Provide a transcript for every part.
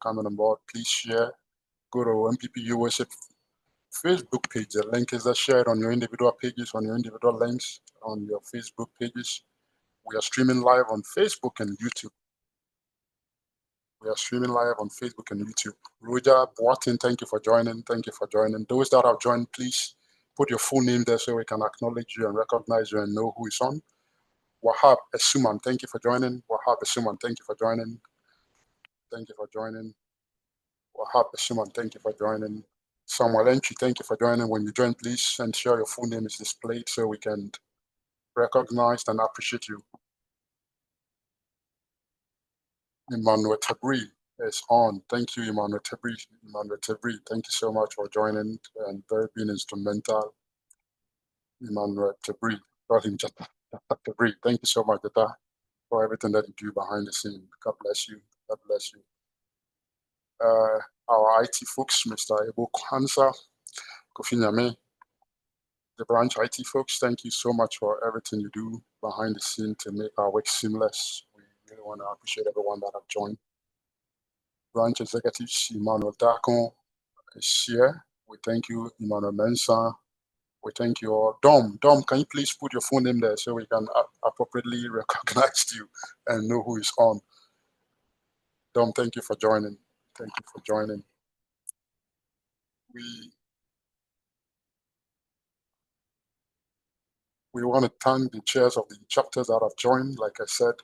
coming on board. Please share. Go to Npp-Usa Facebook page. The link is there. Share it on your individual pages, on your individual links, on your Facebook pages. We are streaming live on Facebook and YouTube. We are streaming live on Facebook and YouTube. Roger Boatin, thank you for joining. Thank you for joining. Those that have joined, please put your full name there so we can acknowledge you and recognize you and know who is on. Wahab Esuman, thank you for joining. Wahab Esuman, thank you for joining. Thank you for joining. Wahab Esuman, thank you for joining. Samuel Entry, thank you for joining. When you join, please ensure your full name is displayed so we can recognize and appreciate you. Emmanuel Tabri is on. Thank you, Emmanuel Tabri. Emmanuel Tabri, thank you so much for joining and very being instrumental. Emmanuel Tabri, got him just Tabri. Thank you so much, Data, for everything that you do behind the scene. God bless you. God bless you. Our IT folks, Mr. Ebo Kwanzaa, Kofi Nyame, the branch IT folks, thank you so much for everything you do behind the scene to make our work seamless. We really want to appreciate everyone that have joined. Branch executives, Emmanuel Dakon is here. We thank you, Emmanuel Mensah. We thank you all. Dom, can you please put your full name there so we can appropriately recognize you and know who is on? Dom, thank you for joining. Thank you for joining. We want to thank the chairs of the chapters that have joined. Like I said,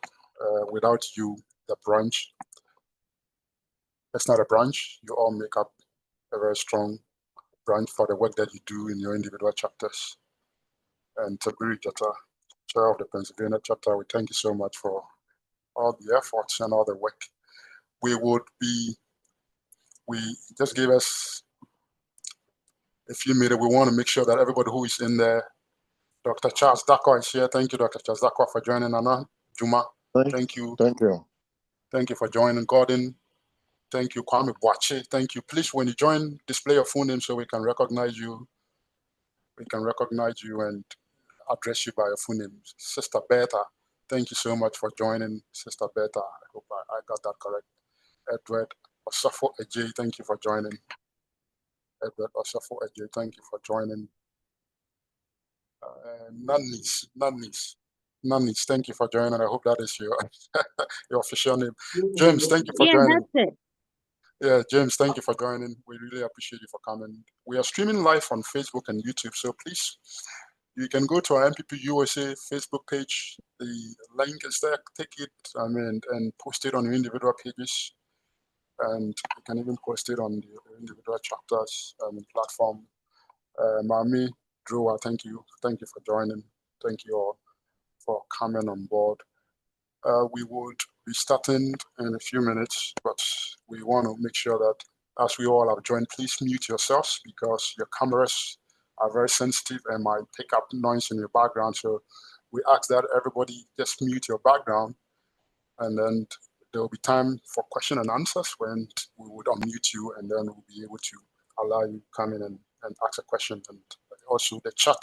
without you, the branch, it's not a branch. You all make up a very strong branch for the work that you do in your individual chapters. And Tabiri Jata, chair of the Pennsylvania chapter, we thank you so much for all the efforts and all the work. We just gave us a few minutes. We want to make sure that everybody who is in there, Dr. Charles Dakwa is here. Thank you, Dr. Charles Dakwa, for joining. Anna Juma, thank you. Thank you. Thank you for joining. Gordon, thank you. Kwame Boache, thank you. Please, when you join, display your full name so we can recognize you. We can recognize you and address you by your full name. Sister Bertha, thank you so much for joining. Sister Bertha, I hope I got that correct. Edward Osafo Ej, thank you for joining. Edward Osafo Ej, thank you for joining. Nanis, thank you for joining. I hope that is your your official name. James, thank you for joining. Yeah, that's it. Yeah, James, thank you for joining. We really appreciate you for coming. We are streaming live on Facebook and YouTube, so please, you can go to our Npp-Usa Facebook page. The link is there. Take it, and post it on your individual pages, and you can even post it on the individual chapters platform. Mami Drew, thank you for joining. Thank you all for coming on board. We would be starting in a few minutes, but we want to make sure that as we all have joined, please mute yourselves because your cameras are very sensitive and might pick up noise in your background. So we ask that everybody just mute your background, and then there will be time for question and answers when we would unmute you, and then we'll be able to allow you to come in and ask a question. And also the chat,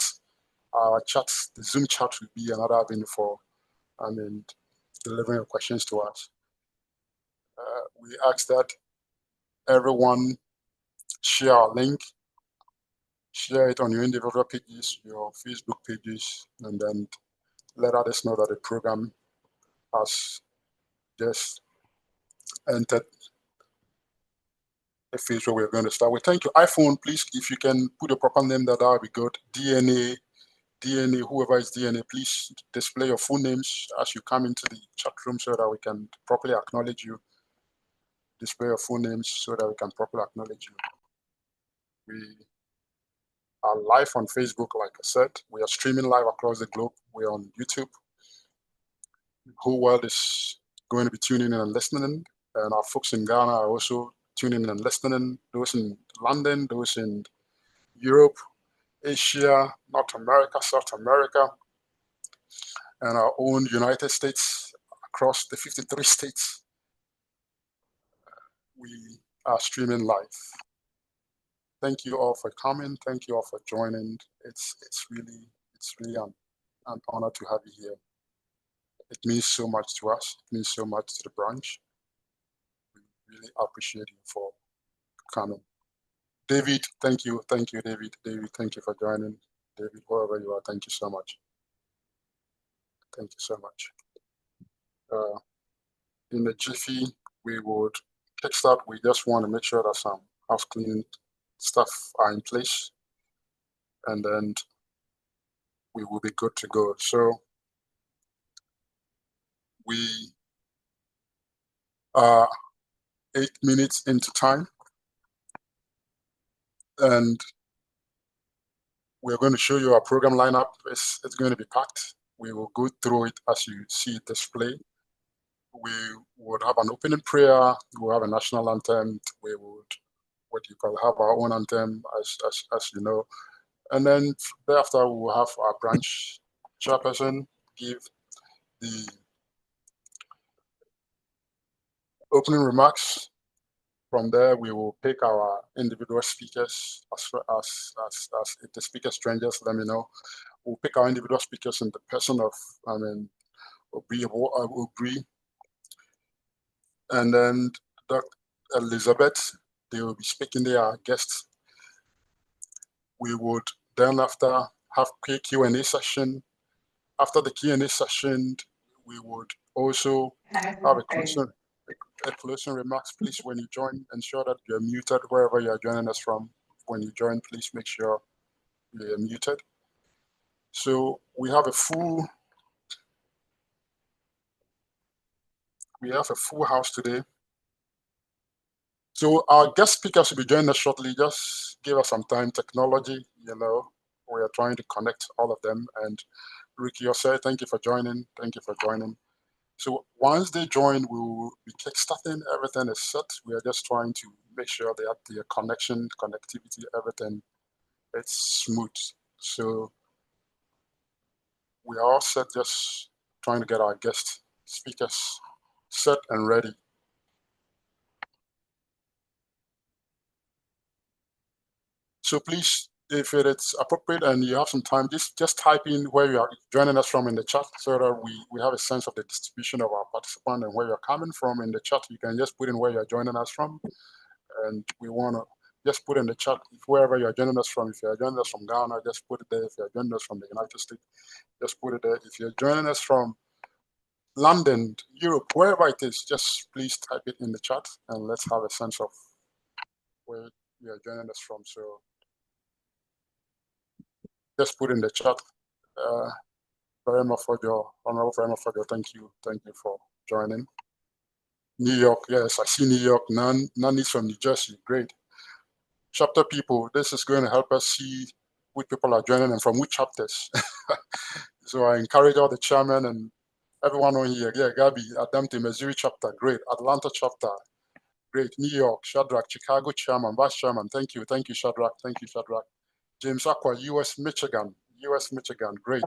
the Zoom chat will be another avenue for, delivering your questions to us. We ask that everyone share our link, share it on your individual pages, your Facebook pages, and then let others know that the program has just entered a phase where we're going to start. We thank you. iPhone, please, if you can put a proper name, that would be good. DNA, whoever is DNA, please display your full names as you come into the chat room so that we can properly acknowledge you. Display your full names so that we can properly acknowledge you. We are live on Facebook, like I said. We are streaming live across the globe. We're on YouTube. The whole world is going to be tuning in and listening. And our folks in Ghana are also tuning in and listening. Those in London, those in Europe, Asia, North America, South America, and our own United States, across the 53 states. We are streaming live. Thank you all for coming. Thank you all for joining. It's really an honor to have you here. It means so much to us. It means so much to the branch. We Really appreciate you for coming. David, thank you, David. David, thank you for joining. David, wherever you are, thank you so much. Thank you so much. In the jiffy, we would kickstart. We just want to make sure that some house cleaning stuff are in place, and then we will be good to go. So we are 8 minutes into time, and we're going to show you our program lineup. It's going to be packed. We will go through it as you see it displayed. We would have an opening prayer. We'll have a national anthem. We would, what you call, have our own anthem, as you know. And then thereafter, we will have our branch chairperson give the opening remarks. From there, we will pick our individual speakers as if the speaker strangers, let me know. We'll pick our individual speakers in the person of, Obri, and then Dr. Elizabeth, they will be speaking, they are guests. We would then after have a Q&A session. After the Q&A session, we would also have a closing remarks. Please, when you join, ensure that you're muted wherever you're joining us from. When you join, please make sure you're muted. So we have a full house today. So our guest speakers will be joining us shortly. Just give us some time. Technology, we are trying to connect all of them. And Ricky Ose, thank you for joining. Thank you for joining. So once they join, we will be kickstarting. Everything is set. We are just trying to make sure they have the connection, connectivity, everything. It's smooth. So we are all set, just trying to get our guest speakers set and ready. So please, if it is appropriate and you have some time, just type in where you are joining us from in the chat so that we have a sense of the distribution of our participant and where you're coming from in the chat. You can just put in where you're joining us from. And we want to just put in the chat wherever you're joining us from. If you're joining us from Ghana, just put it there. If you're joining us from the United States, just put it there. If you're joining us from London, Europe, wherever it is, just please type it in the chat and let's have a sense of where you're joining us from. So just put in the chat. Very much for your honorable, very much for your thank you for joining. New York, yes, I see New York. None is from New Jersey. Great. Chapter people, this is going to help us see which people are joining and from which chapters. So I encourage all the chairmen and everyone on here. Yeah, Gabi, Adamte, Missouri chapter, great. Atlanta chapter, great. New York, Shadrach, Chicago chairman, vice chairman. Thank you, Shadrach. Thank you, Shadrach. James Aqua, US Michigan, great.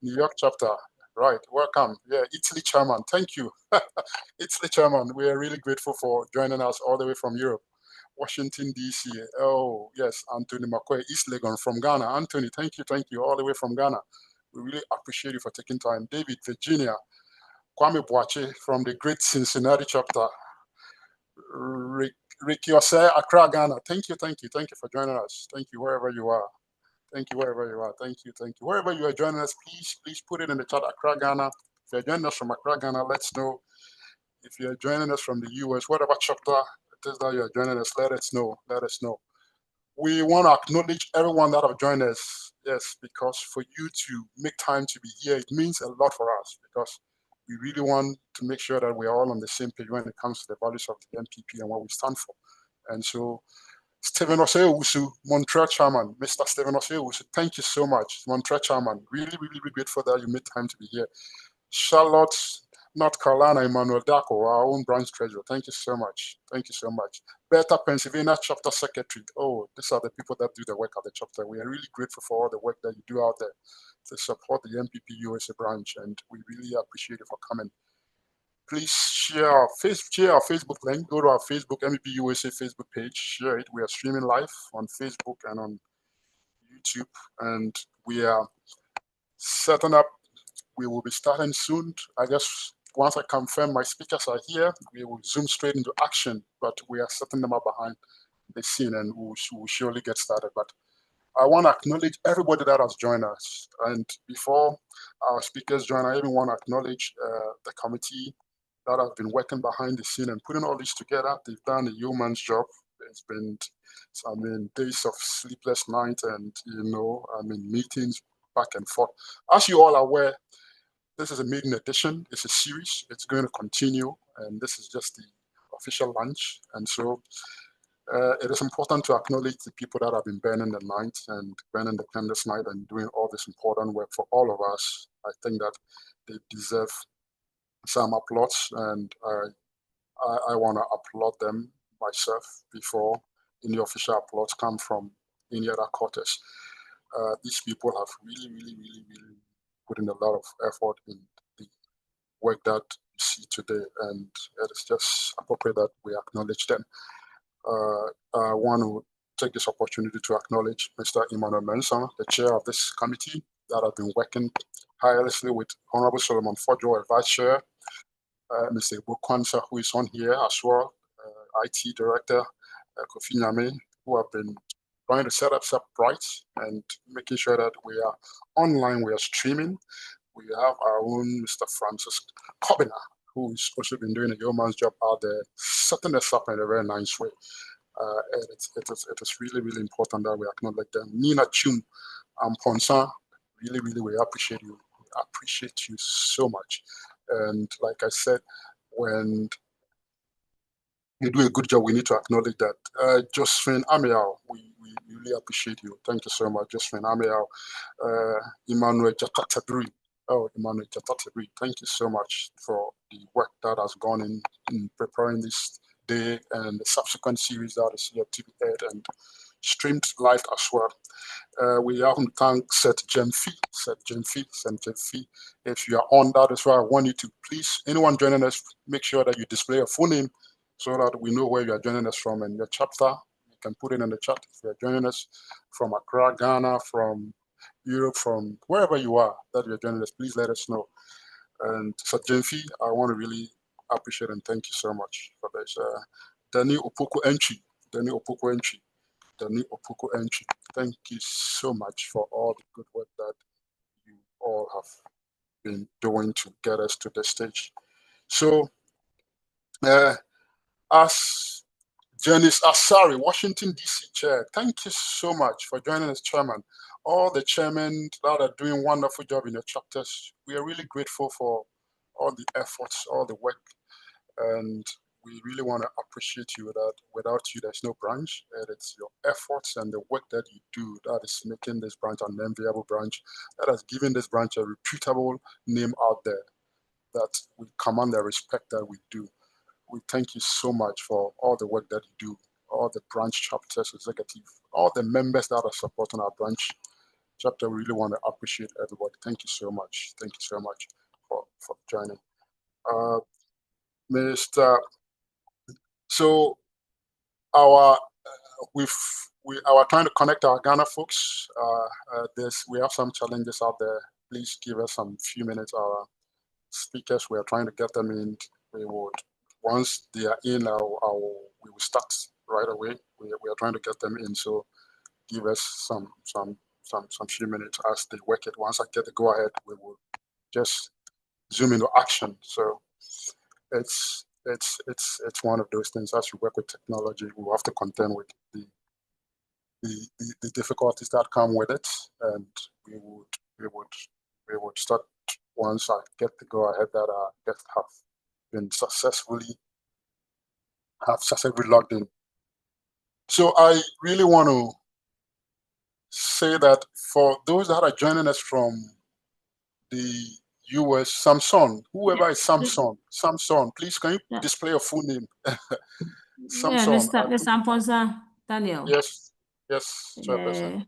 New York chapter, right, welcome. Yeah, Italy chairman, thank you. Italy chairman, we are really grateful for joining us all the way from Europe. Washington, D.C. Oh, yes, Anthony McCoy, East Legon from Ghana. Anthony, thank you, all the way from Ghana. We really appreciate you for taking time. David, Virginia. Kwame Boache from the great Cincinnati chapter. Ricky Ose, Accra, Ghana. Thank you for joining us. Thank you wherever you are. Thank you wherever you are. Thank you. Wherever you are joining us, please put it in the chat. Accra, Ghana. If you're joining us from Accra, Ghana, let's know. If you're joining us from the US, whatever chapter it is that you're joining us, let us know. We want to acknowledge everyone that have joined us. Yes, because for you to make time to be here, it means a lot for us because we really want to make sure that we're all on the same page when it comes to the values of the NPP and what we stand for. And so Stephen Osewusu, Montreal chairman, Mr. Stephen Osewusu, thank you so much. Montreal chairman, really grateful that you made time to be here. Charlotte, North Carolina, Emmanuel Daco, our own branch treasurer, thank you so much. Beta, Pennsylvania chapter secretary. Oh, these are the people that do the work at the chapter. We are really grateful for all the work that you do out there to support the Npp-Usa branch, and we really appreciate you for coming. Please share our Facebook link. Go to our Facebook, Npp-Usa Facebook page. Share it. We are streaming live on Facebook and on YouTube, and we are setting up. We will be starting soon. I guess once I confirm my speakers are here, we will zoom straight into action, but we are setting them up behind the scene and we'll surely get started. But I want to acknowledge everybody that has joined us. And before our speakers join, I even want to acknowledge the committee that have been working behind the scene and putting all this together. They've done a yeoman's job. It's been, days of sleepless nights and, meetings back and forth. As you all are aware, this is a maiden edition. It's a series. It's going to continue, and this is just the official launch. And so it is important to acknowledge the people that have been burning the night and burning the candles night and doing all this important work for all of us. I think that they deserve some applause, and I want to applaud them myself before any official applause come from any other quarters. These people have really, really, really, really put in a lot of effort in the work that you see today, and it is just appropriate that we acknowledge them. I want to take this opportunity to acknowledge Mr. Emmanuel Mensah, the chair of this committee, that have been working tirelessly with Honorable Solomon Fojo, a vice chair, Mr. Ibu Kwanzaa, who is on here as well, IT director, Kofi Nyame, who have been trying to set us up right and making sure that we are online, we are streaming. We have our own Mr. Francis Kobina, who's also been doing a yeoman's job out there, setting us up in a very nice way. It is really, really important that we acknowledge them. Nina Chum and Ponsa, really, really, we appreciate you. We appreciate you so much. And like I said, when you do a good job, we need to acknowledge that. Josephine Amiao, we really appreciate you. Thank you so much, Josephine Amiao. Emmanuel Jatatabri. Oh, Emmanuel Jatatabri, thank you so much for the work that has gone in preparing this day and the subsequent series that is yet to be aired and streamed live as well. We haven't thanked Seth Jemfi. If you are on that as well, I want you to please, anyone joining us, make sure that you display your full name so that we know where you are joining us from and your chapter. You can put it in the chat if you are joining us from Accra, Ghana, from Europe, from wherever you are that you're joining us, please let us know. And Seth Jemfi, I want to really appreciate and thank you so much for this. Danny Opoku Entry. Thank you so much for all the good work that you all have been doing to get us to this stage. So, as Janice Asari, Washington, D.C. Chair, thank you so much for joining us, Chairman. All the chairmen that are doing a wonderful job in your chapters, we are really grateful for all the efforts, all the work, and we really want to appreciate you that without you, there's no branch. And it's your efforts and the work that you do that is making this branch an enviable branch, that has given this branch a reputable name out there, that we command the respect that we do. We thank you so much for all the work that you do, all the branch chapters, executive, all the members that are supporting our branch chapter. We really want to appreciate everybody. Thank you so much. Thank you so much for joining. Mr. So our we are trying to connect our Ghana folks. We have some challenges out there. Please give us some few minutes. Our speakers, we are trying to get them in. We would, once they are in, we will start right away. We are trying to get them in. So give us some few minutes as they work it. Once I get the go ahead, we will just zoom into action. So it's one of those things. As we work with technology, we have to contend with the difficulties that come with it, and we would start once I get the go ahead that our guests have successfully logged in. So I really want to say that for those that are joining us from the US, Samson, whoever is Samson, please can you display your full name? Samson. Yeah, Mr. Amponsa, Daniel. Yes, Chairperson.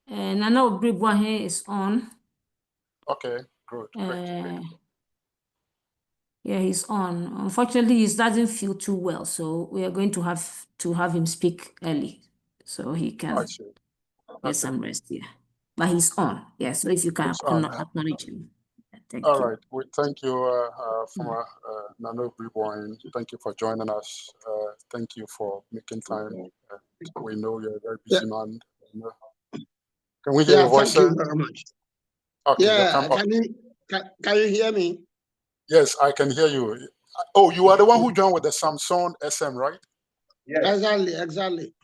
Nana Obribwahe is on. Okay, good. Great. Yeah, he's on. Unfortunately, he doesn't feel too well, so we are going to have him speak early so he can get some rest here. But he's on. Yeah, so if you can acknowledge him. Thank All you. right. We thank you, former Nano-Usa. Thank you for joining us. Thank you for making time. We know you're a very busy man. Can we hear your voice, thank sir? you very much. Okay, Can you hear me? Yes, I can hear you. Oh, you are the one who joined with the Samsung SM, right? Yes. Exactly.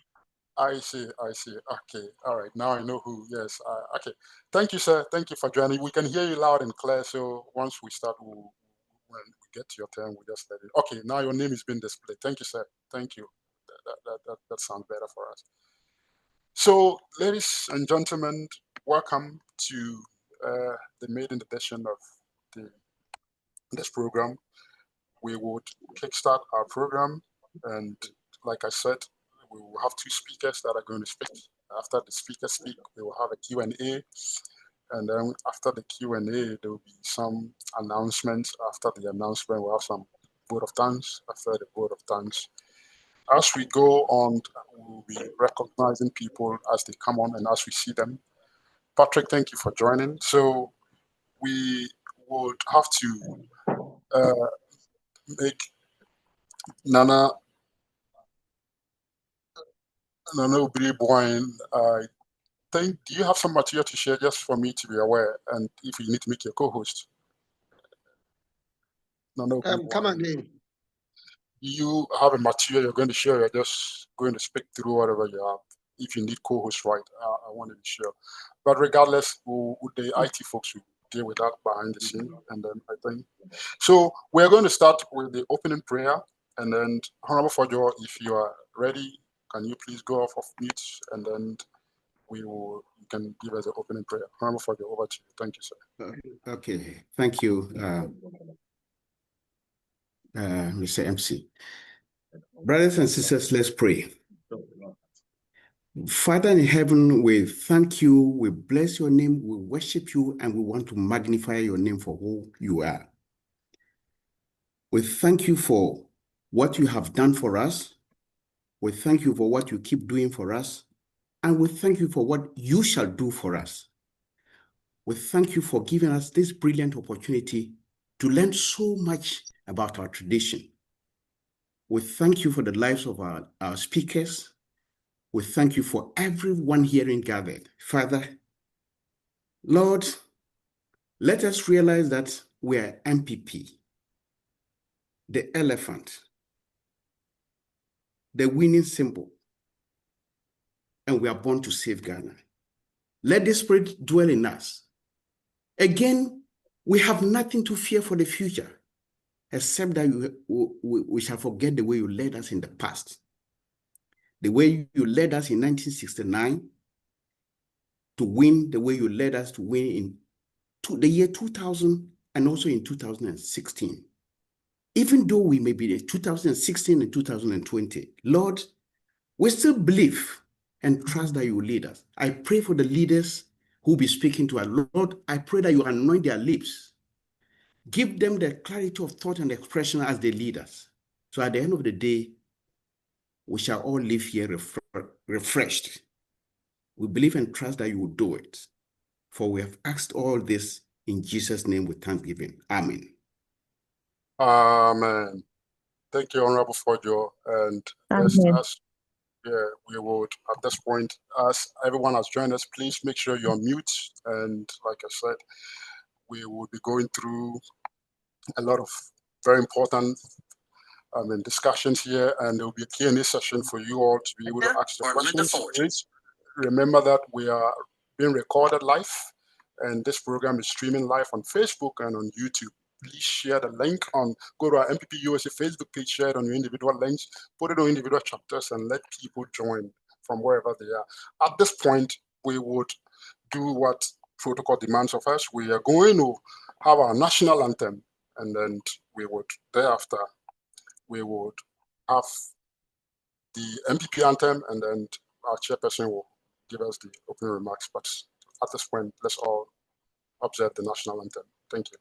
I see. Okay. All right. Now I know who. Yes. Okay. Thank you, sir. Thank you for joining. We can hear you loud and clear. So once we start, when we get to your turn, we just let it. Okay. Now your name is being displayed. Thank you, sir. Thank you. That sounds better for us. So, ladies and gentlemen, welcome to the maiden edition of this program. We would kickstart our program, and like I said, we will have two speakers that are going to speak. After the speakers speak, we will have a Q&A, and then after the Q&A, there will be some announcements. After the announcement, we'll have some vote of thanks. After the vote of thanks, as we go on, we'll be recognizing people as they come on and as we see them. Patrick, thank you for joining. So we would have to make Nana Nano-Usa. I think, do you have some material to share just for me to be aware? And if you need to make your co-host, Come again. You have a material you're going to share. You're just going to speak through whatever you have. If you need co-host, right? I want to be sure. But regardless, the IT folks will deal with that behind the scene, and then I think so. We're going to start with the opening prayer, and then Honorable Fojo, if you are ready, can you please go off of mute, and then you can give us the opening prayer. Honorable Fojo, over to you. Thank you, sir. Okay, thank you, Mr. MC. Brothers and sisters, let's pray. Father in heaven, we thank you, we bless your name, we worship you, and we want to magnify your name for who you are. We thank you for what you have done for us. We thank you for what you keep doing for us. And we thank you for what you shall do for us. We thank you for giving us this brilliant opportunity to learn so much about our tradition. We thank you for the lives of our speakers. We thank you for everyone hearing gathered. Father, Lord, let us realize that we are MPP, the elephant, the winning symbol, and we are born to save Ghana. Let the Spirit dwell in us. Again, we have nothing to fear for the future, except that we shall forget the way you led us in the past. The way you led us in 1969 to win, the way you led us to win in the year 2000 and also in 2016. Even though we may be in 2016 and 2020, Lord, we still believe and trust that you will lead us. I pray for the leaders who will be speaking to us. Lord, I pray that you anoint their lips. Give them the clarity of thought and expression as they lead us. So at the end of the day, we shall all live here refreshed. We believe and trust that you will do it. For we have asked all this in Jesus' name with thanksgiving. Amen. Amen. Thank you, Honorable Fojo. And we would, at this point, as everyone has joined us, please make sure you're on mute. And like I said, we will be going through a lot of very important discussions here, and there will be a Q&A session for you all to be able to ask the questions. Please remember that we are being recorded live, and this program is streaming live on Facebook and on YouTube. Please share the link go to our Npp-Usa Facebook page, share it on your individual links, put it on individual chapters, and let people join from wherever they are. At this point, we would do what protocol demands of us. We are going to have our national anthem, and then thereafter, we would have the MPP anthem, and then our chairperson will give us the opening remarks. But at this point, let's all observe the national anthem. Thank you.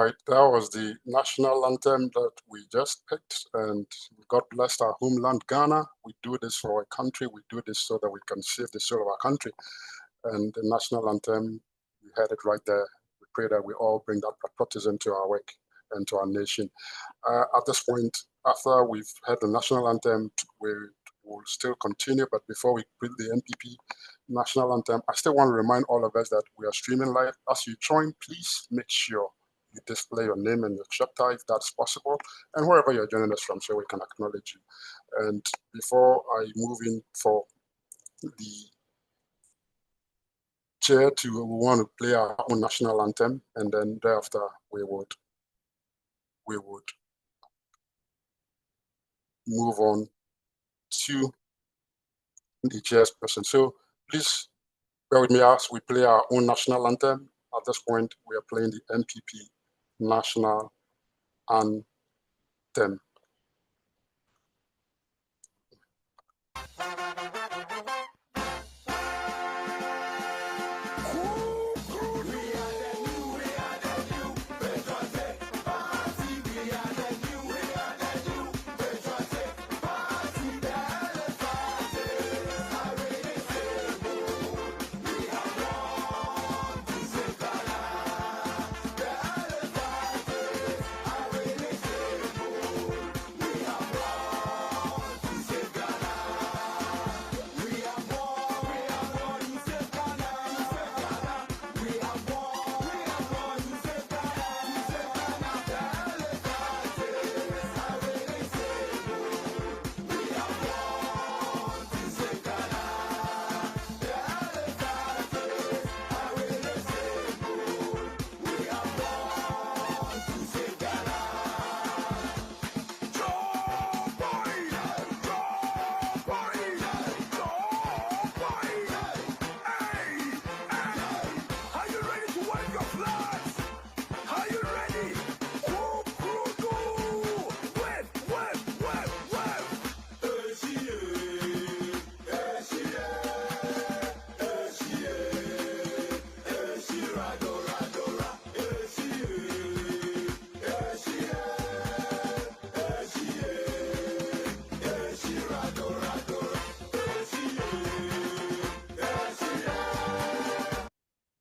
right, that was the national anthem that we just picked, and God bless our homeland, Ghana. We do this for our country. We do this so that we can save the soul of our country. And the national anthem, we had it right there. We pray that we all bring that patriotism to our work and to our nation. At this point, after we've had the national anthem, we will still continue, but before we put the NPP national anthem, I still want to remind all of us that we are streaming live. As you join, please make sure you display your name and your chapter if that's possible, and wherever you're joining us from, so we can acknowledge you. And before I move in for the chair we want to play our own national anthem, and then thereafter we would move on to the chairperson. So please bear with me as we play our own national anthem. At this point, we are playing the NPP national anthem.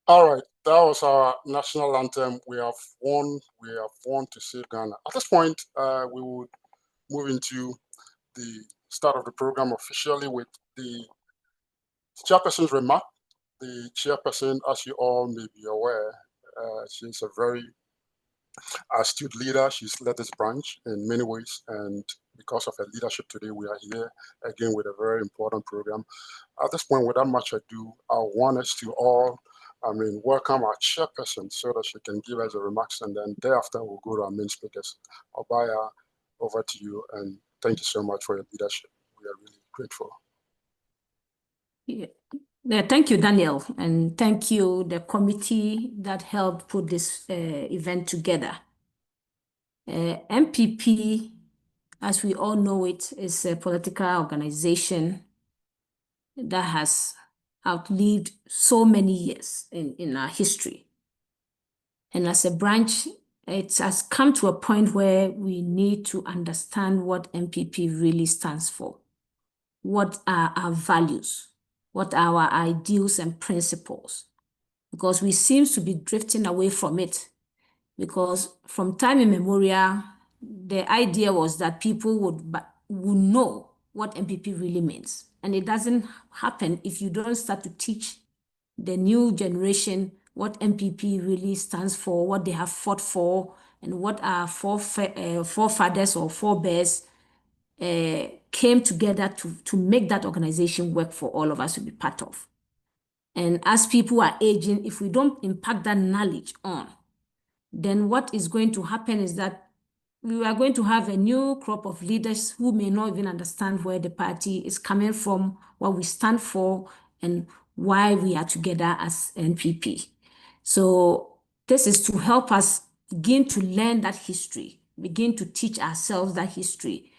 All right, that was our national anthem. We have won to save Ghana. At this point, we will move into the start of the program officially with the chairperson's remark. The chairperson, as you all may be aware, she's a very astute leader. She's led this branch in many ways, and because of her leadership today, we are here again with a very important program. At this point, without much ado, I want us to all welcome our chairperson so that she can give us the remarks, and then thereafter we'll go to our main speakers. Obaya, over to you, and thank you so much for your leadership. We are really grateful. Yeah, thank you, Daniel, and thank you, the committee that helped put this event together. MPP, as we all know it, is a political organization that has outlived so many years in our history. And as a branch, it has come to a point where we need to understand what MPP really stands for. What are our values? What are our ideals and principles? Because we seem to be drifting away from it. Because from time immemorial, the idea was that people would know what MPP really means. And it doesn't happen if you don't start to teach the new generation what MPP really stands for, what they have fought for, and what our forefathers or forebears came together to make that organization work for all of us to be part of. And as people are aging, if we don't impact that knowledge on, then what is going to happen is that we are going to have a new crop of leaders who may not even understand where the party is coming from, what we stand for, and why we are together as NPP. So this is to help us begin to learn that history, begin to teach ourselves that history,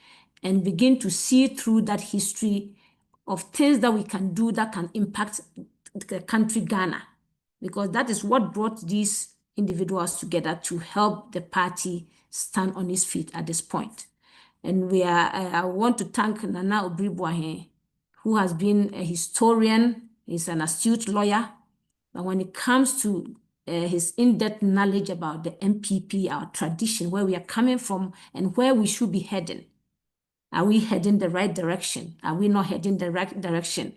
and begin to see through that history of things that we can do that can impact the country Ghana, because that is what brought these individuals together to help the party stand on its feet at this point. And I want to thank Nana Obribwahe, who has been a historian. He's an astute lawyer. But when it comes to his in-depth knowledge about the NPP, our tradition, where we are coming from and where we should be heading. Are we heading the right direction? Are we not heading the right direction?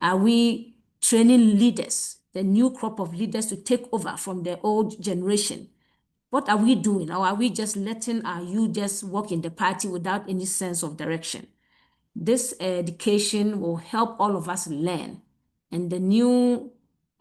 Are we training leaders, the new crop of leaders, to take over from the old generation? What are we doing? Or are we just letting our youth just walk in the party without any sense of direction? This education will help all of us learn, and the new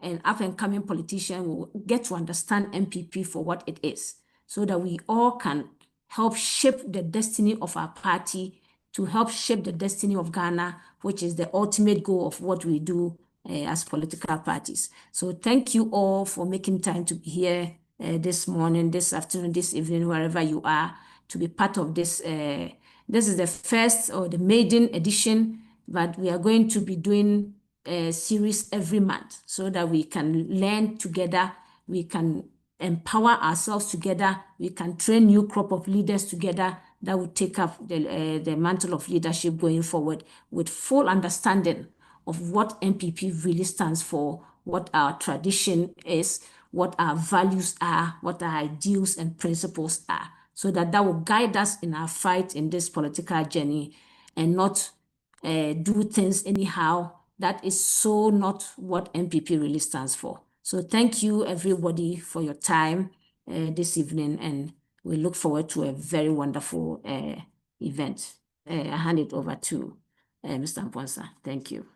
and up-and-coming politician will get to understand NPP for what it is, so that we all can help shape the destiny of our party, to help shape the destiny of Ghana, which is the ultimate goal of what we do as political parties. So thank you all for making time to be here this morning, this afternoon, this evening, wherever you are, to be part of this. This is the first or the maiden edition, but we are going to be doing a series every month so that we can learn together, we can empower ourselves together, we can train new crop of leaders together that will take up the mantle of leadership going forward with full understanding of what NPP really stands for, what our tradition is, what our values are, what our ideals and principles are, so that will guide us in our fight in this political journey and not do things anyhow. That is so not what NPP really stands for. So thank you, everybody, for your time this evening, and we look forward to a very wonderful event. I hand it over to Mr. Mponsa. Thank you.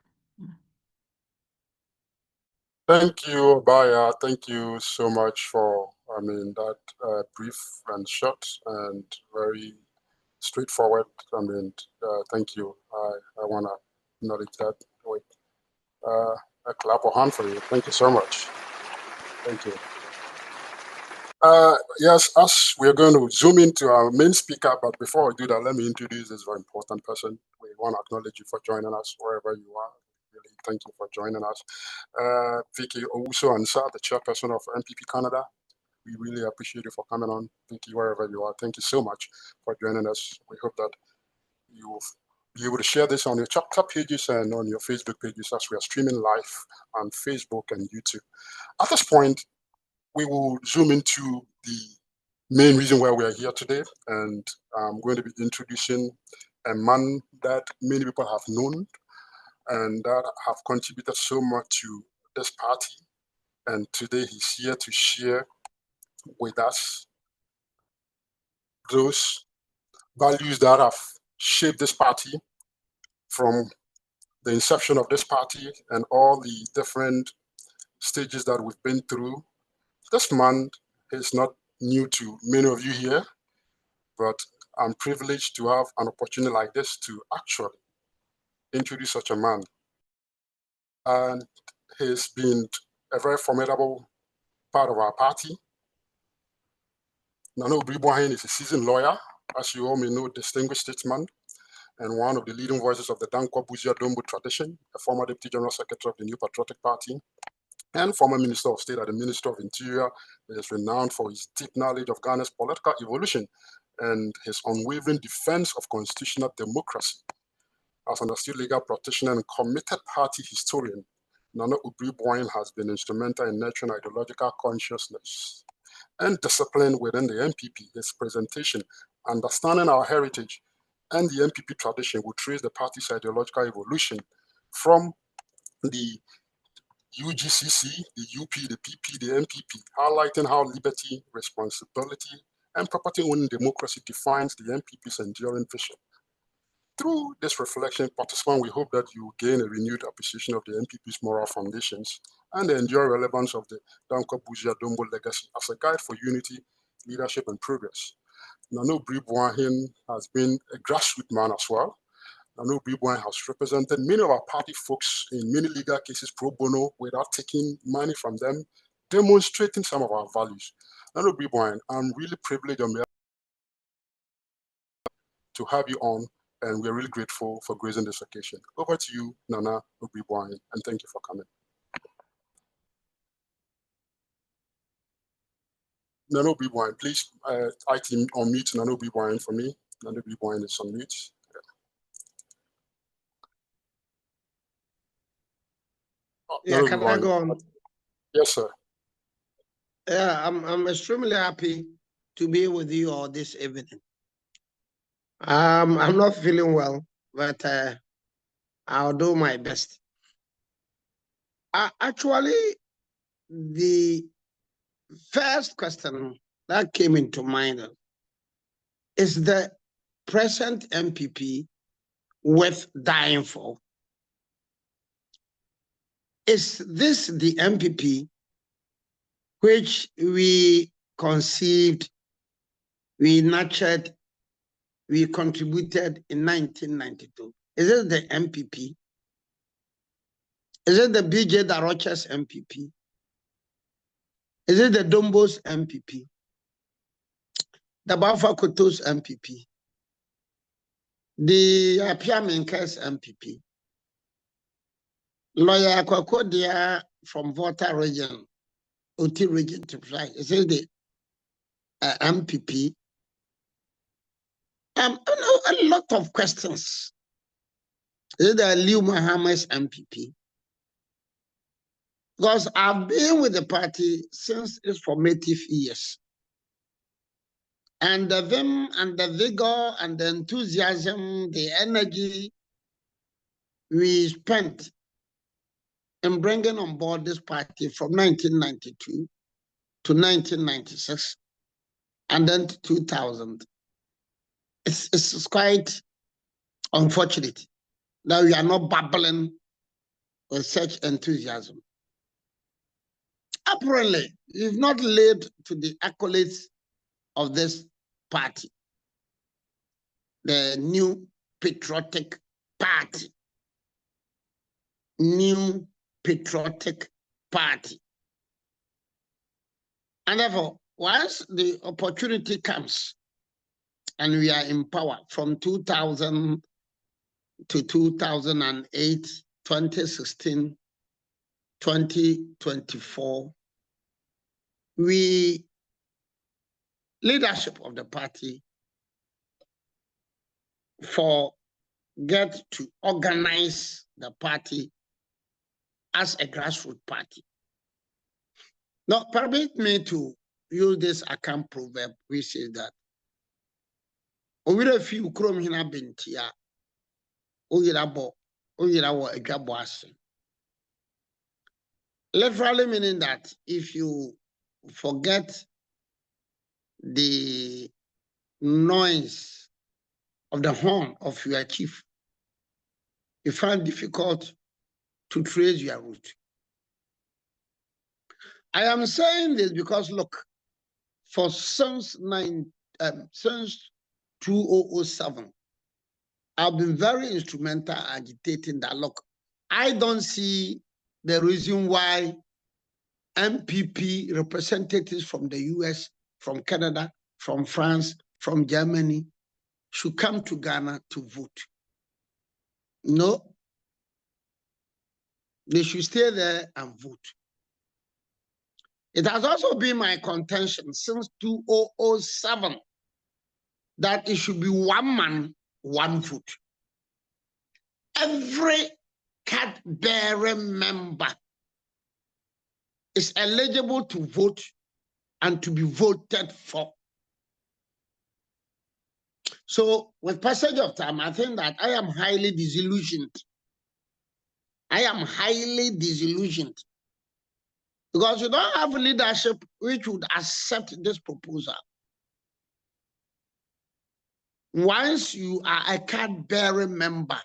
Thank you, Baya. Thank you so much for, that brief and short and very straightforward. Thank you. I want to acknowledge that with a clap of hand for you. Thank you so much. Thank you. Yes, us, we're going to zoom into our main speaker, but before I do that, let me introduce this very important person. We want to acknowledge you for joining us wherever you are. Really, thank you for joining us. Npp-Usa, the chairperson of NPP Canada. We really appreciate you for coming on. Thank you wherever you are. Thank you so much for joining us. We hope that you will be able to share this on your chapter pages and on your Facebook pages as we are streaming live on Facebook and YouTube. At this point, we will zoom into the main reason why we are here today, and I'm going to be introducing a man that many people have known and that have contributed so much to this party. And today he's here to share with us those values that have shaped this party from the inception of this party and all the different stages that we've been through. This man is not new to many of you here, but I'm privileged to have an opportunity like this to actually introduce such a man. And he's been a very formidable part of our party. Nana Obribwahe is a seasoned lawyer, as you all may know, distinguished statesman, and one of the leading voices of the Npp-Usa tradition, a former Deputy General Secretary of the New Patriotic Party, and former Minister of State at the Ministry of Interior. He is renowned for his deep knowledge of Ghana's political evolution and his unwavering defense of constitutional democracy. As an astute legal practitioner and committed party historian, Nana Obribwahe has been instrumental in nurturing ideological consciousness and discipline within the NPP. His presentation, Understanding Our Heritage and the NPP Tradition, will trace the party's ideological evolution from the UGCC, the UP, the PP, the NPP, highlighting how liberty, responsibility, and property-owning democracy defines the NPP's enduring vision. Through this reflection, participants, we hope that you gain a renewed appreciation of the NPP's moral foundations and the enduring relevance of the Npp-Usa legacy as a guide for unity, leadership, and progress. Nana Obribwahe has been a grassroots man as well. Nana Obribwahe has represented many of our party folks in many legal cases pro bono without taking money from them, demonstrating some of our values. Nana Obribwahe, I'm really privileged to have you on, and we're really grateful for gracing this occasion. Over to you, Nana Obribwahe, and thank you for coming. Nanobi-Wine, please, IT on mute Nanobi-Wine for me. Nanobi-Wine is on mute. Yeah, can I go on? Yes, sir. Yeah, I'm extremely happy to be with you all this evening. I'm not feeling well, but I'll do my best. Actually, the first question that came into mind is the present MPP worth dying for? Is this the MPP which we conceived, we nurtured, we contributed in 1992? Is it the MPP? Is it the BJ Darocha's MPP? Is it the Dombo's MPP? The Bafa Koto's MPP? The Apiamenka's MPP? Lawyer Kwakodia from Volta region, Oti region to precise. Is it the MPP? A lot of questions. Is it the Liu Muhammad's MPP? Because I've been with the party since its formative years. And the vim and the vigor and the enthusiasm, the energy we spent in bringing on board this party from 1992 to 1996 and then to 2000. It's quite unfortunate that we are not babbling with such enthusiasm. Apparently, we've not lived to the accolades of this party, the New Patriotic Party. New Patriotic Party. And therefore, once the opportunity comes and we are in power from 2000 to 2008, 2016, 2024, we, leadership of the party, get to organize the party as a grassroots party. Now, permit me to use this account proverb, which says that "Owira fi ukrom hina bentia, oyira wo adwabo ase." Literally meaning that if you forget the noise of the horn of your chief, you find it difficult to trace your route. I am saying this because, look, for since 2007, I've been very instrumental agitating that, look, I don't see the reason why MPP representatives from the US, from Canada, from France, from Germany should come to Ghana to vote. No, they should stay there and vote. It has also been my contention since 2007 that it should be one man, one vote. Every card-bearing member is eligible to vote and to be voted for. So with passage of time, I think that I am highly disillusioned. I am highly disillusioned because you don't have leadership which would accept this proposal. Once you are a card-bearing member,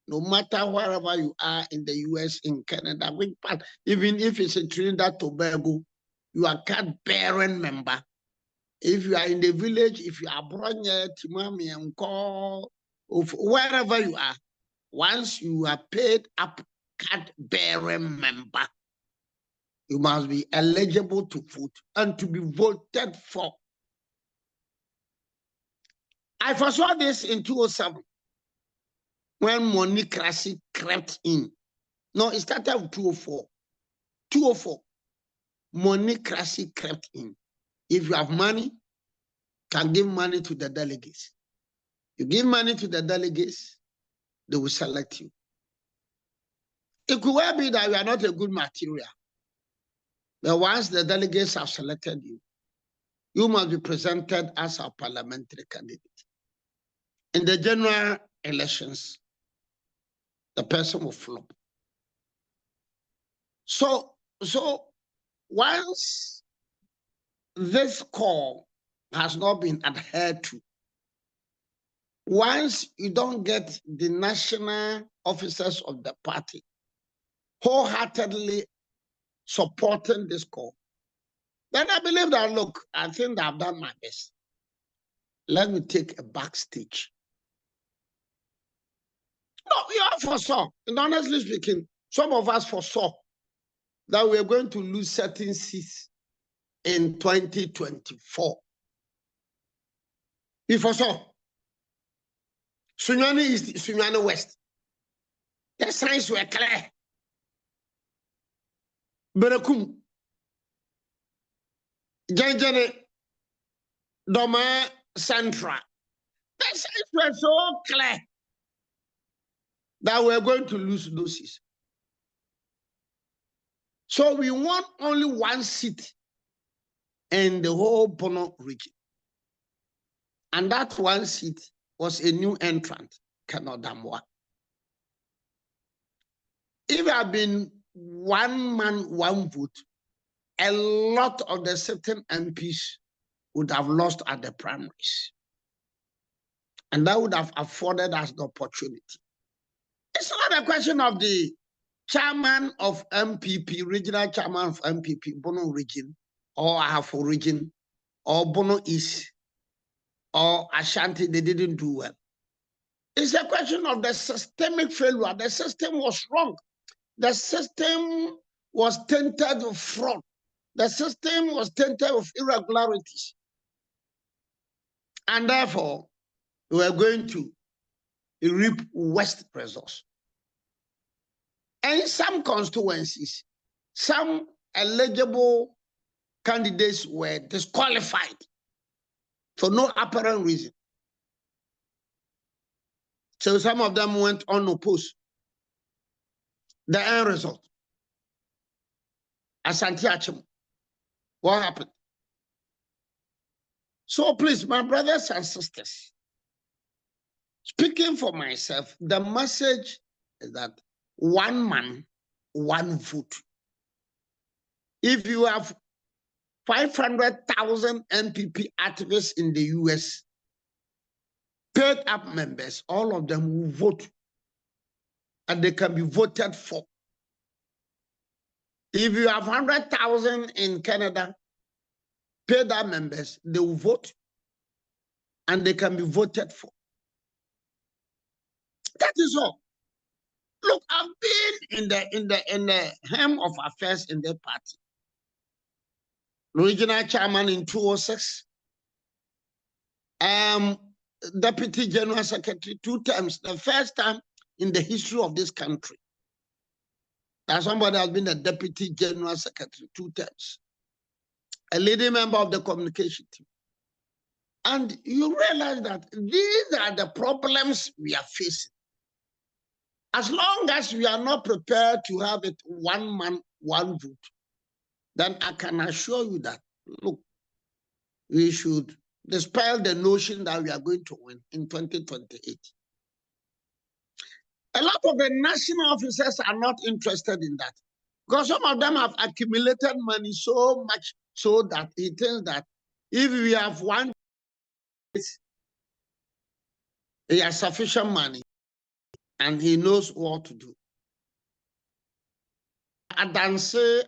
no matter wherever you are in the US, in Canada, which part, even if it's a Trinidad Tobago, you are card-bearing member. If you are in the village, if you are Bronya, Timami, and Call, wherever you are, once you are paid up card-bearing member, you must be eligible to vote and to be voted for. I foresaw this in 2007 when monocracy crept in. No, it started with 2004. 2004, monocracy crept in. If you have money, can give money to the delegates. You give money to the delegates, they will select you. It could well be that you are not a good material. But once the delegates have selected you, you must be presented as a parliamentary candidate. In the general elections, the person will flop. So once this call has not been adhered to, once you don't get the national officers of the party wholeheartedly supporting this call, then I believe that, look, I think that I've done my best. Let me take a backstage. No, we all foresaw, and honestly speaking, some of us foresaw that we are going to lose certain seats in 2024. We foresaw. Sunyani East, Sunyani West. The signs were clear. Berekum, Janjane, Doma, Central. The signs were so clear that we're going to lose those seats. So we want only one seat in the whole Bono region. And that one seat was a new entrant, Kanodamwa. If it had been one man, one vote, a lot of the certain MPs would have lost at the primaries. And that would have afforded us the opportunity. It's not a question of the chairman of MPP, regional chairman of MPP, Bono region, or Ahafo region, or Bono East, or Ashanti, they didn't do well. It's a question of the systemic failure. The system was wrong. The system was tainted with fraud. The system was tainted with irregularities. And therefore, we are going to reap worst results. And in some constituencies, some eligible candidates were disqualified for no apparent reason. So some of them went unopposed. The end result, Asante Achim, what happened? So please, my brothers and sisters, speaking for myself, the message is that one man, one vote. If you have 500,000 NPP activists in the US, paid up members, all of them will vote, and they can be voted for. If you have 100,000 in Canada, paid up members, they will vote, and they can be voted for. That is all. Look, I've been in the hem of affairs in the party. Regional chairman in 2006, deputy general secretary 2 times. The first time in the history of this country that somebody has been a deputy general secretary 2 times. A leading member of the communication team. And you realize that these are the problems we are facing. As long as we are not prepared to have it one man, one vote, then I can assure you that, look, we should dispel the notion that we are going to win in 2028. A lot of the national officers are not interested in that because some of them have accumulated money so much so that he thinks that if we have one, he has sufficient money and he knows what to do. Adanse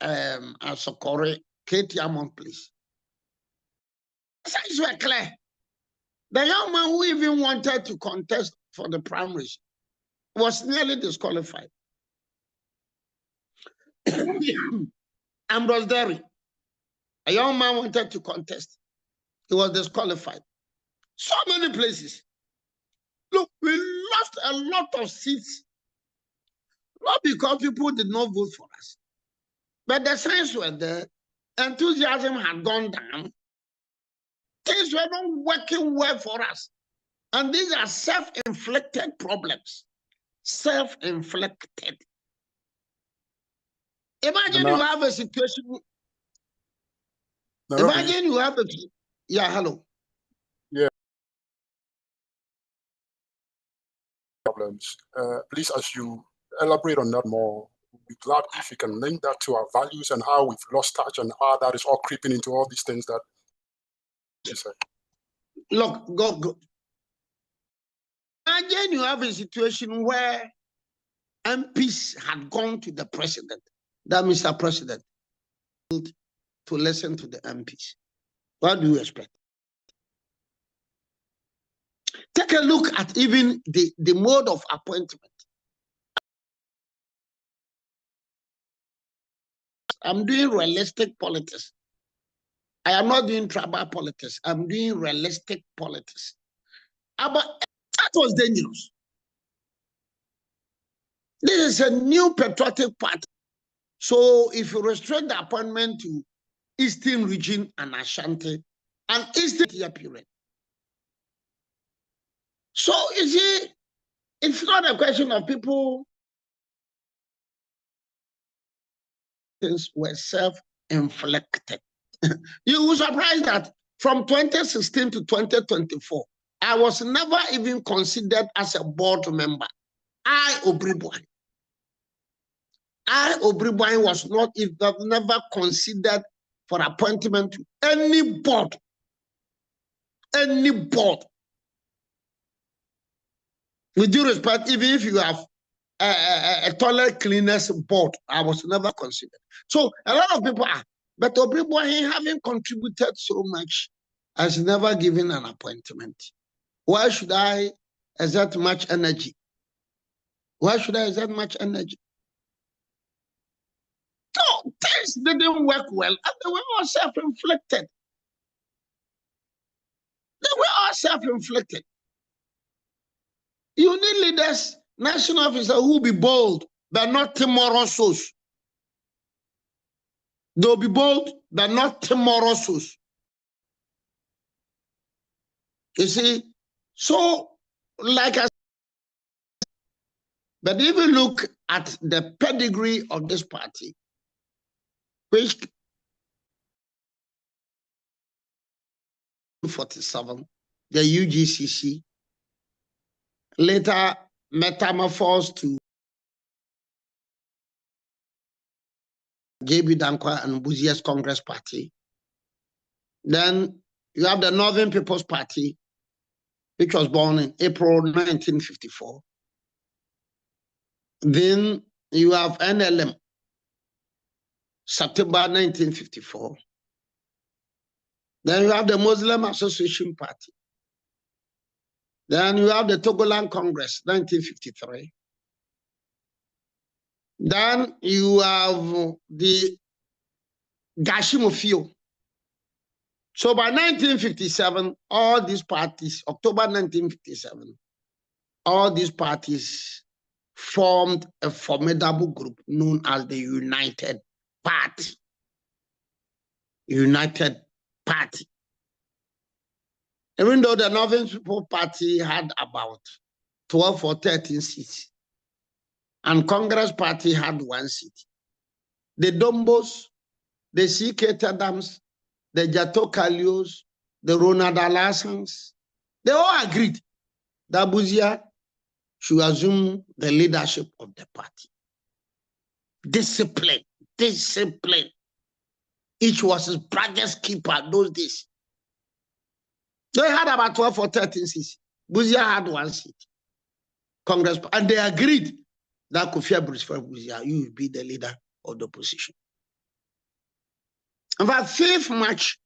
Asokore, Katie Amon, please. Signs were clear. The young man who even wanted to contest for the primaries was nearly disqualified. Ambrose Derry, a young man wanted to contest. He was disqualified. So many places. Look, we lost a lot of seats, not because people did not vote for us, but the signs were there enthusiasm had gone down. Things were not working well for us. And these are self-inflicted problems. Self-inflicted. Imagine you have a situation. Imagine you have a. Yeah, hello. Yeah. Problems. Please, as you elaborate on that more, we'd be glad if you can link that to our values and how we've lost touch and how that is all creeping into all these things that you said. Look, go. Imagine you have a situation where MPs had gone to the president, that Mr. President, to listen to the MPs. What do you expect? Take a look at even the mode of appointment. I'm doing realistic politics. I am not doing tribal politics. I'm doing realistic politics. But that was dangerous. This is a new patriotic party. So if you restrict the appointment to Eastern region and Ashanti, and Eastern period. So you see, it's not a question of people were self-inflicted. You will surprise that from 2016 to 2024, I was never even considered as a board member. I, Obribwai was not even never considered for appointment to any board. Any board. With due respect, even if you have a toilet cleaners board, I was never considered. So a lot of people are, but Obribwai, having contributed so much, has never given an appointment. Why should I exert much energy? Why should I exert much energy? No, things didn't work well, and they were all self-inflicted. They were all self-inflicted. You need leaders, national officers who will be bold, but not timorosos. They'll be bold, but not timorosos. You see, so like I said, but if you look at the pedigree of this party, which 47, the UGCC, later metamorphosed to JB Dankwa and Buzia's Congress Party. Then you have the Northern People's Party, which was born in April 1954. Then you have NLM, September 1954. Then you have the Muslim Association Party. Then you have the Togoland Congress, 1953. Then you have the Gashimofio. So by 1957, all these parties, October 1957, all these parties formed a formidable group known as the United Party. United Party. Even though the Northern People's Party had about 12 or 13 seats, and Congress Party had 1 seat. The Dombos, the CK Tadams, the Jato Kalios, the Ronald Alassans, they all agreed that Buzia should assume the leadership of the party. Discipline, discipline. Each was his brother's keeper those days. They had about 12 or 13 seats. Buzia had 1 seat. Congress, and they agreed that Kofi Buzia, you will be the leader of the opposition. On 5th March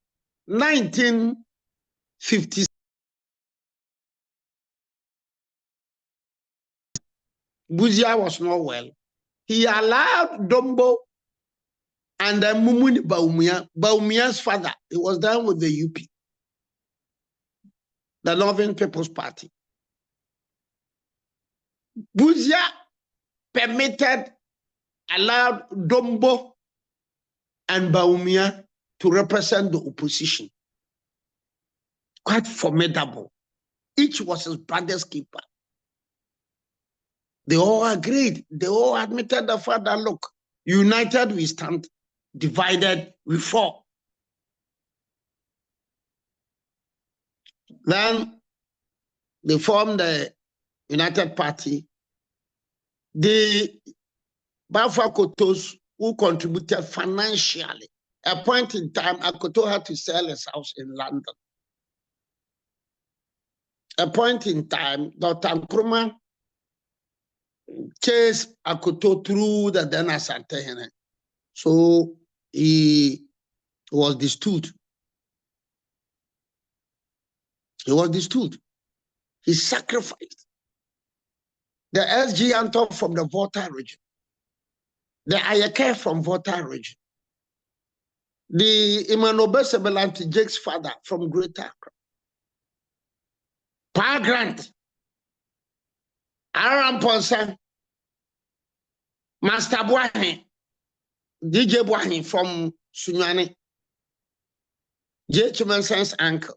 1950, Buzia was not well. He allowed Dombo and Mumuni Baumia's father. He was down with the UP, the Northern People's Party. Buzia allowed Dombo and Baumia to represent the opposition. Quite formidable. Each was his brother's keeper. They all agreed. They all admitted the fact that, look, united we stand, divided we fall. Then they formed the United Party. The Balfour Akotos, who contributed financially. At a point in time, Akoto had to sell his house in London. A point in time, Dr. Nkrumah chased Akoto through the then Asante. So he was destood. He was destood. He sacrificed the SG Anton from the Volta region, the Ayake from Volta region, the Imanobe Sebelanti, Jake's father from Greater Accra, Pa Grant, Aram Ponsa, Master Boahin, DJ Boahin from Sunyani, J. Chimanson's uncle,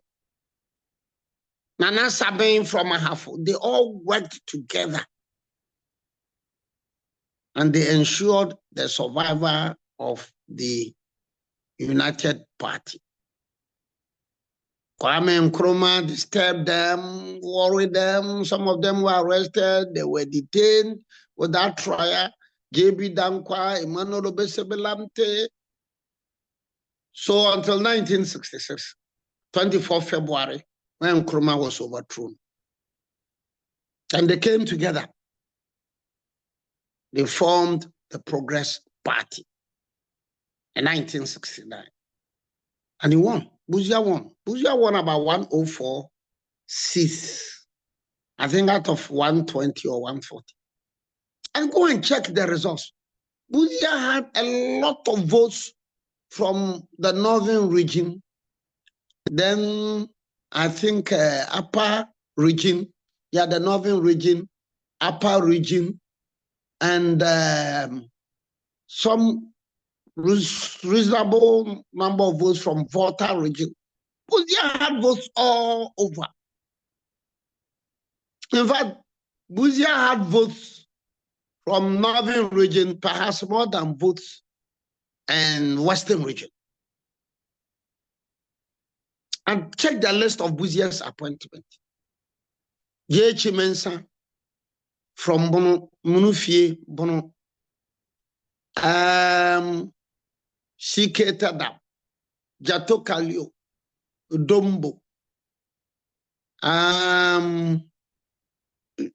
Nana Sabin from Ahafo. They all worked together and they ensured the survival of the United Party. Kwame Nkrumah disturbed them, worried them. Some of them were arrested. They were detained without trial. J.B. Dankwa, Emmanuel Obesebelamte. So until 1966, 24 February, when Nkrumah was overthrown. And they came together. They formed the Progress Party in 1969. And he won. Busia won. Busia won about 104 seats. I think out of 120 or 140. And go and check the results. Busia had a lot of votes from the northern region. Then I think upper region, yeah, the northern region, upper region, and some reasonable number of votes from Volta region. Busia had votes all over. In fact, Busia had votes from northern region, perhaps more than votes in western region. And check the list of Busia's appointment. J.H. Mensa from Bono, Munufie, Bono, C.K. Tadam, Jato Kalio, Dombo.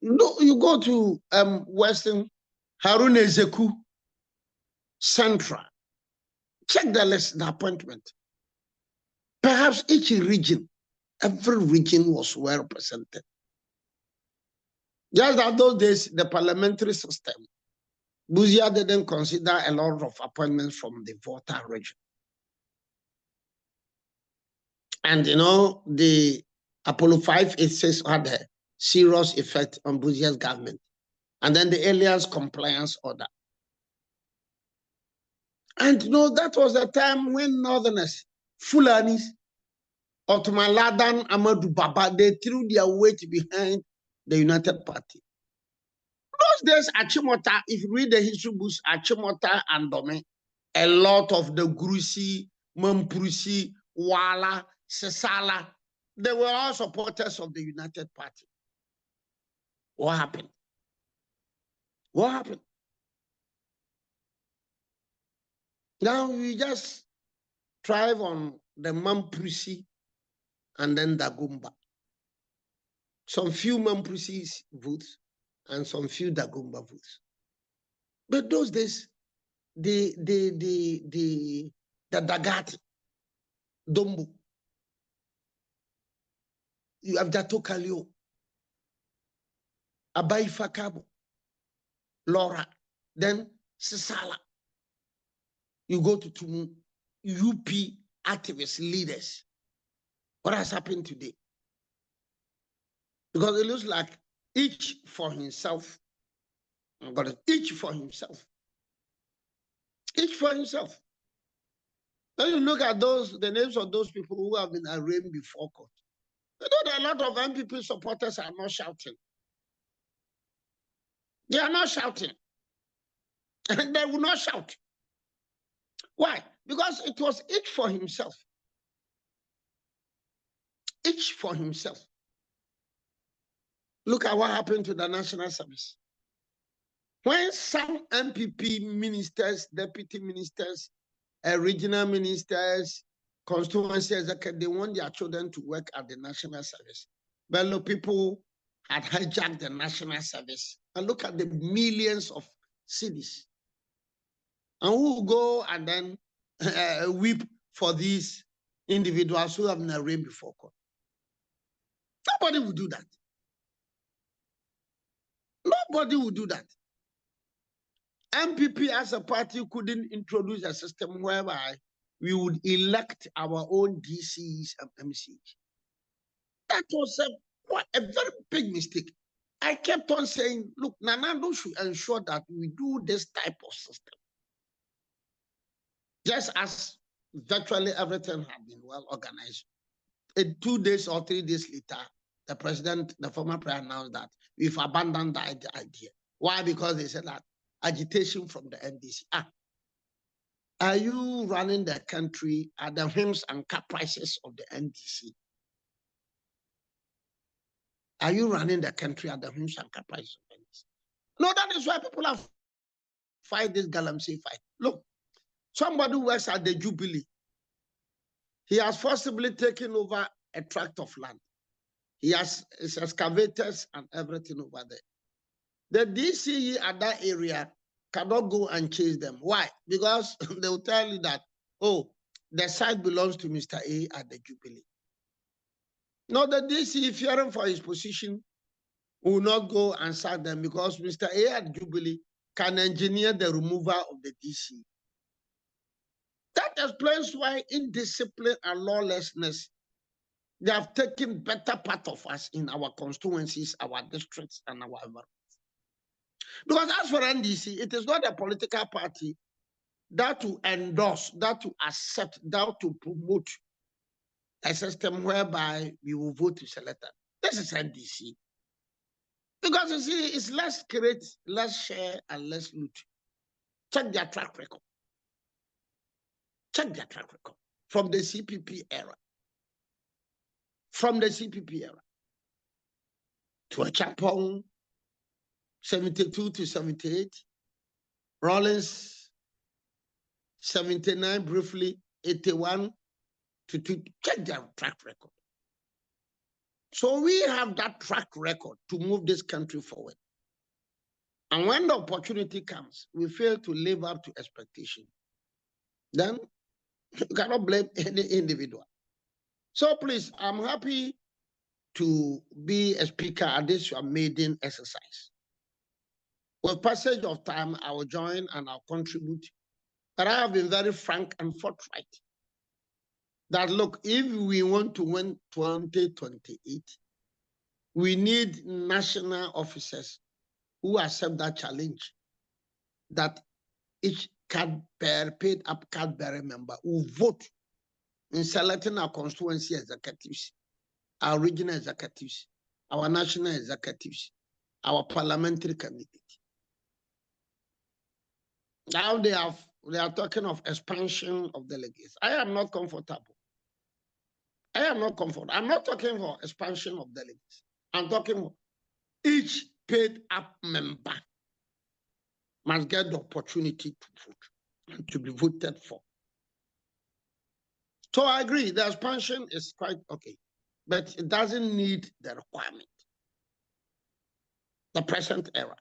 No, you go to Western, Harun Ezeku, Central. Check the list, the appointment. Perhaps each region, every region was well represented. Just that those days, the parliamentary system, Busia didn't consider a lot of appointments from the Volta region. And you know, the Apollo 586 had a serious effect on Busia's government. And then the Aliens Compliance Order. And you know, that was the time when Northerners, Fulanis, Ottoman Ladan, Amadou Baba, they threw their weight behind the United Party. Those days, Achimota, if you read the history books, Achimota and Dome, a lot of the Grusi, Mamprusi, Wala, Sesala, they were all supporters of the United Party. What happened? What happened? Now we just thrive on the Mamprusi and then the Gumba. Some few Mamprusi votes and some few Dagumba votes. But those days, the Dagati, Dombo, you have Dato Kalio, Abai Fakabo, Laura, then Sisala. You go to Tumu, UP activist leaders. What has happened today? Because it looks like each for himself. But each for himself. Each for himself. When you look at the names of those people who have been arraigned before court, you know that a lot of NPP supporters are not shouting. They are not shouting. And they will not shout. Why? Because it was each for himself. Each for himself. Look at what happened to the National Service. When some NPP ministers, deputy ministers, regional ministers, constituency executives, they want their children to work at the National Service. But look, people had hijacked the National Service. And look at the millions of cities. And who will go and then weep for these individuals who have been arraigned before court? Nobody will do that. Nobody will do that. MPP as a party couldn't introduce a system whereby we would elect our own DCs and MCs. That was a very big mistake. I kept on saying, look, Nanando should ensure that we do this type of system. Just as virtually everything had been well organized. 2 days or 3 days later, the president, the former president, announced that we've abandoned the idea. Why? Because they said that agitation from the NDC. Are you running the country at the whims and caprices of the NDC? Are you running the country at the whims and caprices of the NDC? No, that is why people have fight this Galamsey fight. Look, somebody who works at the Jubilee, he has forcibly taken over a tract of land. He has his excavators and everything over there. The DCE at that area cannot go and chase them. Why? Because they will tell you that, oh, the site belongs to Mr. A at the Jubilee. No, the DCE, fearing for his position, will not go and sack them because Mr. A at Jubilee can engineer the removal of the DCE. That explains why indiscipline and lawlessness, they have taken better part of us in our constituencies, our districts, and our environment. Because as for NDC, it is not a political party that to endorse, that to accept, that to promote a system whereby we will vote to select them. This is NDC. Because you see, it's less create, less share, and less loot. Check their track record. Check their track record from the CPP era. From the CPP era to a Chapong, 72 to 78, Rollins, 79 briefly, 81 to 2. Check their track record. So we have that track record to move this country forward. And when the opportunity comes, we fail to live up to expectation. Then you cannot blame any individual. So please, I'm happy to be a speaker at this your maiden exercise. With passage of time, I will join and I'll contribute. But I have been very frank and forthright that, look, if we want to win 2028, we need national officers who accept that challenge, that each paid up card bearer member will vote in selecting our constituency executives, our regional executives, our national executives, our parliamentary committee. Now they are talking of expansion of delegates. I am not comfortable. I am not comfortable. I'm not talking for expansion of delegates. I'm talking for each paid up member must get the opportunity to vote and to be voted for. So I agree, the expansion is quite okay, but it doesn't need the requirement. The present era.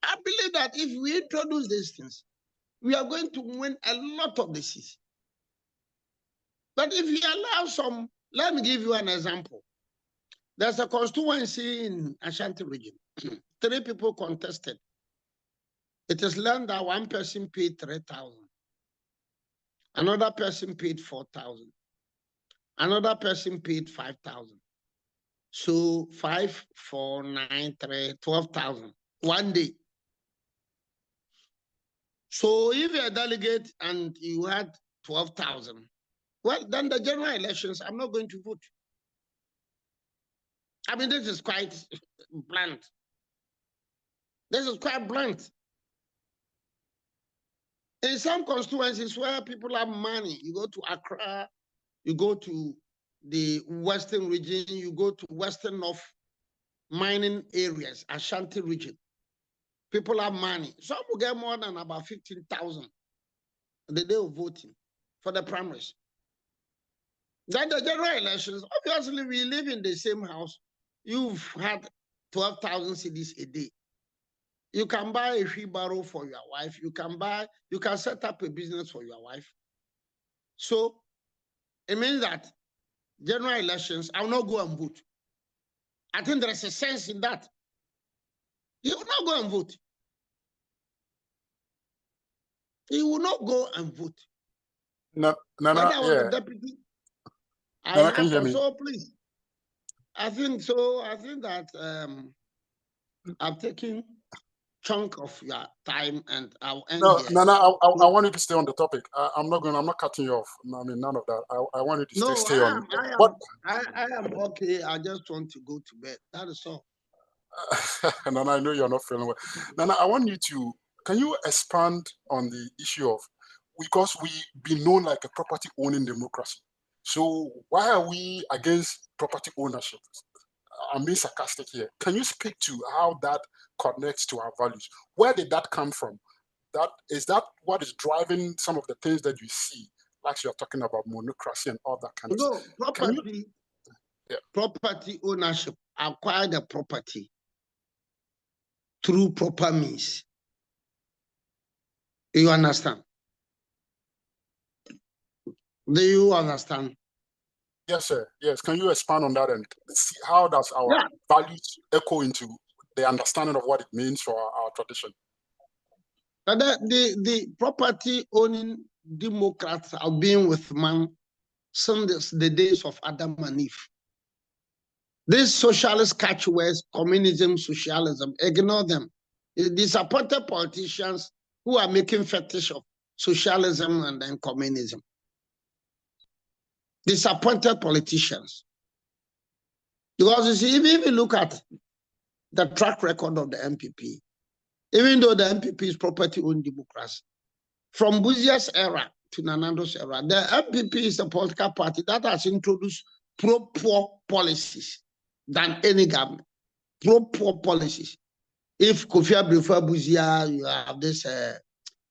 I believe that if we introduce these things, we are going to win a lot of the seats. But if we allow some, let me give you an example. There's a constituency in Ashanti region. 3 people contested. It is learned that one person paid 3,000. Another person paid 4,000. Another person paid 5,000. So 5, 4, 9, 3, 12,000. One day. So if you're a delegate and you had 12,000, well, then the general elections, I'm not going to vote. I mean, this is quite blunt. This is quite blunt. In some constituencies where people have money, you go to Accra, you go to the Western region, you go to Western North mining areas, Ashanti region. People have money. Some will get more than about 15,000 the day of voting for the primaries. Then the general elections, obviously we live in the same house. You've had 12,000 cedis a day. You can buy a wheelbarrow for your wife. You can set up a business for your wife. So it means that general elections, I will not go and vote. I think there is a sense in that. He will not go and vote. He will not go and vote. No, When I was yeah. a deputy, Nana, can you hear me? so please. I think so. I think that I've taken chunk of your time and I'll end No, here. Nana, I want you to stay on the topic. I'm not cutting you off. I mean, none of that. I want you to stay on. I am okay. I just want to go to bed. That is all. Nana, I know you're not feeling well. Nana, I want you to, can you expand on the issue of, because we've been known like a property owning democracy. So why are we against property ownership? I'm being sarcastic here. Can you speak to how that connects to our values? Where did that come from? Is that what is driving some of the things that you see, like you're talking about monocracy and all that kind of stuff? Property ownership, acquire the property through proper means. Do you understand? Do you understand? Yes, sir. Yes. Can you expand on that and see how does our values echo into the understanding of what it means for our tradition? The property owning Democrats have been with man since the days of Adam and Eve. These socialist catchwords, communism, socialism, ignore them. Disappointed politicians who are making fetish of socialism and then communism. Disappointed politicians. Because you see, if you look at the track record of the NPP, even though the NPP is property-owned democracy, from Buzia's era to Nanando's era, the NPP is a political party that has introduced pro-poor policies than any government. Pro-poor policies. If Kofi Abdul Buzia, you have this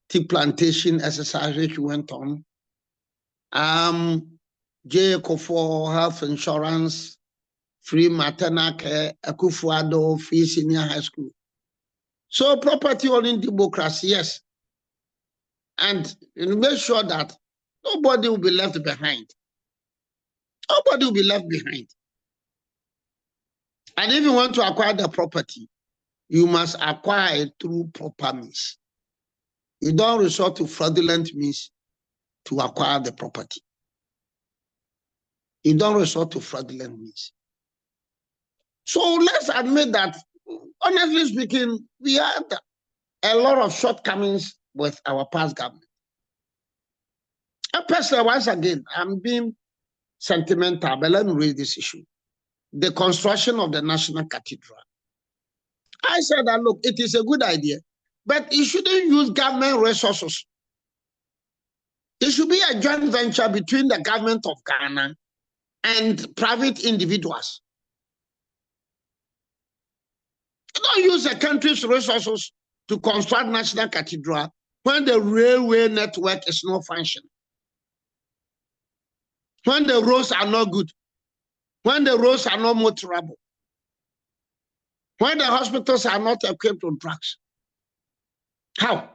tea plantation exercise which went on. J. Kofo health insurance, free maternal care, Akufo-Addo, free senior high school. So property owning democracy, yes. And make sure that nobody will be left behind. Nobody will be left behind. And if you want to acquire the property, you must acquire it through proper means. You don't resort to fraudulent means to acquire the property. You don't resort to fraudulent means. So let's admit that, honestly speaking, we had a lot of shortcomings with our past government. And personally, once again, I'm being sentimental, but let me raise this issue. The construction of the National Cathedral. I said that, look, it is a good idea, but you shouldn't use government resources. It should be a joint venture between the government of Ghana and private individuals. You don't use the country's resources to construct National Cathedral when the railway network is not functioning, when the roads are not good, when the roads are not motorable, when the hospitals are not equipped with drugs. How?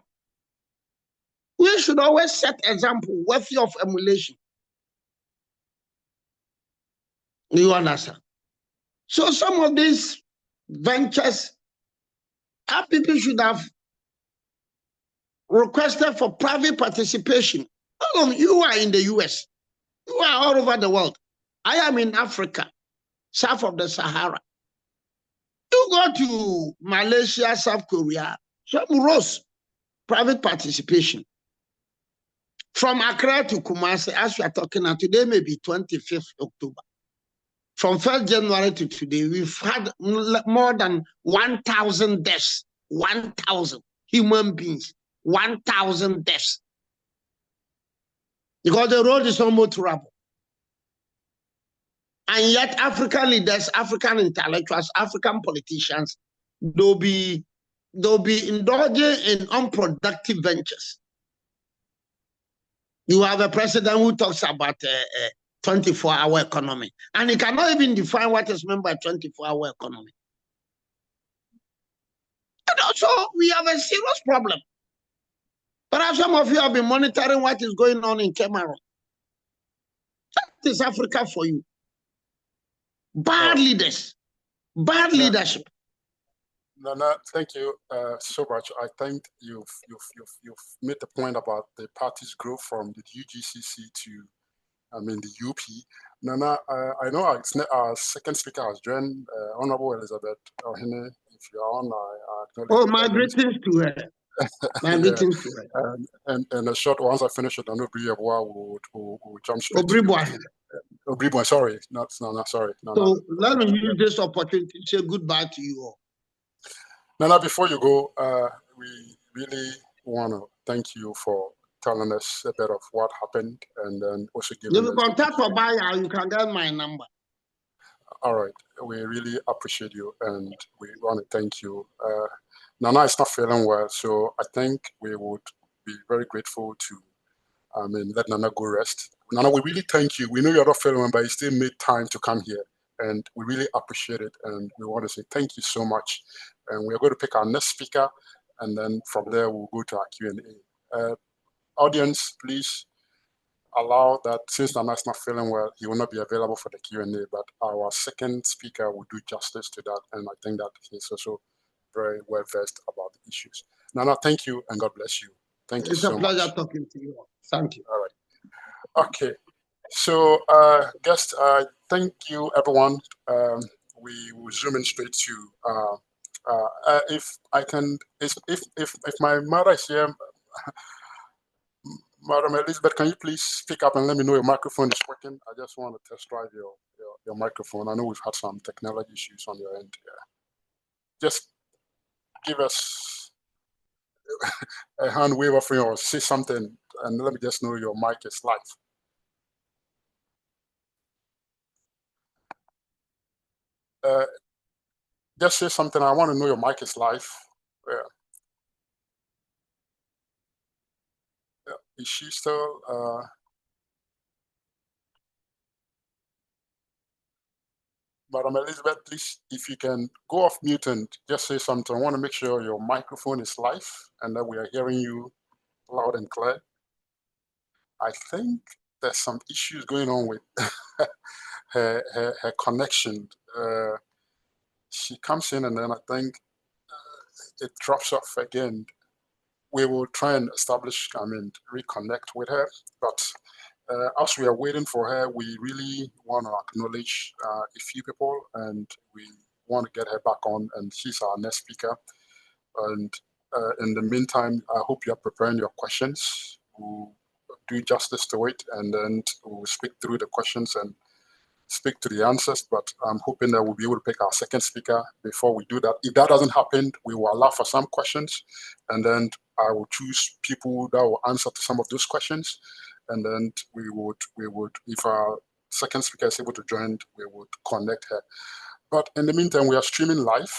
We should always set example worthy of emulation. You understand? So some of these ventures, our people should have requested for private participation. All of you are in the US. You are all over the world. I am in Africa, south of the Sahara. You go to Malaysia, South Korea, some roads, private participation. From Accra to Kumasi, as we are talking now, today may be 25th October. From 1st January to today, we've had more than 1,000 deaths. 1,000 human beings. 1,000 deaths. Because the road is not motorable. And yet African leaders, African intellectuals, African politicians, they'll be indulging in unproductive ventures. You have a president who talks about 24-hour economy, and he cannot even define what is meant by 24-hour economy. And also, we have a serious problem. Perhaps some of you have been monitoring what is going on in Cameroon. That is Africa for you. Bad leaders, bad leadership. Nana, thank you so much. I think you've made the point about the party's growth from the UGCC to, the UP. Nana, I know our second speaker has joined, Honorable Elizabeth Ohene. If you are on, I acknowledge. Oh, my greetings to her. My greetings to her. And a short, once I finish it, I know Briabwa will jump straight to you. Obribwa, sorry. Sorry. So let me use this opportunity to say goodbye to you all. Nana, before you go, we really want to thank you for telling us a bit of what happened, and then also giving us... If you contact for buyer, you can get my number. All right. We really appreciate you, and we want to thank you. Nana is not feeling well, so I think we would be very grateful to let Nana go rest. Nana, we really thank you. We know you're not feeling well, but you still made time to come here, and we really appreciate it, and we want to say thank you so much. And we're going to pick our next speaker, and then from there we'll go to our Q&A. Audience, please allow that since Nana's not feeling well, he will not be available for the Q&A, but our second speaker will do justice to that, and I think that he's also very well versed about the issues. Nana, thank you, and God bless you. Thank you so much. It's a pleasure talking to you. Thank you. All right. Okay. So, guests, thank you, everyone. We will zoom in straight to if I can, if my mother is here, Madam Elizabeth, can you please speak up and let me know your microphone is working? I just want to test drive your microphone. I know we've had some technology issues on your end here. Just give us a hand wave of or say something, and let me just know your mic is live. Just say something. I want to know your mic is live. Is she still? Madam Elizabeth, please, if you can go off mute and just say something. I want to make sure your microphone is live and that we are hearing you loud and clear. I think there's some issues going on with her connection. She comes in and then I think it drops off again. We will try and establish, reconnect with her. But as we are waiting for her, we really want to acknowledge a few people, and we want to get her back on, and she's our next speaker. And in the meantime, I hope you're preparing your questions. We'll do justice to it, and then we'll speak through the questions and speak to the answers, but I'm hoping that we'll be able to pick our second speaker before we do that. If that doesn't happen, we will allow for some questions, and then I will choose people that will answer to some of those questions, and then we would, if our second speaker is able to join, we would connect her. But in the meantime, we are streaming live.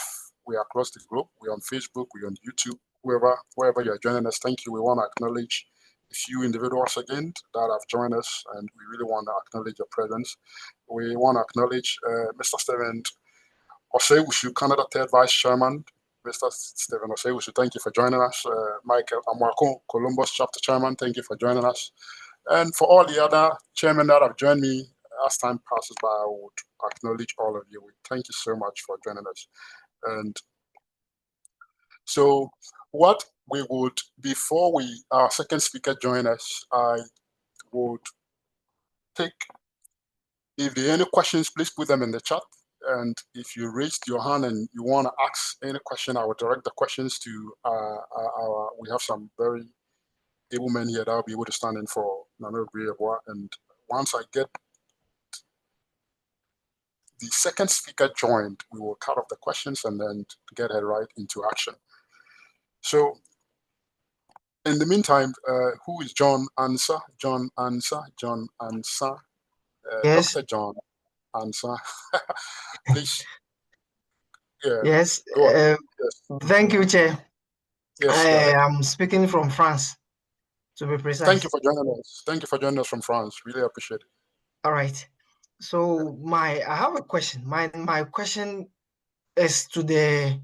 We are across the globe. We're on Facebook, we're on YouTube, wherever you're joining us. Thank you. We want to acknowledge a few individuals again that have joined us, and we really want to acknowledge your presence. We want to acknowledge Mr. Stephen Osei-Wusu, Canada Third Vice Chairman. Mr. Stephen Osei-Wusu, thank you for joining us. Michael Amwako, Columbus Chapter Chairman, thank you for joining us. And for all the other chairmen that have joined me, as time passes by, I would acknowledge all of you. We thank you so much for joining us. And so what we would, before our second speaker join us, I would take, if there are any questions, please put them in the chat. And if you raised your hand and you want to ask any question, I will direct the questions to we have some very able men here that will be able to stand in for Nano Briabwa. And once I get the second speaker joined, we will cut off the questions and then get her right into action. So in the meantime, who is John Ansah? John Ansah? John Ansah? Yes. Dr. John Ansah. Please. Yeah. Yes. Go ahead. Yes. Thank you, Chair. Yes. I am speaking from France, to be precise. Thank you for joining us. Thank you for joining us from France. Really appreciate it. All right. So I have a question. My question is to the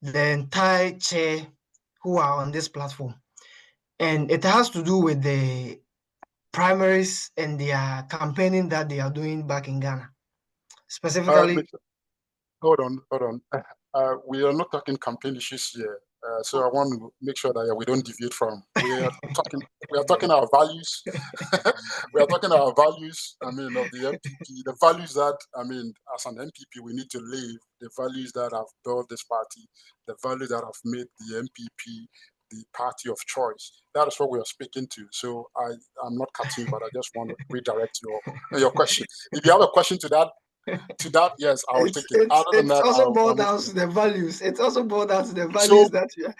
entire chair who are on this platform, and it has to do with the primaries and their campaigning that they are doing back in Ghana, specifically. Hold on. We are not talking campaign issues here. So I want to make sure that we don't deviate from. We are talking our values. We are talking our values. I mean, of the MPP, the values that as an MPP, we need to live. The values that have built this party, the values that have made the MPP the party of choice. That is what we are speaking to. So I'm not cutting, but I just want to redirect your question. If you have a question to that, yes, I will take it. Other than that, also boiled down to the values. It's also boiled down to the values that you are.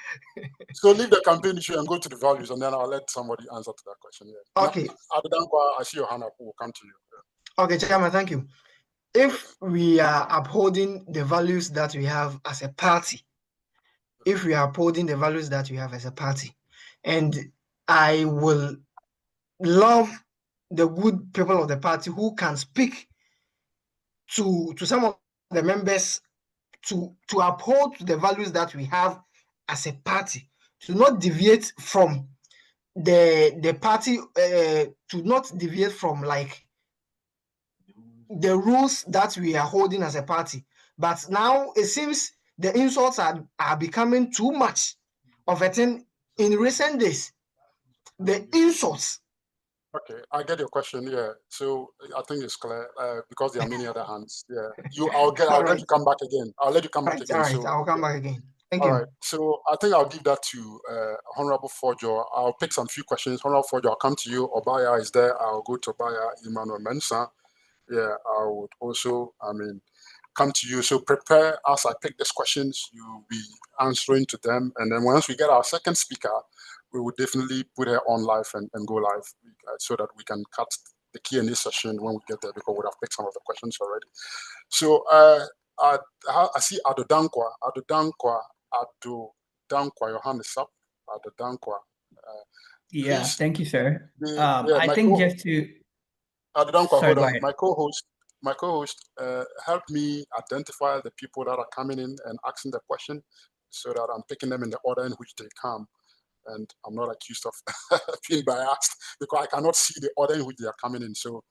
So leave the campaign issue and go to the values, and then I'll let somebody answer to that question. Yeah. Okay. Adedankwa, I see your hand up. We'll come to you. Yeah. Okay, Chairman, thank you. If we are upholding the values that we have as a party, and I will love the good people of the party who can speak to some of the members to uphold the values that we have as a party, to not deviate from the party, to not deviate from like the rules that we are holding as a party. But now it seems the insults are becoming too much of a thing in recent days. The insults. Okay, I get your question. Yeah, so I think it's clear because there are many other hands. Yeah, I'll let you come back again. I'll let you come back again. All right, I'll come back again. Thank you. All right, so I think I'll give that to Honorable Forjo. I'll pick some few questions. Honorable Forjo, I'll come to you. Obaya is there. I'll go to Obaya, Emmanuel Mensah. Yeah, I would also, come to you. So prepare as I pick these questions. You'll be answering to them. And then once we get our second speaker, we will definitely put her on live and go live so that we can cut the Q&A session when we get there because we have picked some of the questions already. So I see Adodankwa, your hand is up. Adodankwa. Yeah, thank you, sir. Yeah, I think just to... Adodankwa, hold on. My co-host helped me identify the people that are coming in and asking the question so that I'm picking them in the order in which they come. And I'm not accused of being biased because I cannot see the order in which they are coming in. So,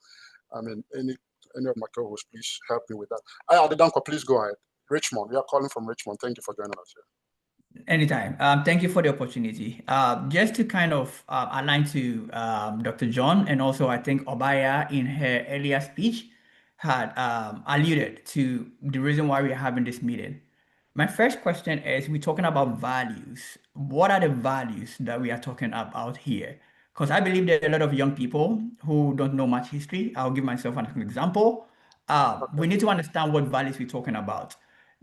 any of my co-hosts, please help me with that. Adedankwa, please go ahead. Richmond, we are calling from Richmond. Thank you for joining us here. Anytime. Thank you for the opportunity. Just to kind of align to Dr. John, and also I think Obaya in her earlier speech had alluded to the reason why we are having this meeting. My first question is, we're talking about values. What are the values that we are talking about here? Because I believe there are a lot of young people who don't know much history. I'll give myself an example. We need to understand what values we're talking about.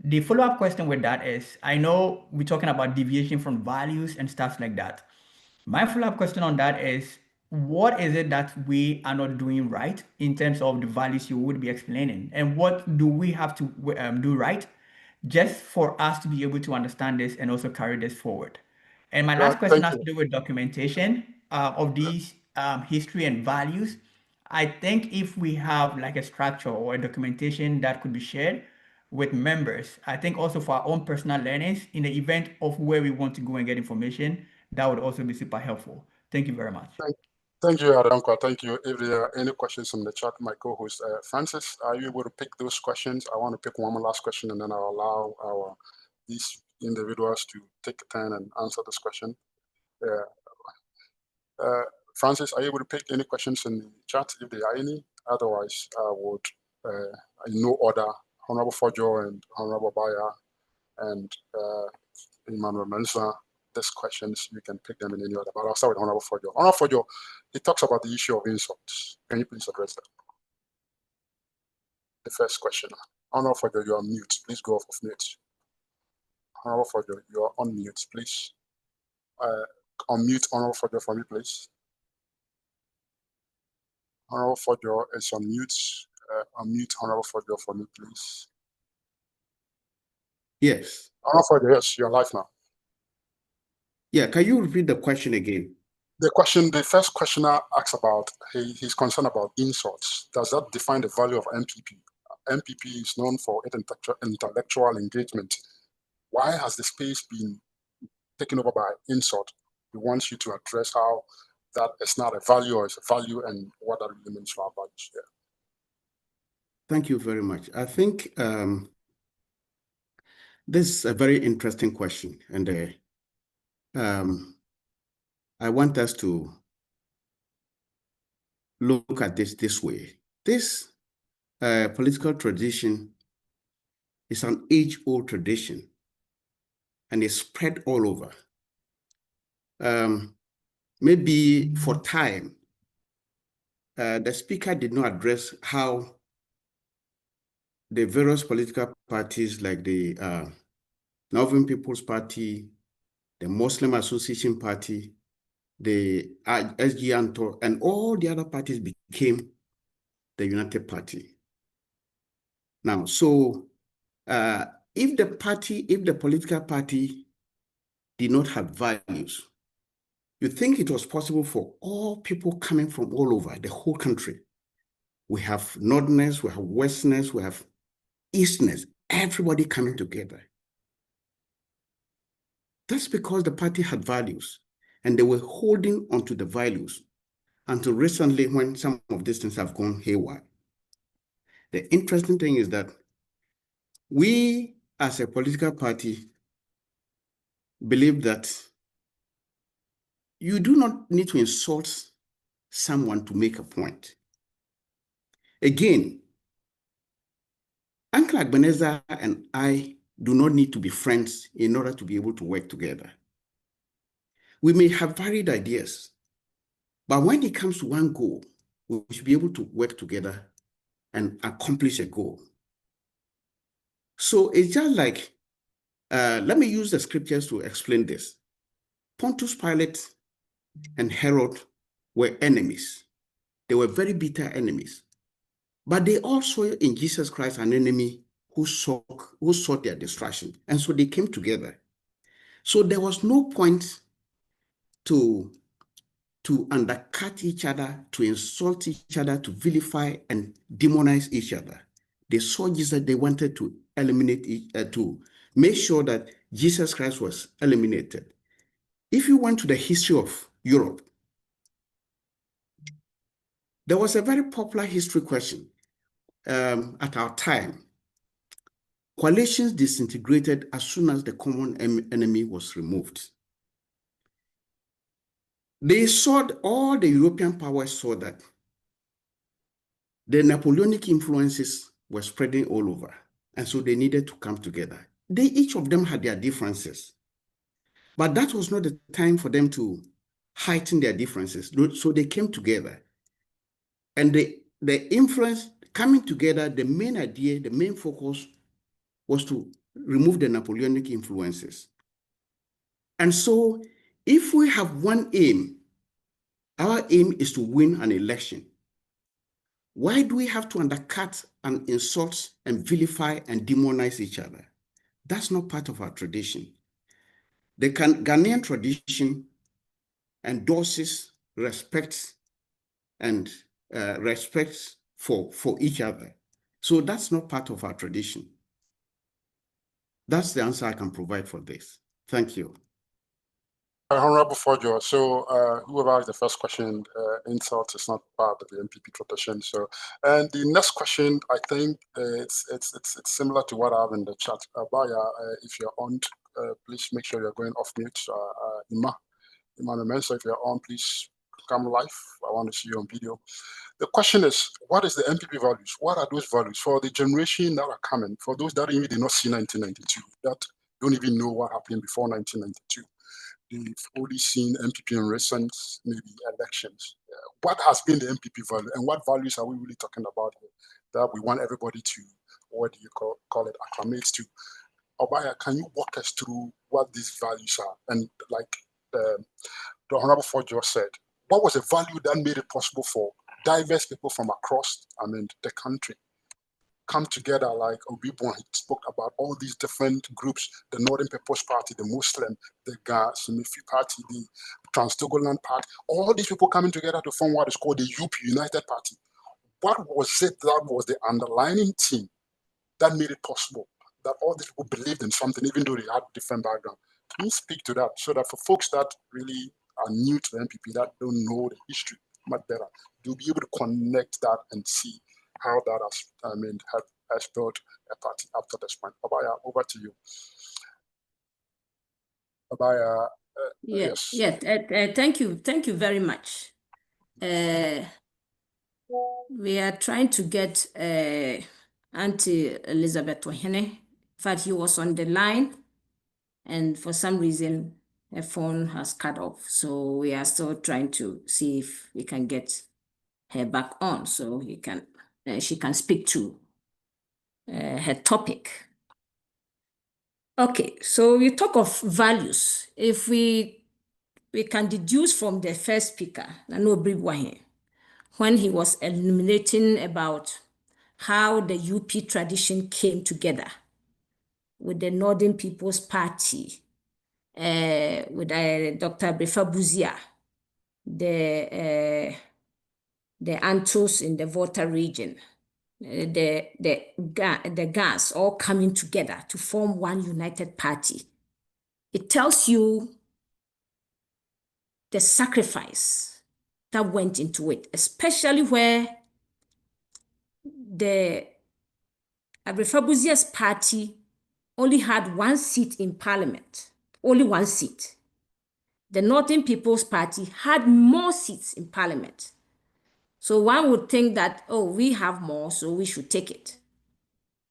The follow-up question with that is, I know we're talking about deviation from values and stuff like that. My follow-up question on that is, what is it that we are not doing right in terms of the values you would be explaining? And what do we have to do right just for us to be able to understand this and also carry this forward? And my last question has to do with documentation of these history and values. I think if we have like a structure or a documentation that could be shared with members, I think also for our own personal learnings in the event of where we want to go and get information, that would also be super helpful. Thank you very much. Thank you, Adedankwa. Thank you. If there are any questions from the chat, my co-host Francis, are you able to pick those questions? I want to pick one more last question, and then I'll allow these individuals to take a turn and answer this question. Francis, are you able to pick any questions in the chat if there are any? Otherwise, I would, in no order, Honorable Fojo and Honorable Baya and Emmanuel Mensa, these questions, you can pick them in any order, but I'll start with Honorable Fojo. Honorable Fojo, he talks about the issue of insults. Can you please address that? The first question. Honorable Fojo, you are on mute. Please go off of mute. Honorable Fojo, you are on mute, please. Unmute Honorable Fojo for me, please. Honorable Fojo is on mute. Unmute Honorable Fojo for me, please. Yes. Honorable Fojo, yes, you're live now. Yeah, can you repeat the question again? The first questioner asks about, he's concerned about insults. Does that define the value of NPP? NPP is known for its intellectual engagement. Why has the space been taken over by insult? He wants you to address how that is not a value or is a value and what that really means for our values. Yeah. Thank you very much. I think this is a very interesting question, and I want us to look at this way. This political tradition is an age-old tradition, and it's spread all over. Maybe for time, the speaker did not address how the various political parties like the Northern People's Party, the Muslim Association Party, the SG and all the other parties became the United Party. Now, so if the political party did not have values, you think it was possible for all people coming from all over the whole country? We have Northerners, we have Westerners, we have Easterners, everybody coming together. That's because the party had values and they were holding onto the values until recently when some of these things have gone haywire. The interesting thing is that we as a political party believe that you do not need to insult someone to make a point. Again, Uncle Agbeneza and I do not need to be friends in order to be able to work together. We may have varied ideas, but when it comes to one goal, we should be able to work together and accomplish a goal. So it's just like, let me use the scriptures to explain this. Pontius Pilate and Herod were enemies. They were very bitter enemies. But they also in Jesus Christ an enemy who sought their destruction. And so they came together. So there was no point to undercut each other, to insult each other, to vilify and demonize each other. They saw Jesus, they wanted to eliminate to make sure that Jesus Christ was eliminated. If you went to the history of Europe, there was a very popular history question at our time. Coalitions disintegrated as soon as the common enemy was removed. They saw, all the European powers saw that the Napoleonic influences were spreading all over, and so they needed to come together. Each of them had their differences, but that was not the time for them to heighten their differences. So they came together, and the influence coming together, the main idea, the main focus was to remove the Napoleonic influences. And so if we have one aim, our aim is to win an election. Why do we have to undercut and insult and vilify and demonize each other? That's not part of our tradition. The Ghanaian tradition endorses respect and respect for each other. So that's not part of our tradition. That's the answer I can provide for this. Thank you. Honorable Fojo, so whoever asked the first question, insult is not part of the NPP tradition. So, and the next question, I think it's similar to what I have in the chat. Baya, if you're on, please make sure you're going off mute. Emmanuel Mensa, if you're on, please come live. I want to see you on video. The question is, what is the MPP values? What are those values for the generation that are coming, for those that even did not see 1992, that don't even know what happened before 1992? They've only seen MPP in recent, maybe, elections. What has been the MPP value, and what values are we really talking about here that we want everybody to, what do you call it, acclimate to? Obaya, can you walk us through what these values are? And like the Honorable Ford just said, what was the value that made it possible for diverse people from across, the country come together? Like Obibon spoke about all these different groups, the Northern People's Party, the Muslim, the Simifi Party, the Trans-Togoland Party, all these people coming together to form what is called the UP, United Party. What was it that was the underlying theme that made it possible that all these people believed in something, even though they had different background? Can you speak to that so that for folks that really are new to the MPP, that don't know the history much better, you'll be able to connect that and see how that has built a party up to this point. Obaya, over to you. Obaya, yes. Thank you very much. We are trying to get Auntie Elizabeth Ohene. In fact, he was on the line, and for some reason, her phone has cut off. So we are still trying to see if we can get her back on so she can speak to her topic. Okay, so we talk of values. If we can deduce from the first speaker, Nano Brigwahe, when he was illuminating about how the UP tradition came together with the Northern People's Party, with Dr. Npp-Usa, the Antos in the Volta region, the Gas all coming together to form one united party. It tells you the sacrifice that went into it, especially where the Npp-Usa's party only had one seat in parliament, only one seat. The Northern People's Party had more seats in parliament. So one would think that, oh, we have more, so we should take it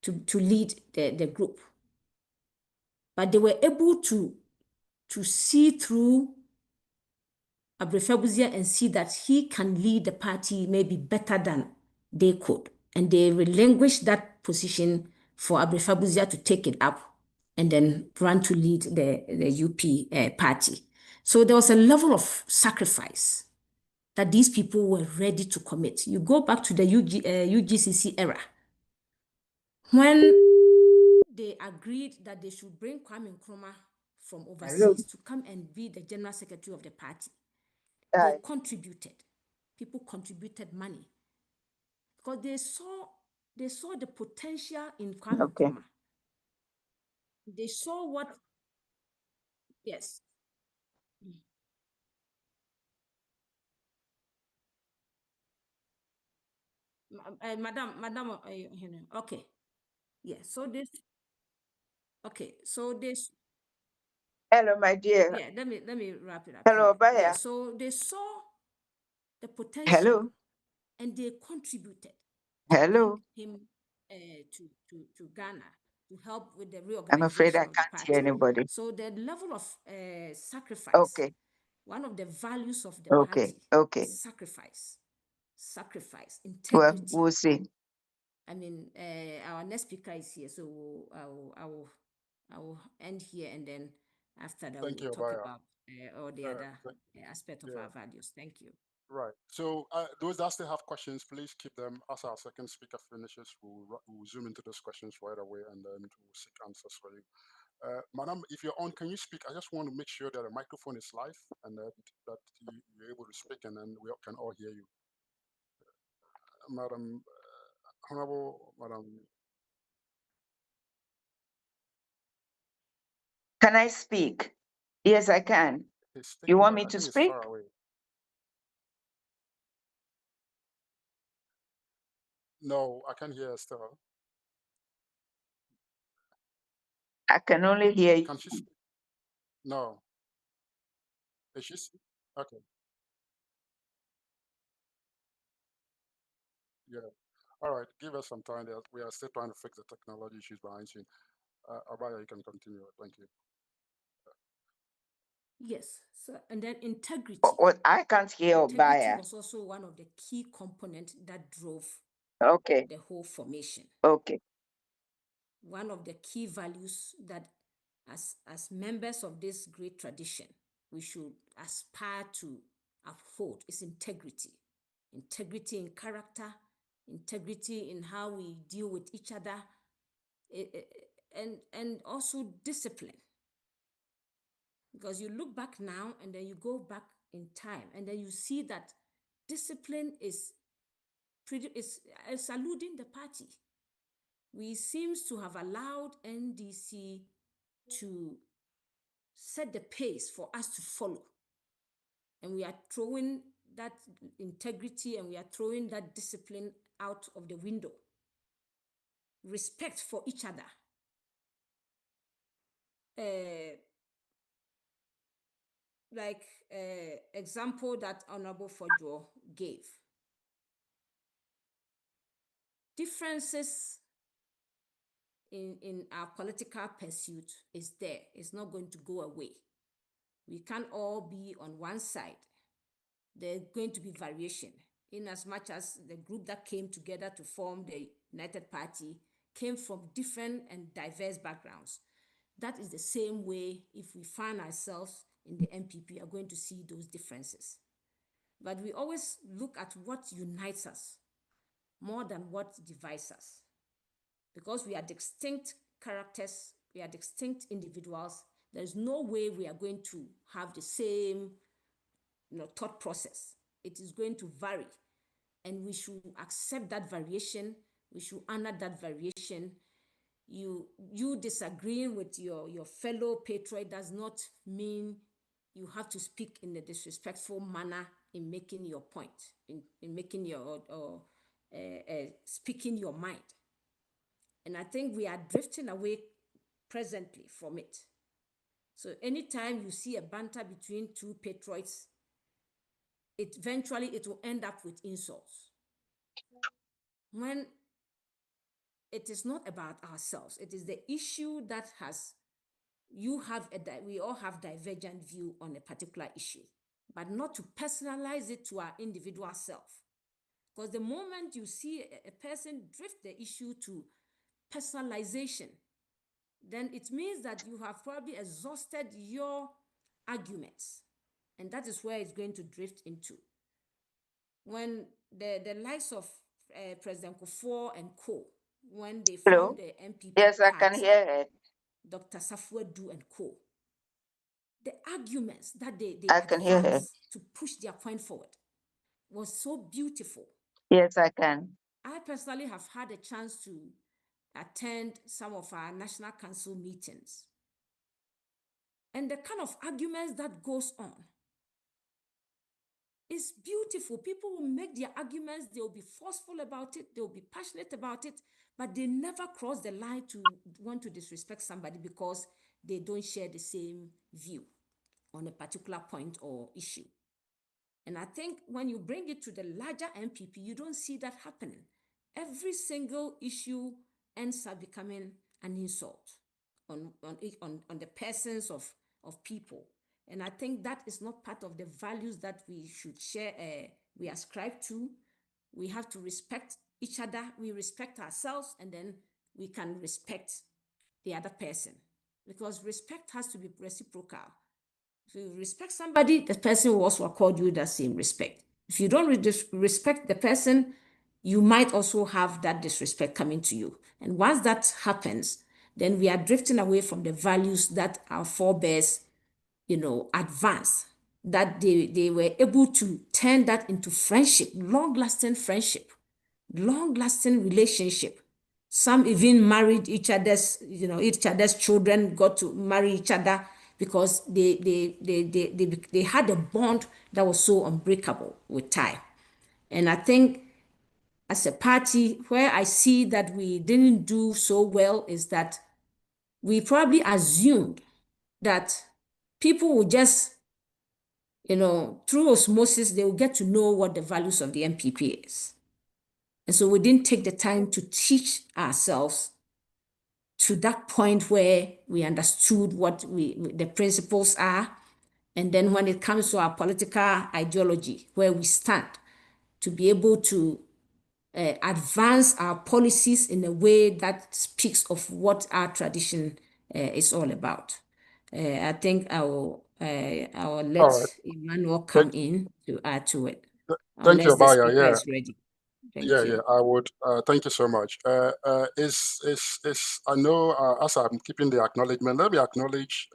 to lead the group. But they were able to see through Npp-Usa and see that he can lead the party maybe better than they could. And they relinquished that position for Npp-Usa to take it up and then run to lead the UP party. So there was a level of sacrifice that these people were ready to commit. You go back to the UGCC era, when they agreed that they should bring Kwame Nkrumah from overseas to come and be the general secretary of the party. They contributed. People contributed money because they saw the potential in Kwame Nkrumah. They saw what, yes. Madam, okay. Yeah, so this, okay, so this. Hello, my dear. Yeah, let me wrap it up. Hello, Baya. Yeah, so they saw the potential. Hello. And they contributed. Hello. Him to Ghana to help with the reorganization. I'm afraid I of the can't party. hear anybody. So the level of sacrifice. Okay. One of the values of the Okay. party. Okay. Is sacrifice, Well, integrity. we'll see. I mean, our next speaker is here, so I will end here, and then after that we'll talk about all the other aspects of our values. Thank you. Right. So those that still have questions, please keep them. As our second speaker finishes, we'll zoom into those questions right away, and then we'll seek answers for you. Madam, if you're on, can you speak? I just want to make sure that the microphone is live and that you're able to speak, and then we can all hear you. Madam, Honorable Madam. Can I speak? Yes, I can. You want me to speak? Far away. No, I can't hear her still. I can only hear you. Can she speak? No. Is she? Okay. Yeah. All right. Give us some time. We are still trying to fix the technology issues behind scene. Abaya, you can continue. Thank you. Yes. So, and then integrity. I can't hear Integrity Obaya. was also one of the key components that drove Okay. the whole formation. Okay. One of the key values that as members of this great tradition, we should aspire to uphold is integrity. Integrity in character, integrity in how we deal with each other, and also discipline. Because you look back now and then you go back in time and then you see that discipline is eluding the party. We seems to have allowed NDC to set the pace for us to follow. And we are throwing that integrity and we are throwing that discipline out of the window. Respect for each other. Example that Honorable Fodjo gave. Differences in our political pursuit is there. It's not going to go away. We can't all be on one side. There's going to be variation in as much as the group that came together to form the United Party came from different and diverse backgrounds. That is the same way if we find ourselves in the NPP, we are going to see those differences. But we always look at what unites us more than what divides us. Because we are distinct characters, we are distinct individuals, there's no way we are going to have the same thought process. It is going to vary. And we should accept that variation. We should honor that variation. You disagreeing with your fellow patriot does not mean you have to speak in a disrespectful manner in making your point, in making your speaking your mind. And I think we are drifting away presently from it. So anytime you see a banter between two patriots, eventually it will end up with insults. When it is not about ourselves, it is the issue that we all have divergent view on a particular issue, but not to personalize it to our individual self. Because the moment you see a person drift the issue to personalization, then it means that you have probably exhausted your arguments. And that is where it's going to drift into. When the likes of President Kufuor and co, when they formed the NPP Yes, I can party, hear it. Dr. Safuedu and co, the arguments that they I can hear it. advanced to push their point forward was so beautiful. Yes, I can. I personally have had a chance to attend some of our National Council meetings. And the kind of arguments that goes on is beautiful. People will make their arguments, they'll be forceful about it, they'll be passionate about it, but they never cross the line to want to disrespect somebody because they don't share the same view on a particular point or issue. And I think when you bring it to the larger NPP, you don't see that happening. Every single issue ends up becoming an insult on the persons of people. And I think that is not part of the values that we should share, we ascribe to. We have to respect each other, we respect ourselves, and then we can respect the other person. Because respect has to be reciprocal. If you respect somebody, the person will also accord you that same respect. If you don't respect the person, you might also have that disrespect coming to you. And once that happens, then we are drifting away from the values that our forebears, advanced, that they were able to turn that into friendship, long-lasting friendship, long-lasting relationship. Some even married each other's children, got to marry each other because they had a bond that was so unbreakable with time. And I think as a party, where I see that we didn't do so well is that we probably assumed that people would just, through osmosis, they will get to know what the values of the NPP is. And so we didn't take the time to teach ourselves to that point where we understood what the principles are. And then when it comes to our political ideology, where we stand, to be able to advance our policies in a way that speaks of what our tradition is all about. I think I will let Emmanuel come in to add to it, Thank you, unless the Abaya. speaker Yeah. is ready. Thank you. Yeah, I would. Thank you so much. I know as I'm keeping the acknowledgement, let me acknowledge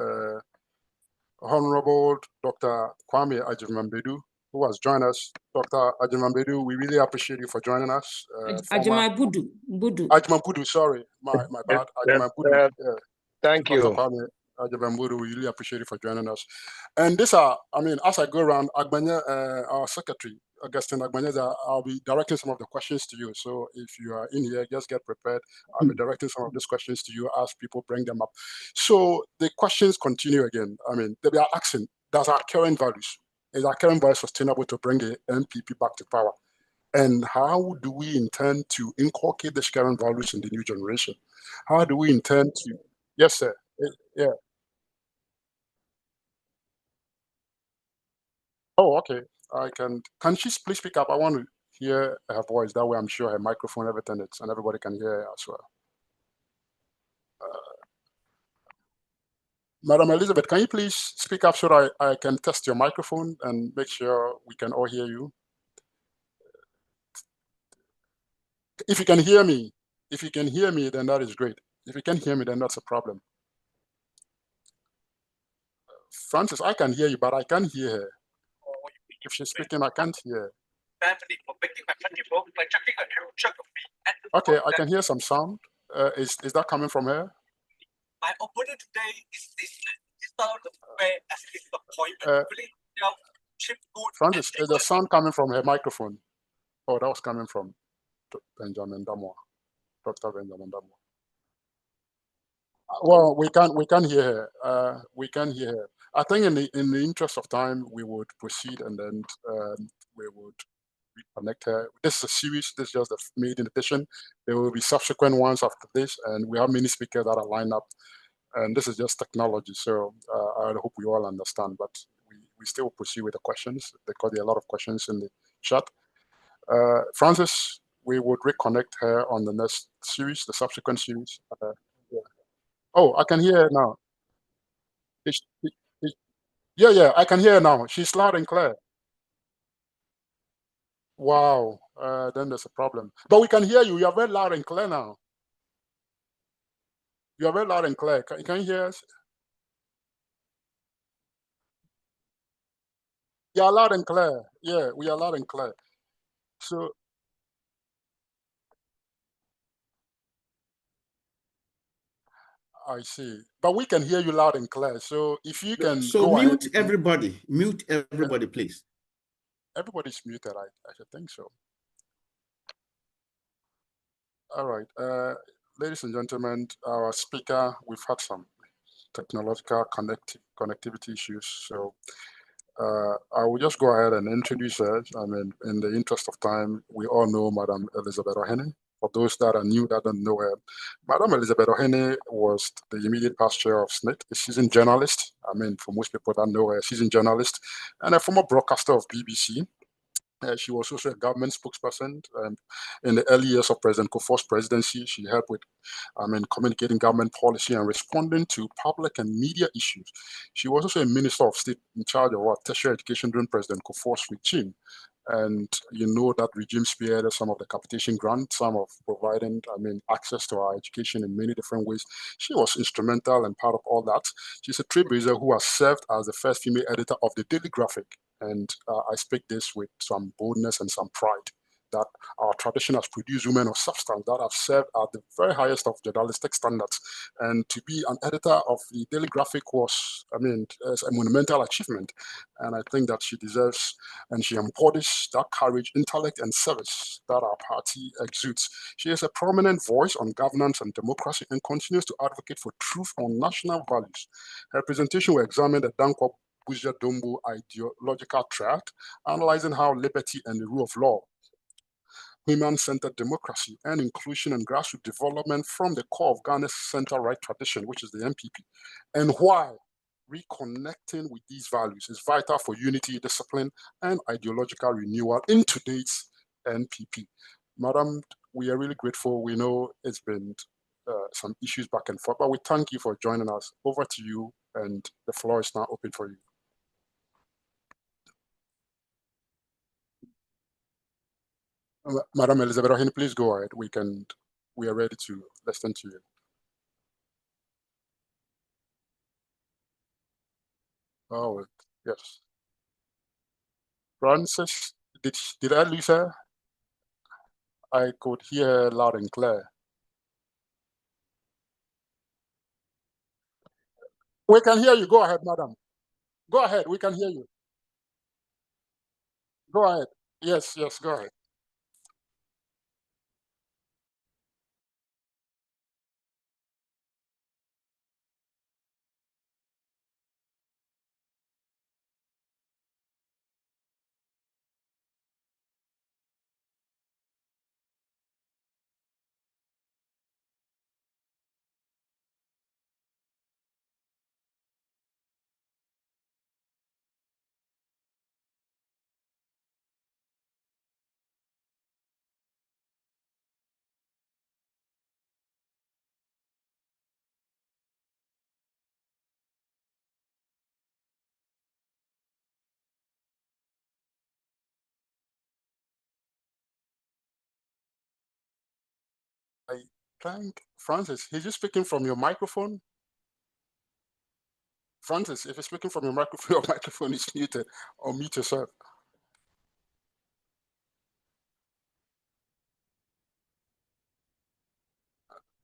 Honorable Dr. Kwame Ajimambedu, who has joined us. Dr. Ajimambedu, we really appreciate you for joining us. Ajimambudu, sorry, my bad. Ajimambudu. Yeah. Thank Dr. you. Kwame Ajimambudu, we really appreciate you for joining us. And these are, I mean, as I go around, Agbanya, our secretary, Augustine Agbanya, I'll be directing some of the questions to you. So if you are in here, just get prepared. I'll be directing some of these questions to you as people bring them up. So the questions continue again. I mean, they are asking, does our current values, is our current values sustainable to bring the NPP back to power? And how do we intend to inculcate these current values in the new generation? How do we intend to? Yes, sir. Yeah. Oh, okay. Can she please speak up? I want to hear her voice. That way I'm sure her microphone, everything, and everybody can hear her as well. Madam Elizabeth, can you please speak up so that I can test your microphone and make sure we can all hear you? If you can hear me, then that is great. If you can't hear me, then that's a problem. Francis, I can hear you, but I can't hear her. If she's speaking, I can't hear. Okay, I can hear some sound. Is that coming from her? Francis, is the sound coming from her microphone? Oh, that was coming from Benjamin Damoa, Dr. Benjamin Damoa. Well, we can hear her. We can hear her. I think in the interest of time, we would proceed and then we would reconnect her. This is a series. This is just the maiden edition. There will be subsequent ones after this, and we have many speakers that are lined up. And this is just technology, so I hope we all understand. But we still proceed with the questions because there are a lot of questions in the chat. Francis, we would reconnect her on the next series, the subsequent series. Yeah. Oh, I can hear her now. Yeah, I can hear her now. She's loud and clear. Wow, then there's a problem. But we can hear you. You are very loud and clear now. You are very loud and clear. Can you hear us? You are loud and clear. Yeah, we are loud and clear. So I see. But we can hear you loud and clear. So if you can go ahead. Mute everybody. Mute everybody, please. Everybody's muted. I should think so. All right. Ladies and gentlemen, our speaker, we've had some technological connectivity issues. So I will just go ahead and introduce her. I mean, in the interest of time, we all know Madam Elizabeth Ohene. For those that are new that don't know her, Madam Elizabeth Ohene was the immediate past chair of SNIT, a seasoned journalist. I mean, for most people that know her, a seasoned journalist and a former broadcaster of BBC. She was also a government spokesperson in the early years of President Kufuor's presidency. She helped with, communicating government policy and responding to public and media issues. She was also a minister of state in charge of tertiary education during President Kufuor's regime. And you know that regime spearheaded some of the capitation grants, some of providing, access to our education in many different ways. She was instrumental and part of all that. She's a trailblazer who has served as the first female editor of the Daily Graphic. And I speak this with some boldness and some pride that our tradition has produced women of substance that have served at the very highest of journalistic standards. And to be an editor of the Daily Graphic was, it's a monumental achievement. And I think that she deserves and she embodies that courage, intellect, and service that our party exudes. She is a prominent voice on governance and democracy and continues to advocate for truth on national values. Her presentation will examine the Dankwa Buja Dombo ideological tract, analyzing how liberty and the rule of law human-centered democracy and inclusion and grassroots development from the core of Ghana's center-right tradition, which is the NPP, and why reconnecting with these values is vital for unity, discipline, and ideological renewal in today's NPP. Madam, we are really grateful. We know it's been some issues back and forth, but we thank you for joining us. Over to you, and the floor is now open for you. Madam Elizabeth Ohin, please go ahead. We are ready to listen to you. Oh, yes. Francis, did I lose her? I could hear her loud and clear. We can hear you. Go ahead, madam. Go ahead. We can hear you. Go ahead. Yes, yes, go ahead. I thank Francis. Is you speaking from your microphone? Francis, if you're speaking from your microphone, your microphone is muted, or mute yourself.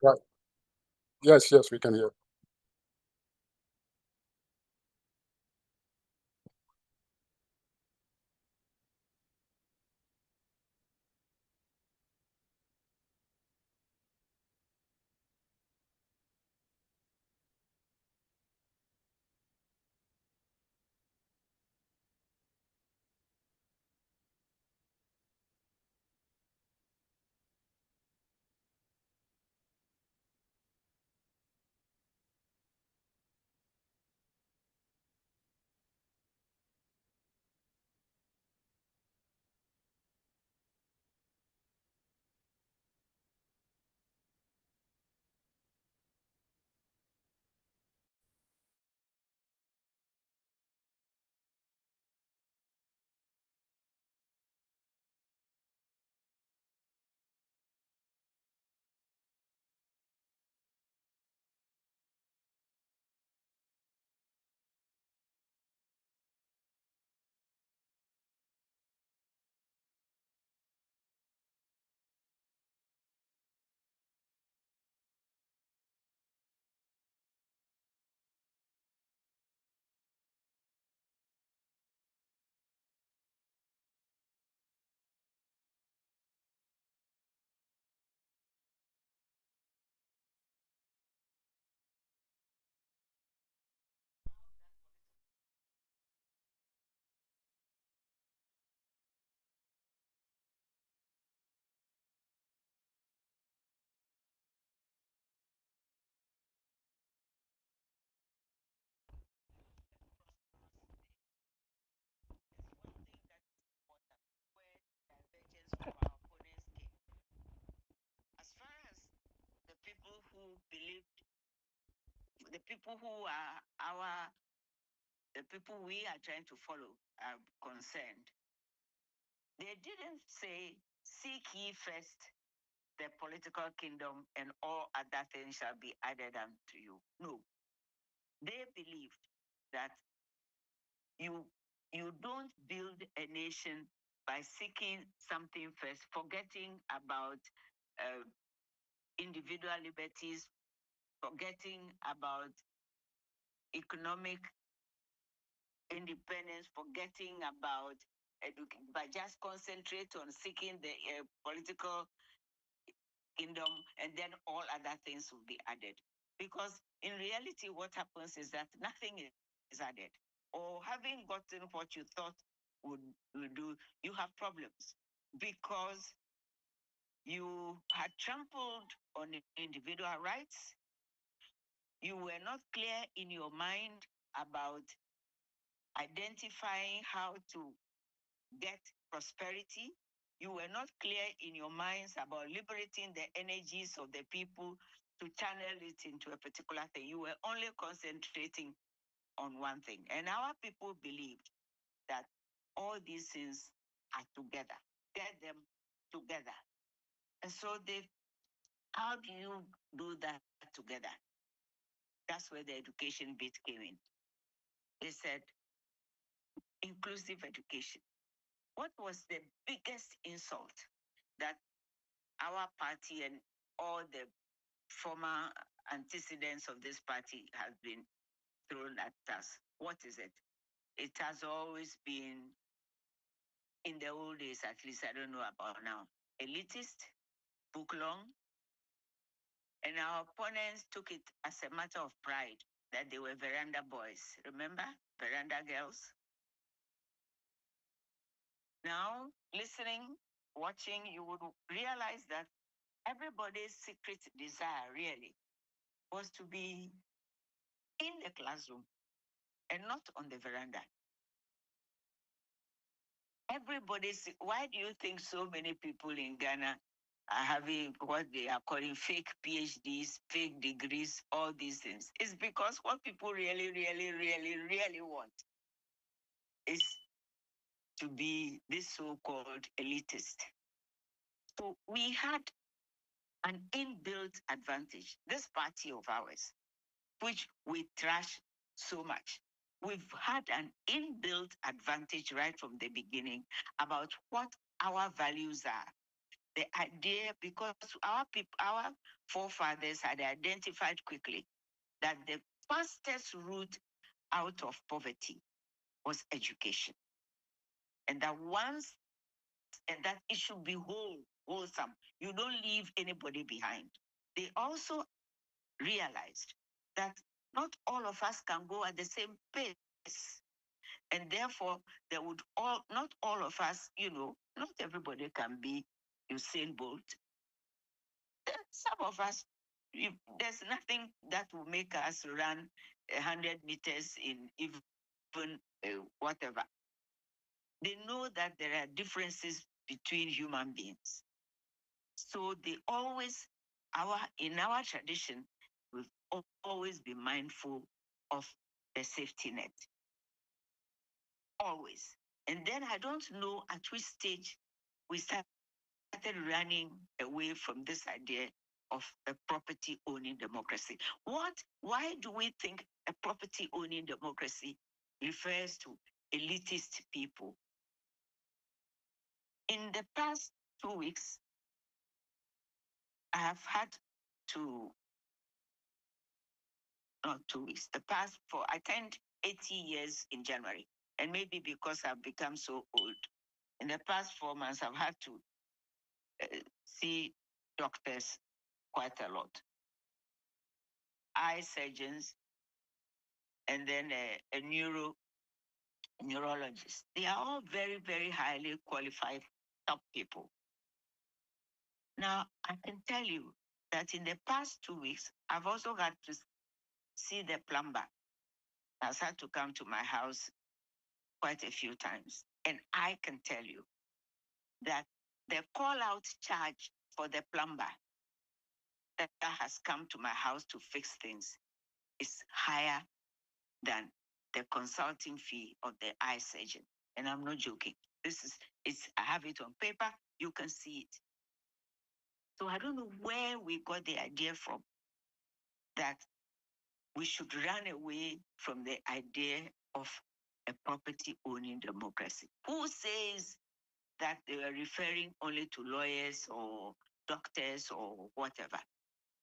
Right. Yes, yes, we can hear. As far as the people who believed, the people who are the people we are trying to follow are concerned, they didn't say, seek ye first the political kingdom and all other things shall be added unto you. No. They believed that you don't build a nation by seeking something first, forgetting about individual liberties, forgetting about economic independence, forgetting about but just concentrate on seeking the political kingdom, and then all other things will be added. Because in reality, what happens is that nothing is added. Or having gotten what you thought would do, you have problems. Because You had trampled on individual rights. You were not clear in your mind about identifying how to get prosperity. You were not clear in your minds about liberating the energies of the people to channel it into a particular thing. You were only concentrating on one thing. And our people believed that all these things are together. Get them together. And so how do you do that together? That's where the education bit came in. They said, inclusive education. What was the biggest insult that our party and all the former antecedents of this party have been thrown at us? What is it? It has always been, in the old days at least, I don't know about now, elitist, book long, and our opponents took it as a matter of pride that they were veranda boys. Remember? Veranda girls. Now, listening, watching, you would realize that everybody's secret desire really was to be in the classroom and not on the veranda. Why do you think so many people in Ghana are having what they are calling fake PhDs, fake degrees, all these things? It's because what people really, really, really, really want is to be this so-called elitist. So we had an inbuilt advantage, this party of ours, which we trash so much. We've had an inbuilt advantage right from the beginning about what our values are. The idea, because our forefathers had identified quickly that the fastest route out of poverty was education. And that it should be wholesome. You don't leave anybody behind. They also realized that not all of us can go at the same pace. And therefore, not all of us, not everybody can be Usain Bolt. Some of us, there's nothing that will make us run 100 meters in even whatever. They know that there are differences between human beings. So they always, in our tradition, we've always been mindful of the safety net. Always. And then I don't know at which stage we started running away from this idea of a property owning democracy. Why do we think a property owning democracy refers to elitist people? In the past 2 weeks, I have had to, not 2 weeks, I turned 80 years in January. And maybe because I've become so old, in the past 4 months, I've had to see doctors quite a lot. Eye surgeons, and then a neurologist. They are all very, very highly qualified top people. Now, I can tell you that in the past 2 weeks, I've also had to see the plumber. Has had to come to my house quite a few times. And I can tell you that the call-out charge for the plumber that has come to my house to fix things is higher than the consulting fee of the eye surgeon. And I'm not joking. I have it on paper. You can see it. So I don't know where we got the idea from that we should run away from the idea of a property owning democracy. Who says that they were referring only to lawyers or doctors or whatever?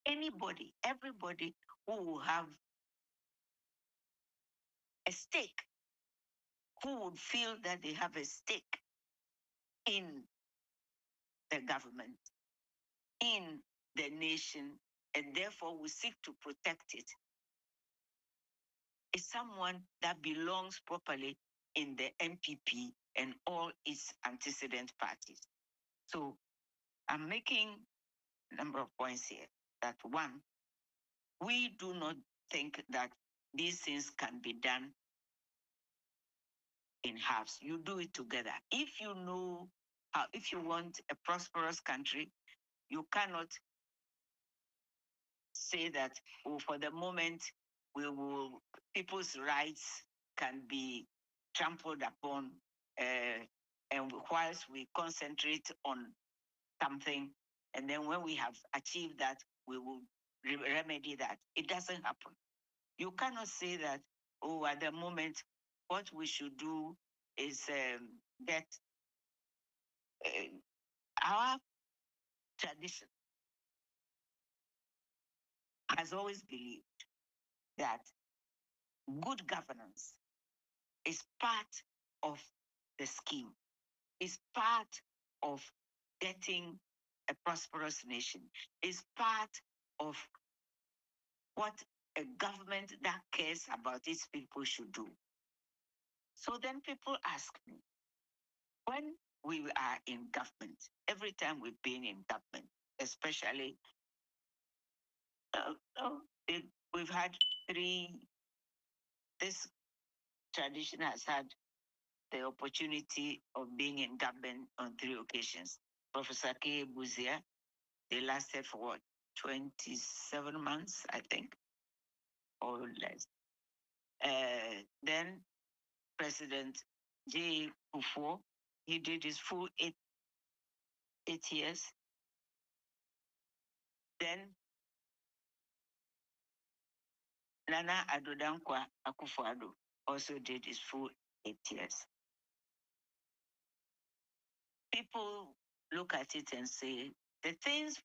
Everybody who will have a stake, who would feel that they have a stake in the government, in the nation, and therefore we seek to protect it, is someone that belongs properly in the NPP and all its antecedent parties. So I'm making a number of points here. That one, we do not think that these things can be done in halves. You do it together. If you know how, if you want a prosperous country, you cannot say that, oh, for the moment, people's rights can be trampled upon, and whilst we concentrate on something, and then when we have achieved that, we will remedy that. It doesn't happen. You cannot say that, oh, at the moment, what we should do is get our tradition has always believed that good governance is part of the scheme, is part of getting a prosperous nation, is part of what a government that cares about its people should do. So then people ask me, when we are in government, every time we've been in government, especially, we've had this tradition has had the opportunity of being in government on 3 occasions. Professor Npp-Usa, they lasted for what, 27 months, I think, or less. Then President J. Kufuor, he did his full eight years. Then Nana Addo Dankwa Akufo-Addo also did his full 8 years. People look at it and say, the things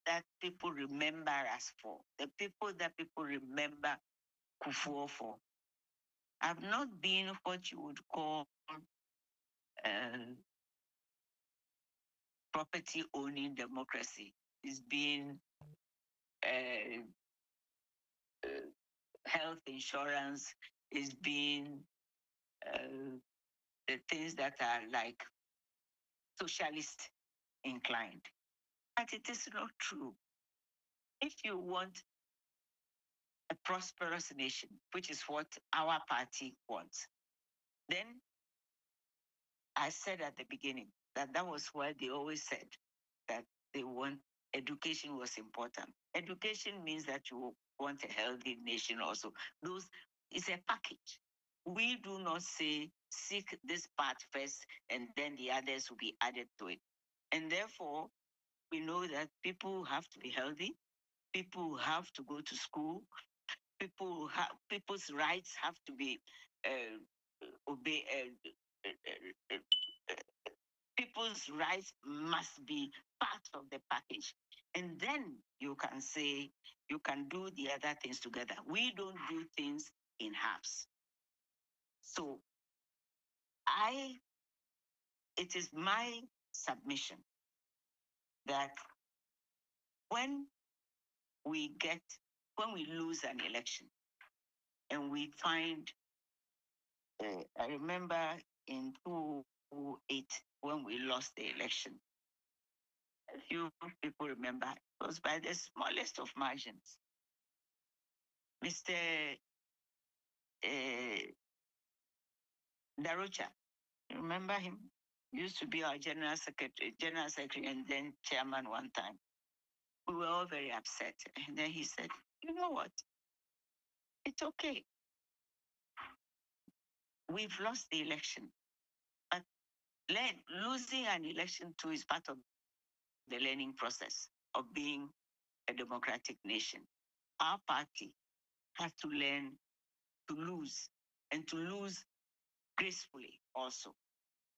that people remember us for, the people that people remember Kufuor for, have not been what you would call property owning democracy. It's been health insurance, it's been the things that are like socialist inclined. But it is not true. If you want a prosperous nation, which is what our party wants, then I said at the beginning that was why they always said that they want education was important. Education means that you want a healthy nation also. Those is a package. We do not say seek this part first and then the others will be added to it. And therefore, we know that people have to be healthy, people have to go to school, people's rights have to be people's rights must be part of the package. And then you can say you can do the other things together. We don't do things in halves. So it is my submission that when we lose an election and we find, I remember in 2008 when we lost the election, a few people remember it was by the smallest of margins. Mr. Darucha, you remember him? He used to be our general secretary, and then chairman one time. We were all very upset. And then he said, you know what? It's okay. We've lost the election. But losing an election too is part of the learning process of being a democratic nation. Our party has to learn to lose, and to lose gracefully also,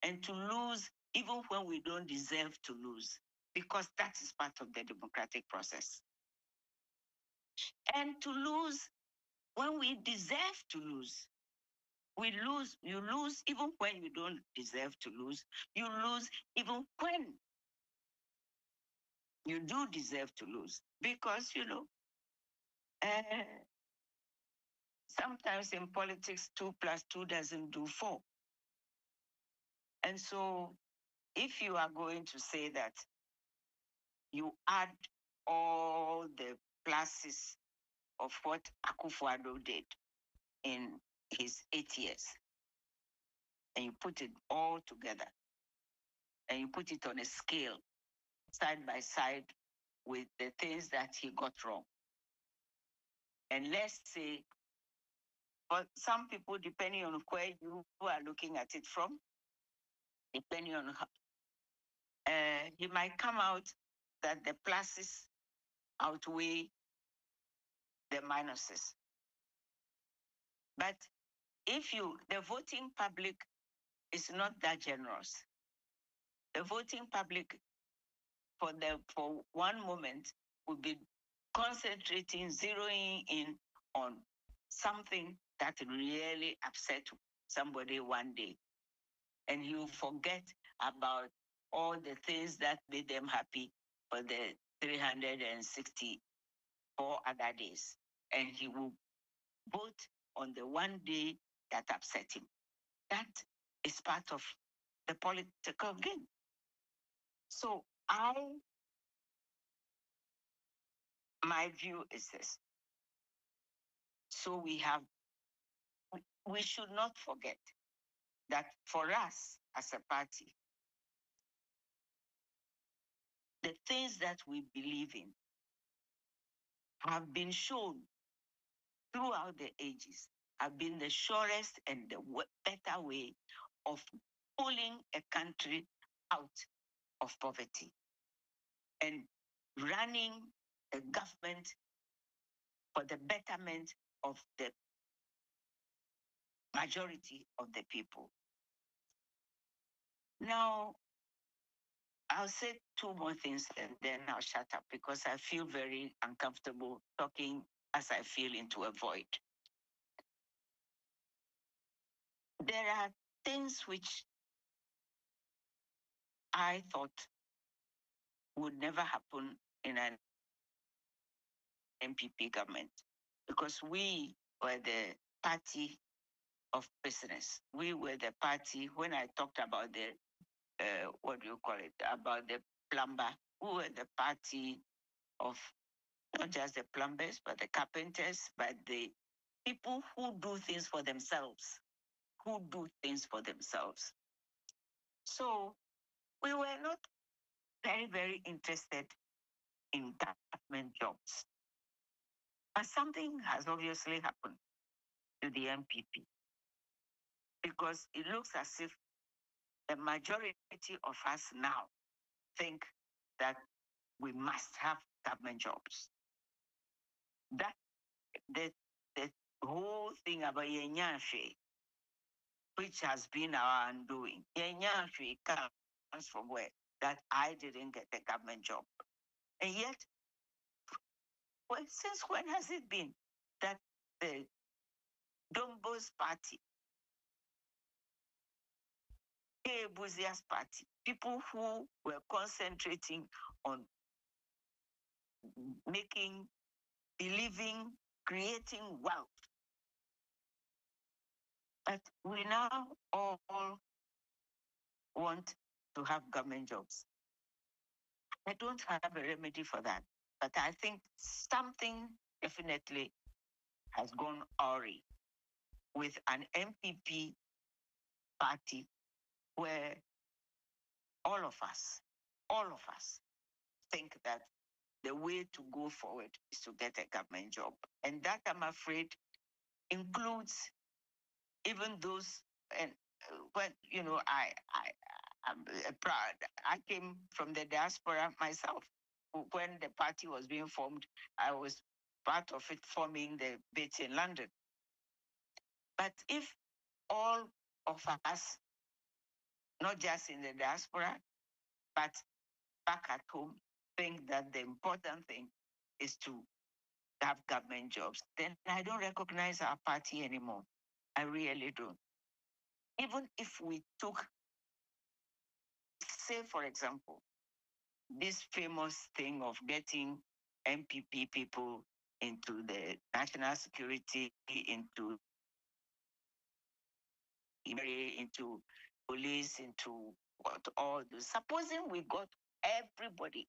and to lose even when we don't deserve to lose, because that is part of the democratic process. And to lose when we deserve to lose. You lose even when you don't deserve to lose. You lose even when you do deserve to lose. Because, sometimes in politics, 2 + 2 doesn't do 4. And so if you are going to say that you add all the pluses of what Akufo-Addo did in his 8 years, and you put it all together, and you put it on a scale, side by side with the things that he got wrong. And let's say, for some people, depending on where you are looking at it from, depending on how, he might come out that the pluses outweigh the minuses. But if the voting public is not that generous, the voting public for one moment will be concentrating, zeroing in on something that really upset somebody one day. And you forget about all the things that made them happy for the 364 other days. And he will vote on the one day that upset him. That is part of the political game. So my view is this. So we should not forget that for us as a party, the things that we believe in have been shown throughout the ages, have been the surest and the better way of pulling a country out of poverty and running a government for the betterment of the majority of the people. Now, I'll say two more things and then I'll shut up because I feel very uncomfortable talking as I feel into a void. There are things which I thought would never happen in an NPP government because we were the party of business. We were the party, when I talked about the, what do you call it, about the plumber, we were the party of not just the plumbers, but the carpenters, but the people who do things for themselves, So we were not very, very interested in government jobs. But something has obviously happened to the NPP because it looks as if the majority of us now think that we must have government jobs. That the whole thing about Yenyanshe, which has been our undoing. Yenyanshe comes from where? That I didn't get a government job. And yet, well, since when has it been that the Dombo's party, Buzia's party, people who were concentrating on making, believing, creating wealth, but we now all want to have government jobs? I don't have a remedy for that, but I think something definitely has gone awry with an MPP party where all of us think that the way to go forward is to get a government job. And that, I'm afraid, includes even those, and when, I'm proud. I came from the diaspora myself. When the party was being formed, I was part of it forming the bit in London. But if all of us, not just in the diaspora, but back at home, think that the important thing is to have government jobs, then I don't recognize our party anymore. I really don't. Even if we took, say, for example, this famous thing of getting MPP people into the national security, into police, into what all those. Supposing we got everybody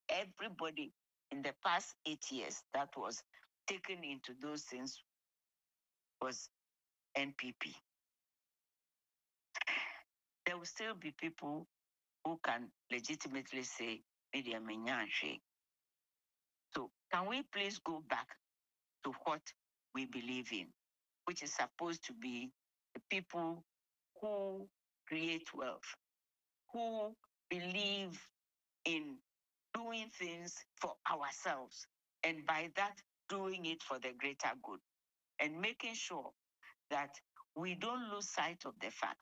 in the past 8 years that was taken into those things was NPP. There will still be people who can legitimately say, media menyanche. So can we please go back to what we believe in, which is supposed to be the people who create wealth, who believe in doing things for ourselves, and by that, doing it for the greater good, and making sure that we don't lose sight of the fact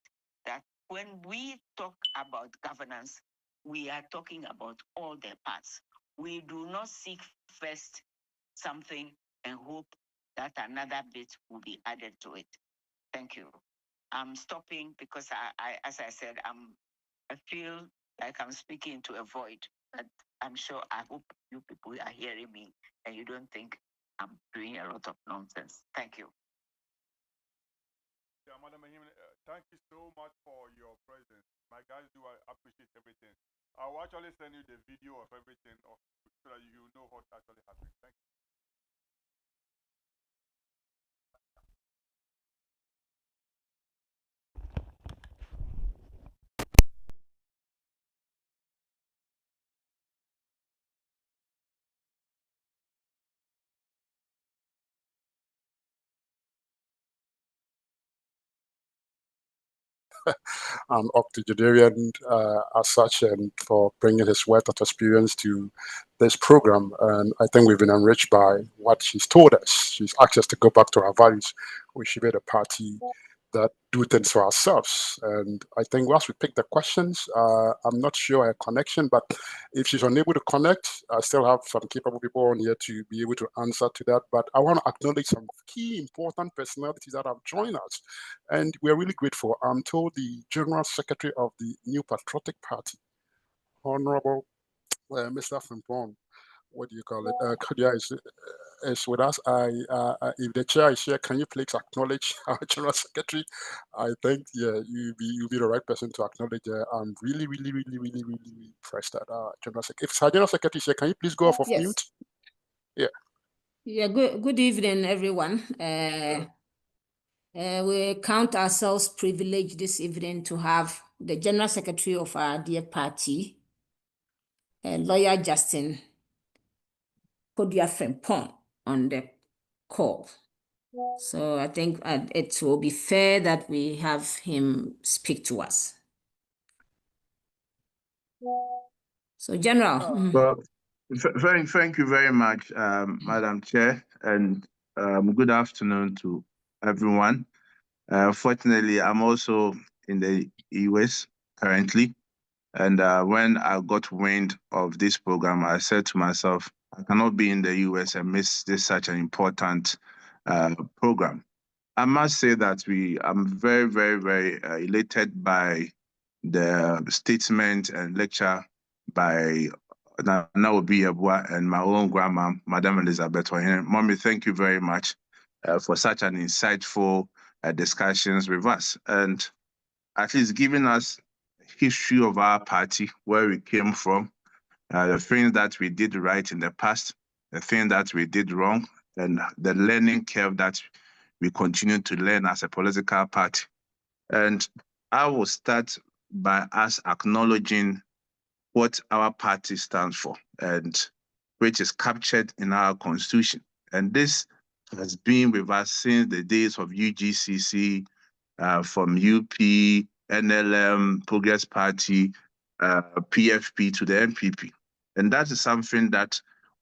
that when we talk about governance, we are talking about all the parts. We do not seek first something and hope that another bit will be added to it. Thank you. I'm stopping because as I said, I feel like I'm speaking to a void, but I hope you people are hearing me and you don't think I'm doing a lot of nonsense. Thank you. Yeah, Madam Mahim, thank you so much for your presence. My guys do appreciate everything. I will actually send you the video of everything so that you know what actually happened. Thank you. Octogenarian as such, and for bringing his wealth of experience to this program. And I think we've been enriched by what she's told us. She's asked us to go back to our values. We should be a party that do things for ourselves. And I think once we pick the questions, I'm not sure a connection, but if she's unable to connect, I still have some capable people on here to be able to answer to that. But I want to acknowledge some key important personalities that have joined us. And we're really grateful. I'm told the General Secretary of the New Patriotic Party, Honorable Mr. Frimpong, what do you call it? Kadia is with us. If the chair is here, can you please acknowledge our General Secretary? I think, yeah, you'll be the right person to acknowledge. I'm really, really, really, really, really, really impressed at our General Secretary. If our General Secretary is here, can you please go off of Yes. mute? Yeah. Yeah, good evening, everyone. We count ourselves privileged this evening to have the General Secretary of our dear party, Lawyer Justin Kodia Frimpong, on the call. So I think it will be fair that we have him speak to us. So, General. Well, thank you very much, Madam Chair, and good afternoon to everyone. Fortunately, I'm also in the US currently, and when I got wind of this program, I said to myself, I cannot be in the US and miss this such an important program. I must say that I'm very, very, very elated by the statement and lecture by Nana Obi Yabua and my own grandma, Madam Elizabeth Ohen. Mommy, thank you very much for such an insightful discussions with us, and at least giving us history of our party, where we came from, the things that we did right in the past, the things that we did wrong, and the learning curve that we continue to learn as a political party. And I will start by us acknowledging what our party stands for, and which is captured in our constitution. And this has been with us since the days of UGCC, from UP, NLM, Progress Party, PFP to the NPP. And that is something that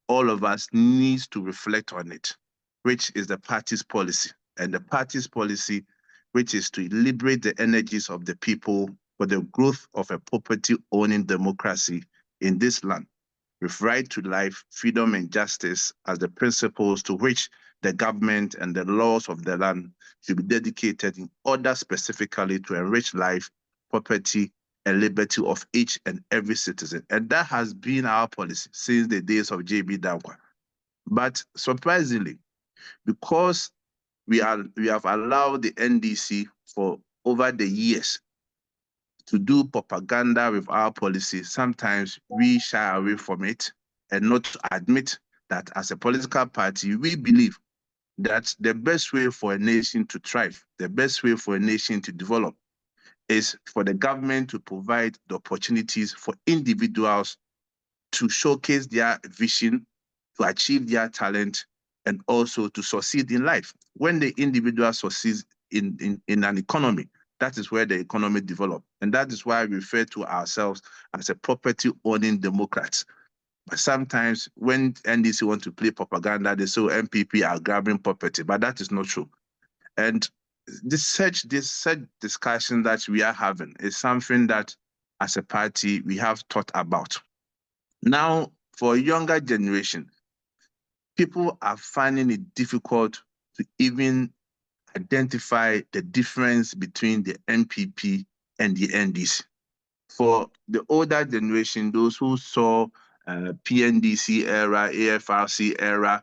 all of us needs to reflect on it, which is the party's policy. And the party's policy, which is to liberate the energies of the people for the growth of a property-owning democracy in this land, with right to life, freedom, and justice as the principles to which the government and the laws of the land should be dedicated in order specifically to enrich life, property, and liberty of each and every citizen. And that has been our policy since the days of J.B. Dankwa. But surprisingly, because we have allowed the NDC for over the years to do propaganda with our policy, sometimes we shy away from it and not to admit that as a political party, we believe that the best way for a nation to thrive, the best way for a nation to develop is for the government to provide the opportunities for individuals to showcase their vision, to achieve their talent, and also to succeed in life. When the individual succeeds in an economy, that is where the economy develops. And that is why we refer to ourselves as a property-owning Democrats. But sometimes when NDC want to play propaganda, they say MPP are grabbing property, but that is not true. And this such discussion that we are having is something that as a party we have thought about. Now, for a younger generation, people are finding it difficult to even identify the difference between the NPP and the NDC. For the older generation, those who saw PNDC era, AFRC era,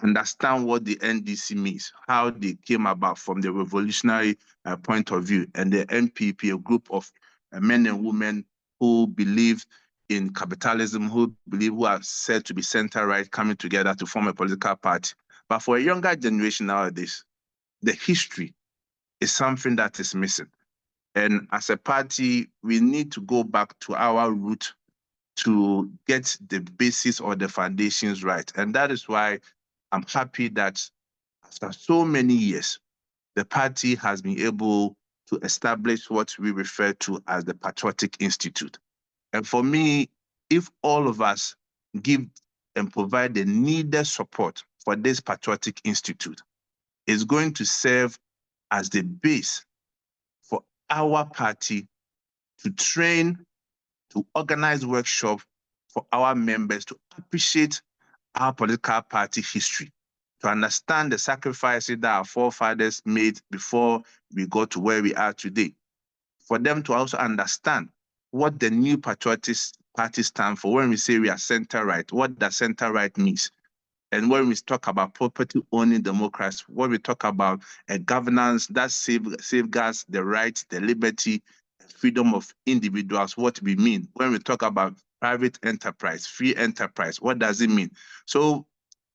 understand what the NDC means, how they came about from the revolutionary point of view, and the NPP, a group of men and women who believe in capitalism, who are said to be center-right, coming together to form a political party. But for a younger generation nowadays, the history is something that is missing. And as a party, we need to go back to our root to get the basis or the foundations right. And that is why I'm happy that after so many years, the party has been able to establish what we refer to as the Patriotic Institute. And for me, if all of us give and provide the needed support for this Patriotic Institute, it's going to serve as the base for our party to train, to organize workshops for our members to appreciate our political party history, to understand the sacrifices that our forefathers made before we got to where we are today, for them to also understand what the new patriotic party stands for. When we say we are center-right, what does center-right means? And when we talk about property-owning democracy, when we talk about a governance that safeguards the rights, the liberty, freedom of individuals, what we mean. When we talk about private enterprise, free enterprise, what does it mean? So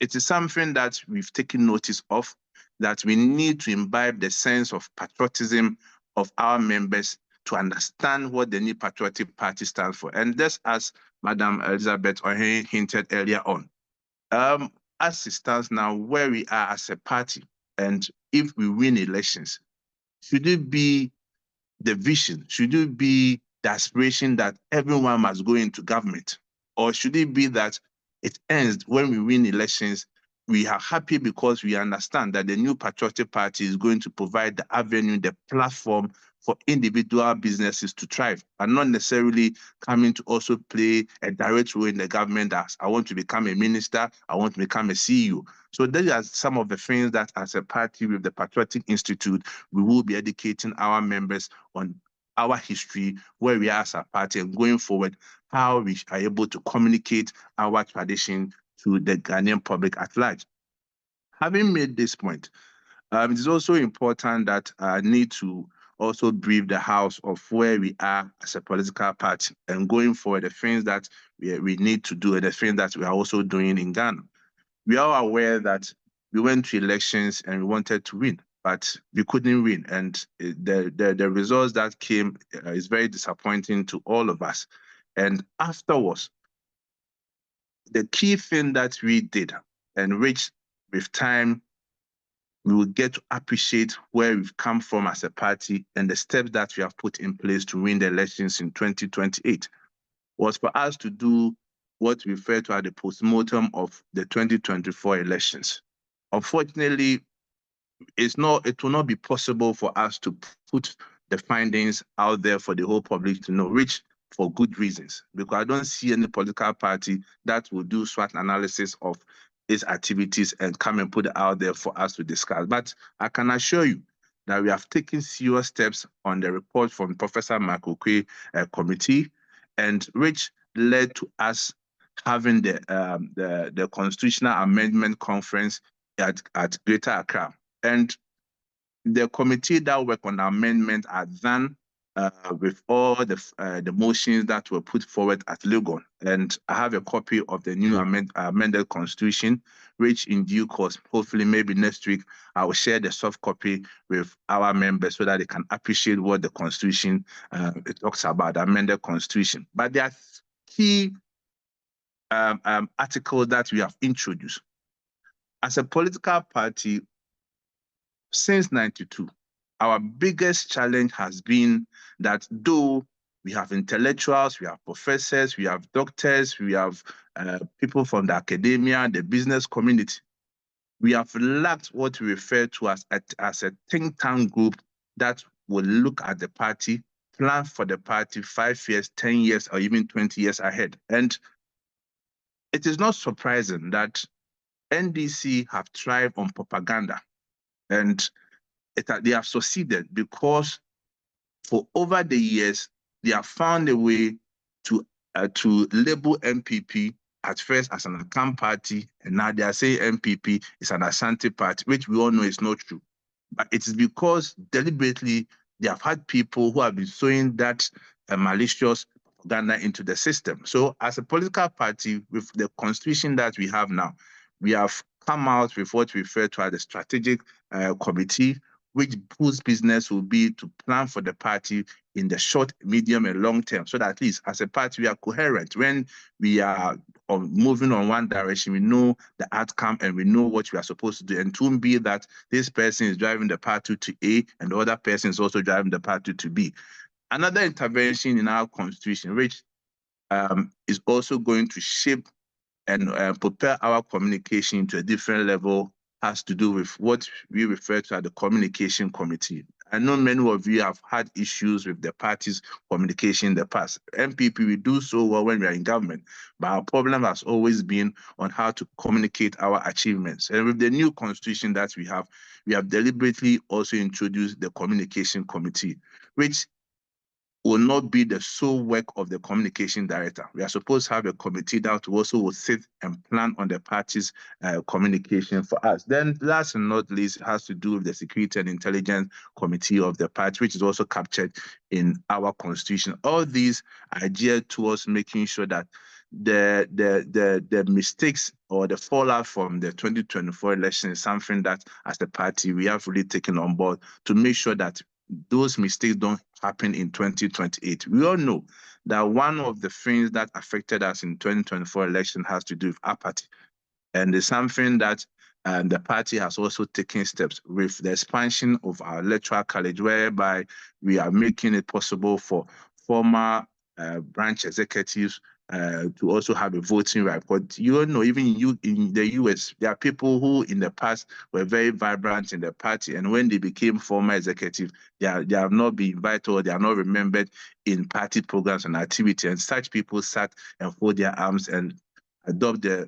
it is something that we've taken notice of, that we need to imbibe the sense of patriotism of our members to understand what the new patriotic party stands for. And just as Madam Elizabeth Ohen hinted earlier on, as it stands now, where we are as a party, and if we win elections, should it be the vision? Should it be the aspiration that everyone must go into government? Or should it be that it ends when we win elections? We are happy because we understand that the new patriotic party is going to provide the avenue, the platform for individual businesses to thrive, and not necessarily coming to also play a direct role in the government as I want to become a minister, I want to become a CEO. So these are some of the things that as a party with the Patriotic Institute, we will be educating our members on our history, where we are as a party, and going forward, how we are able to communicate our tradition to the Ghanaian public at large. Having made this point, it is also important that I need to also brief the House of where we are as a political party and going forward, the things that we need to do and the things that we are also doing in Ghana. We are aware that we went to elections and we wanted to win, but we couldn't win. And the results that came is very disappointing to all of us. And afterwards, the key thing that we did, and which with time, we will get to appreciate where we've come from as a party and the steps that we have put in place to win the elections in 2028, was for us to do what we refer to as the postmortem of the 2024 elections. Unfortunately, it will not be possible for us to put the findings out there for the whole public to know, which for good reasons, because I don't see any political party that will do SWOT analysis of its activities and come and put it out there for us to discuss. But I can assure you that we have taken serious steps on the report from Professor Michael Quay committee, and which led to us having the Constitutional Amendment Conference at Greater Accra. And the committee that work on the amendment are done with all the motions that were put forward at Legon. And I have a copy of the new amended constitution, which in due course, hopefully maybe next week, I will share the soft copy with our members so that they can appreciate what the constitution it talks about, the amended constitution. But there are key articles that we have introduced. As a political party, since 92, our biggest challenge has been that though we have intellectuals, we have professors, we have doctors, we have people from the academia, the business community, we have lacked what we refer to as a think tank group that will look at the party, plan for the party 5 years, 10 years, or even 20 years ahead. And it is not surprising that NDC have thrived on propaganda, and they have succeeded because for over the years, they have found a way to label NPP at first as an Akan party, and now they are saying NPP is an Ashanti party, which we all know is not true. But it is because deliberately they have had people who have been sowing that malicious propaganda into the system. So as a political party, with the constitution that we have now, we have come out with what we refer to as the strategic committee, whose business will be to plan for the party in the short, medium, and long term, so that at least as a party we are coherent. When we are moving on one direction, we know the outcome and we know what we are supposed to do. And it won't be that this person is driving the party to A and the other person is also driving the party to B. Another intervention in our constitution, which is also going to shape and prepare our communication to a different level, has to do with what we refer to as the communication committee. I know many of you have had issues with the party's communication in the past. MPP, we do so well when we are in government, but our problem has always been on how to communicate our achievements. And with the new constitution that we have deliberately also introduced the communication committee, which will not be the sole work of the communication director. We are supposed to have a committee that also will sit and plan on the party's communication for us. Then last and not least, it has to do with the Security and Intelligence Committee of the party, which is also captured in our constitution. All these are geared towards making sure that the mistakes or the fallout from the 2024 election is something that as the party we have really taken on board to make sure that those mistakes don't happen in 2028. We all know that one of the things that affected us in 2024 election has to do with apathy. And it's something that the party has also taken steps with the expansion of our electoral college, whereby we are making it possible for former branch executives to also have a voting right. But you know, even in the US, there are people who in the past were very vibrant in the party, and when they became former executive, they have not been invited or they are not remembered in party programs and activity. And such people sat and fold their arms and adopt the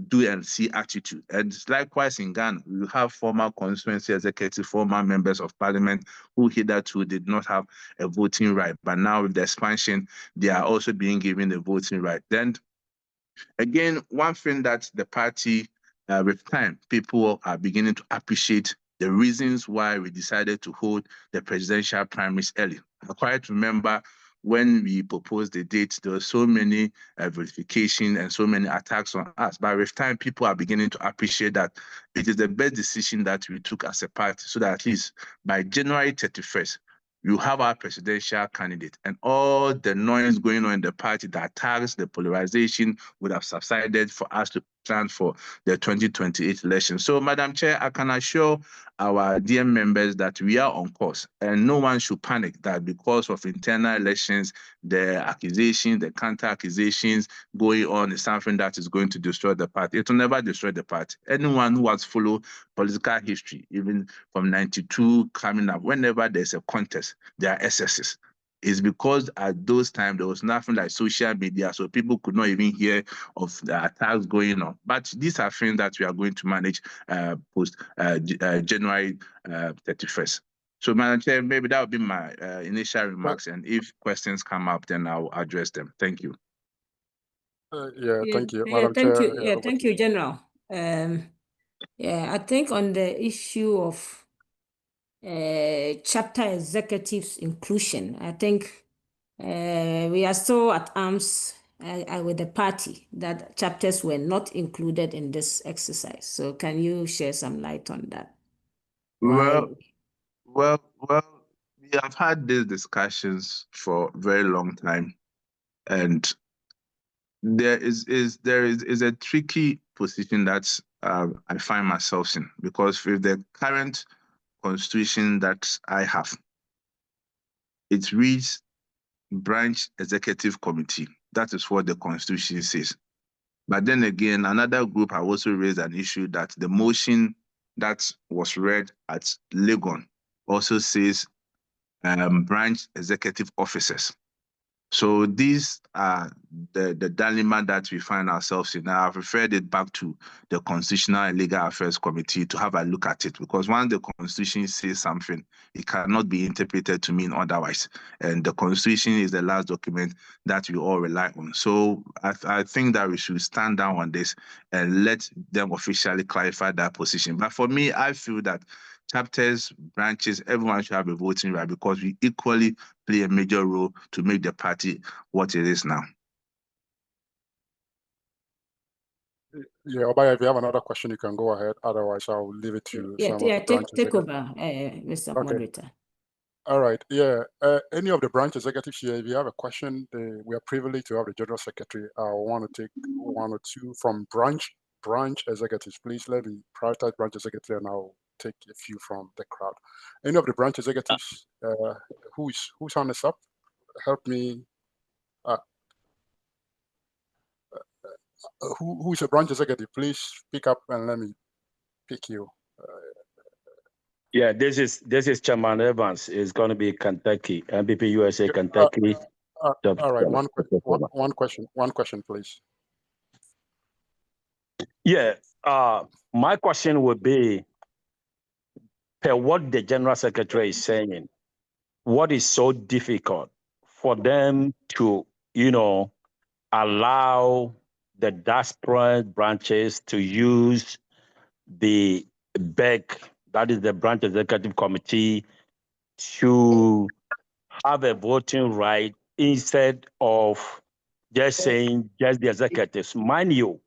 do and see attitude. And likewise in Ghana, we have former constituency executives, former members of parliament who hitherto did not have a voting right. But now with the expansion, they are also being given the voting right. Then again, one thing that the party, with time, people are beginning to appreciate the reasons why we decided to hold the presidential primaries early. I quite remember when we proposed the date, there were so many verifications and so many attacks on us. But with time, people are beginning to appreciate that it is the best decision that we took as a party, so that at least by January 31st, you have our presidential candidate, and all the noise going on in the party, the attacks, the polarization would have subsided for us to plan for the 2028 election. So, Madam Chair, I can assure our dear members that we are on course, and no one should panic that because of internal elections, the accusations, the counter-accusations going on is something that is going to destroy the party. It will never destroy the party. Anyone who has followed political history, even from 92 coming up, whenever there's a contest, there are excesses. It's because at those times there was nothing like social media, so people could not even hear of the attacks going on. But these are things that we are going to manage post January 31st. So, Madam Chair, maybe that would be my initial remarks, and if questions come up, then I'll address them. Thank you. Thank you, Madam Chair. Chair. Thank you, General. I think on the issue of chapter executives inclusion. I think we are still at arms with the party that chapters were not included in this exercise. So can you share some light on that? Well, well, we have had these discussions for a very long time, and there is a tricky position that I find myself in, because with the current constitution that I have, it reads branch executive committee. That is what the constitution says. But then again, another group have also raised an issue that the motion that was read at Legon also says branch executive officers. So these are the dilemma that we find ourselves in. Now, I've referred it back to the Constitutional and Legal Affairs Committee to have a look at it, because once the Constitution says something, it cannot be interpreted to mean otherwise. And the Constitution is the last document that we all rely on. So I think that we should stand down on this and let them officially clarify that position. But for me, I feel that chapters, branches, everyone should have a voting right, because we equally play a major role to make the party what it is now. Yeah, Obaya, if you have another question, you can go ahead. Otherwise, I'll leave it to some of the branch take executives. over, Mr. Okay. Moderator. All right. Yeah. Any of the branch executives here, if you have a question, we are privileged to have the General Secretary. I want to take one or two from branch executives. Please let me prioritize branch executive, and I'll take a few from the crowd. Any of the branch executives, whose hand is up? Help me. Who's a branch executive? Please speak up and let me pick you. Yeah, this is Chairman Evans. It's going to be Kentucky, Npp-Usa, Kentucky. All right. One question, please. Yeah. My question would be, per what the General Secretary is saying, what is so difficult for them to, allow the diaspora branches to use the BEC, that is the Branch Executive Committee, to have a voting right instead of just saying just the executives? Mind you,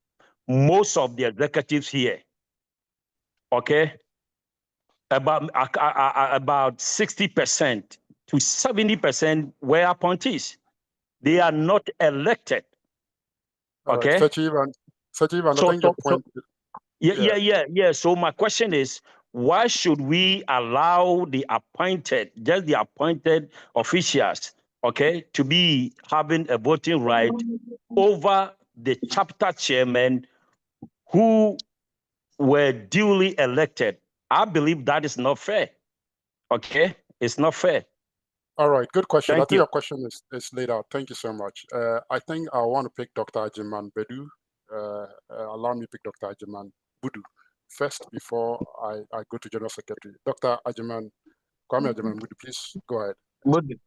most of the executives here, okay, about 60% to 70% were appointees. They are not elected. Okay. All right. Sajiv, I think your point. Yeah. So my question is, why should we allow the appointed officials, okay, to be having a voting right over the chapter chairman who were duly elected? I believe that is not fair. Okay, it's not fair. All right, good question. Thank I think your question is laid out. Thank you so much. I think I want to pick Dr. Ajiman Bedu. Allow me to pick Dr. Ajiman Budu first before I go to General Secretary. Dr. Ajiman, Kwame Ajiman Budu, please go ahead. Budu.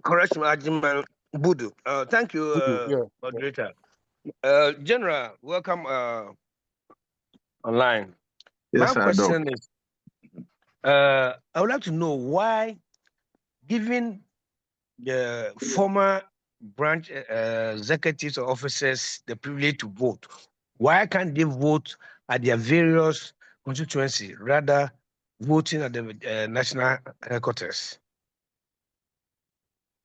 Correction, Ajiman Budu. Thank you, moderator. General, welcome online. Yes, my question is, I would like to know why, given the former branch executives or officers the privilege to vote, why can't they vote at their various constituency, rather voting at the national headquarters?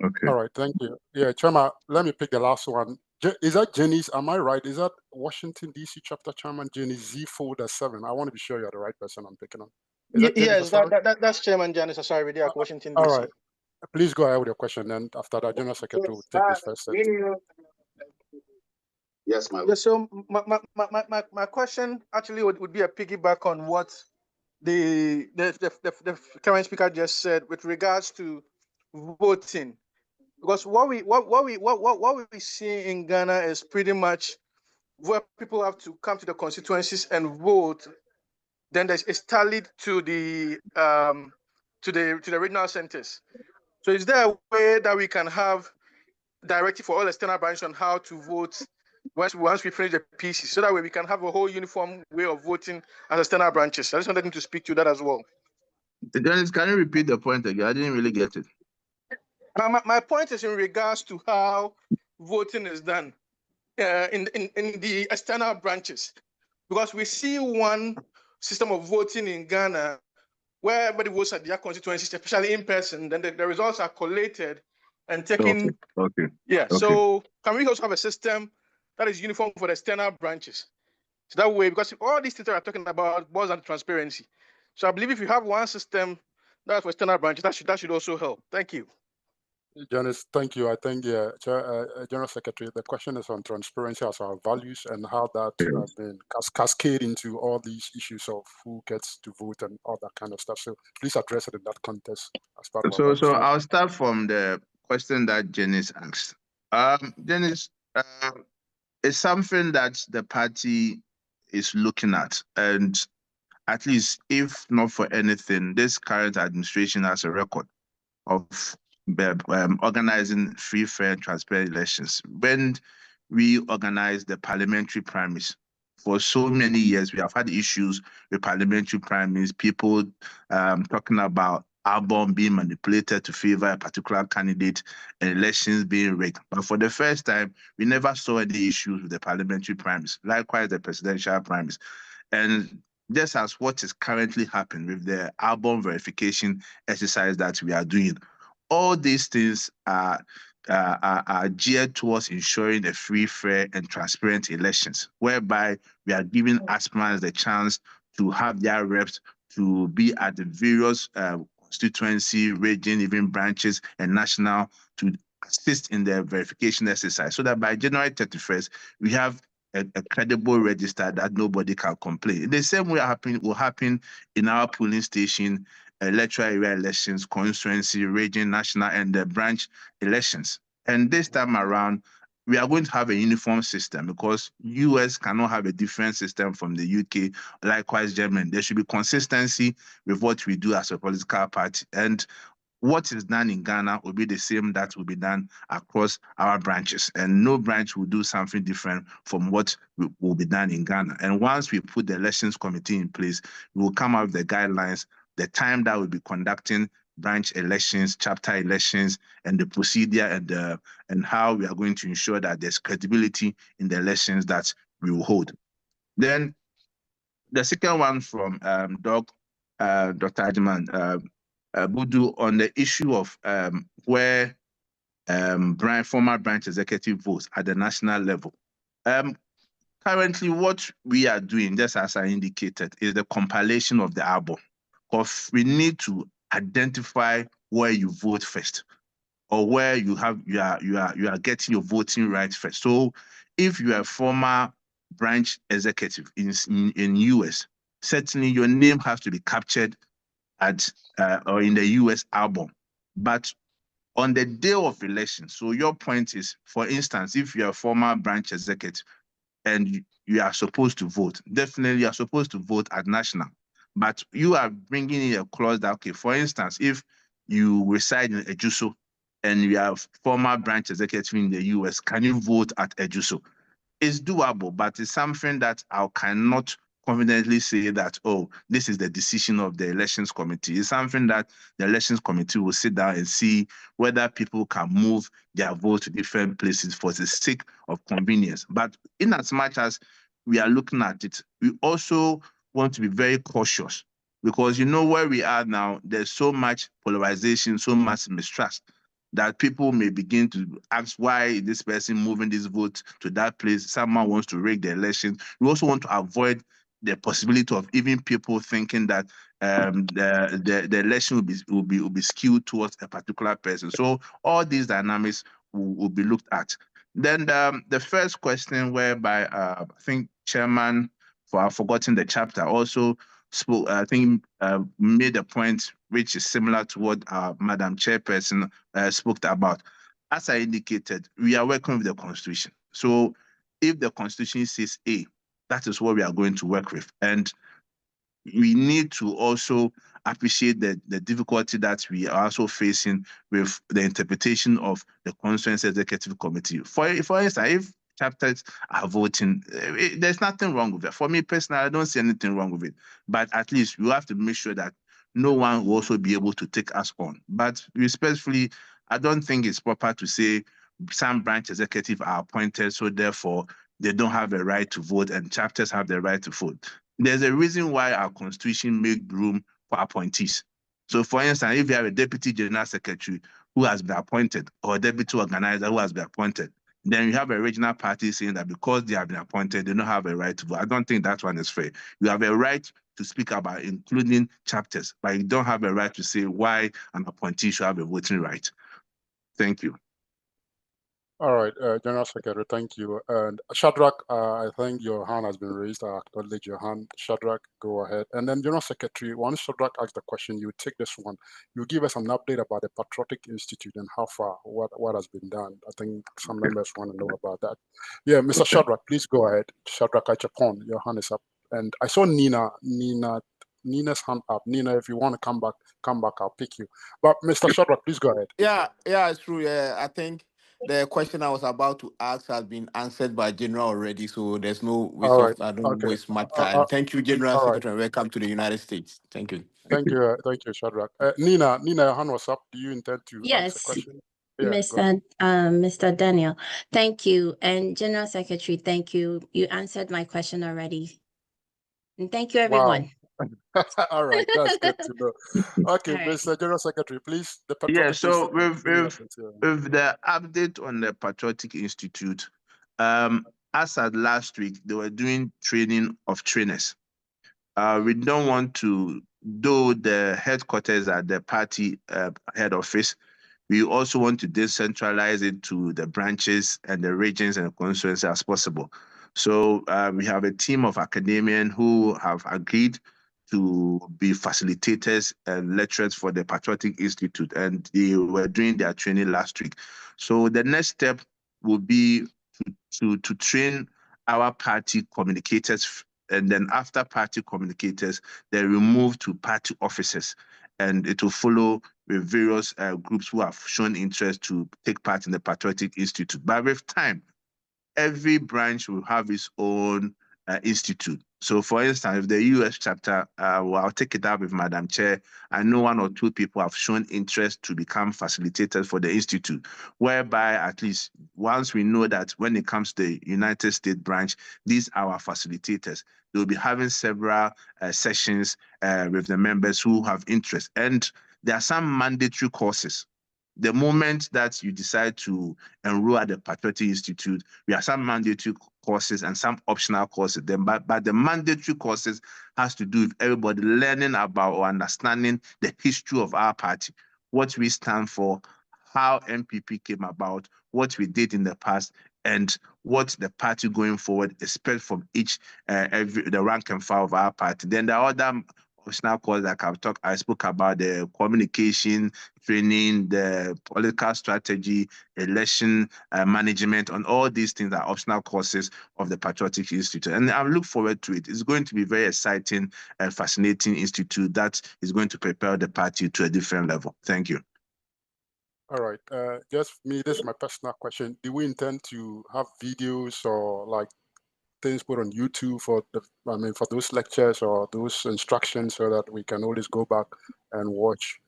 Okay. All right, thank you. Yeah, Chairman, let me pick the last one. Is that Jenny's? Am I right? Is that Washington, D.C. chapter chairman, Jenny Z folder 7? I want to be sure you're the right person I'm picking on. Yes, that's Chairman Janice Asari at Washington, D.C. All right. Please go ahead with your question. Then after that, General Secretary will take his first set. Yes, so my question actually would be a piggyback on what the current speaker just said with regards to voting, because what we see in Ghana is pretty much where people have to come to the constituencies and vote. Then it's tallied to the regional centers. So is there a way that we can have directive for all external branches on how to vote once we finish the pieces, so that way we can have a whole uniform way of voting as external branches? I just wanted him to speak to that as well. Dennis, can you repeat the point again? I didn't really get it. My point is in regards to how voting is done in the external branches, because we see one system of voting in Ghana where everybody votes at their constituencies, especially in person. Then the results are collated and taken. Okay. Yeah. Okay. So can we also have a system that is uniform for the external branches? So that way, because all these things that we're talking about boils down to transparency. So I believe if you have one system that's for external branches, that should also help. Thank you. Janice, thank you. I think, General Secretary, the question is on transparency as our values and how that been cascade into all these issues of who gets to vote and all that kind of stuff. So please address it in that context as part of our values. So I'll start from the question that Janice asked. Janice, it's something that the party is looking at, and at least if not for anything, this current administration has a record of organizing free, fair, and transparent elections. When we organized the parliamentary primaries, for so many years, we have had issues with parliamentary primaries, people talking about album being manipulated to favor a particular candidate and elections being rigged. But for the first time, we never saw any issues with the parliamentary primaries, likewise the presidential primaries. And just as what is currently happening with the album verification exercise that we are doing, all these things are geared towards ensuring a free, fair, and transparent elections, whereby we are giving aspirants the chance to have their reps to be at the various constituency, region, even branches, and national to assist in the verification exercise, so that by January 31st, we have a credible register that nobody can complain. The same way will happen in our polling station, electoral area elections, constituency, region, national, and the branch elections. And this time around, we are going to have a uniform system because US cannot have a different system from the UK, likewise Germany. There should be consistency with what we do as a political party. And what is done in Ghana will be the same that will be done across our branches. And no branch will do something different from what will be done in Ghana. And once we put the elections committee in place, we will come out with the guidelines, the time that we'll be conducting branch elections, chapter elections, and the procedure and how we are going to ensure that there's credibility in the elections that we will hold. Then the second one from Dr. Ajman, Budu, on the issue of where former branch executive votes at the national level. Currently, what we are doing, just as I indicated, is the compilation of the album. Because we need to identify where you vote first, or where you are getting your voting rights first. So, if you are a former branch executive in US, certainly your name has to be captured at or in the US album. But on the day of election, so your point is, for instance, if you're a former branch executive and you are supposed to vote, definitely you are supposed to vote at national. But you are bringing in a clause that, okay, for instance, if you reside in Ejuso and you are former branch executive in the US, can you vote at Ejuso? It's doable, but it's something that I cannot confidently say that, oh, this is the decision of the elections committee. It's something that the elections committee will sit down and see whether people can move their vote to different places for the sake of convenience. But in as much as we are looking at it, we also want to be very cautious, because you know where we are now, there's so much polarization, so much mistrust, that people may begin to ask, why is this person moving this vote to that place? Someone wants to rig the election. We also want to avoid the possibility of even people thinking that the election will be skewed towards a particular person. So all these dynamics will be looked at. Then the first question, whereby I think Chairman, I've forgotten the chapter, also spoke, I think made a point which is similar to what Madam Chairperson spoke about. As I indicated, we are working with the Constitution. So if the Constitution says A, that is what we are going to work with. And we need to also appreciate the difficulty that we are also facing with the interpretation of the Constituency Executive Committee. For instance, if chapters are voting, there's nothing wrong with it. For me personally, I don't see anything wrong with it. But at least we have to make sure that no one will also be able to take us on. But respectfully, I don't think it's proper to say some branch executives are appointed, so therefore they don't have a right to vote and chapters have the right to vote. There's a reason why our constitution makes room for appointees. So for instance, if you have a deputy general secretary who has been appointed or a deputy organizer who has been appointed, then you have a regional party saying that because they have been appointed, they don't have a right to vote. I don't think that one is fair. You have a right to speak about including chapters, but you don't have a right to say why an appointee should have a voting right. Thank you. All right, General Secretary, thank you. And Shadrach, I think your hand has been raised. I acknowledge your hand. Shadrach, go ahead. And then General Secretary, once Shadrach asks the question, you take this one. You give us an update about the Patriotic Institute and how far, what has been done. I think some members want to know about that. Yeah, Mr. Shadrach, please go ahead. Shadrach Achapon, your hand is up. And I saw Nina's hand up. Nina, if you want to come back, I'll pick you. But Mr. Shadrach, please go ahead. Yeah, it's true. Yeah, I think the question I was about to ask has been answered by General already, so there's no waste All right. of. I don't Okay. waste my time. Thank you, General all right. Secretary. Welcome to the United States. Thank you. Thank you, Shadrach. Nina, your hand was up. Do you intend to ask a Yes, question? Yeah, go ahead. Mr. Daniel, thank you. And General Secretary, thank you. You answered my question already. And thank you, everyone. Wow. All right, that's good to know. Okay, All right. Mr. General Secretary, please. The Yeah, Patriotic so Institute. with the update on the Patriotic Institute, as at last week, they were doing training of trainers. We don't want to, though the headquarters at the party head office, we also want to decentralize it to the branches and the regions and constituencies as possible. So we have a team of academians who have agreed to be facilitators and lecturers for the Patriotic Institute, and they were doing their training last week. So the next step will be to train our party communicators, and then after party communicators, they will move to party officers, and it will follow with various groups who have shown interest to take part in the Patriotic Institute. But with time, every branch will have its own institute. So for instance, if the US chapter, well, I'll take it up with Madam Chair. I know 1 or 2 people have shown interest to become facilitators for the institute, whereby at least once we know that when it comes to the United States branch, these are our facilitators. They'll be having several sessions with the members who have interest. And there are some mandatory courses. The moment that you decide to enroll at the Patriotic Institute, we have some mandatory courses and some optional courses. But the mandatory courses has to do with everybody learning about or understanding the history of our party, what we stand for, how NPP came about, what we did in the past, and what the party going forward expect from each the rank and file of our party. Then there are other optional courses like I spoke about the communication training, the political strategy, election management, and all these things are optional courses of the Patriotic Institute. And I look forward to it. It's going to be very exciting and fascinating institute that is going to prepare the party to a different level. Thank you. All right. Just me, this is my personal question. Do we intend to have videos or like things put on YouTube for for those lectures or those instructions so that we can always go back and watch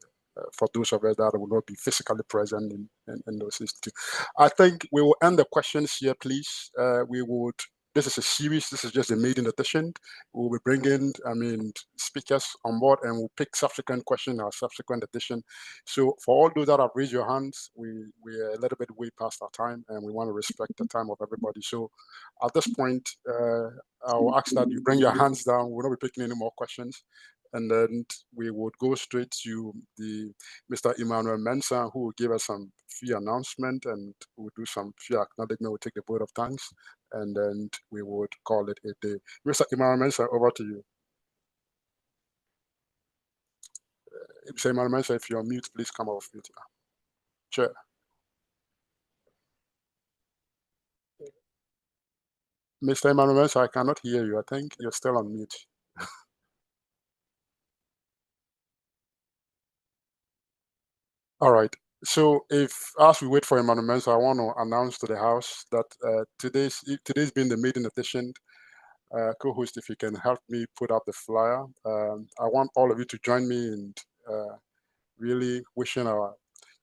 for those of us that will not be physically present in those institutes? I think we will end the questions here, please. This is a series. This is just a maiden edition. We'll be bringing, speakers on board, and we'll pick subsequent questions or subsequent edition. So for all those that have raised your hands, we're a little bit way past our time, and we want to respect the time of everybody. So at this point, I will ask that you bring your hands down. We'll not be picking any more questions. And then we would go straight to Mr. Emmanuel Mensah, who will give us some few announcement, and we'll do some few acknowledgement. We'll take the vote of thanks, and then we would call it a day. Mr. Emmanuel Mensah, over to you. Mr. Emmanuel Mensah, if you're on mute, please come off mute. Chair. Mr. Emmanuel Mensah, I cannot hear you. I think you're still on mute. All right. So as we wait for Emmanuel Mensah, I want to announce to the House that today's been the maiden edition. co-host, if you can help me put up the flyer. I want all of you to join me in really wishing our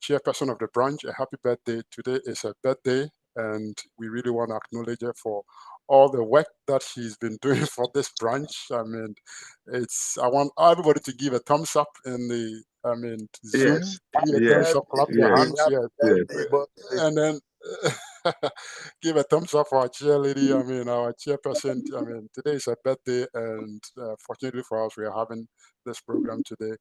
chairperson of the branch a happy birthday. Today is her birthday, and we really want to acknowledge her for all the work that she's been doing for this branch. I mean, I want everybody to give a thumbs up in the, Zoom. Yes. Give a Yes. thumbs up, clap your Yes. hands, yes. Yes. And then give a thumbs up for our chair lady. Our chairperson. Today is her birthday, and fortunately for us, we are having this program today.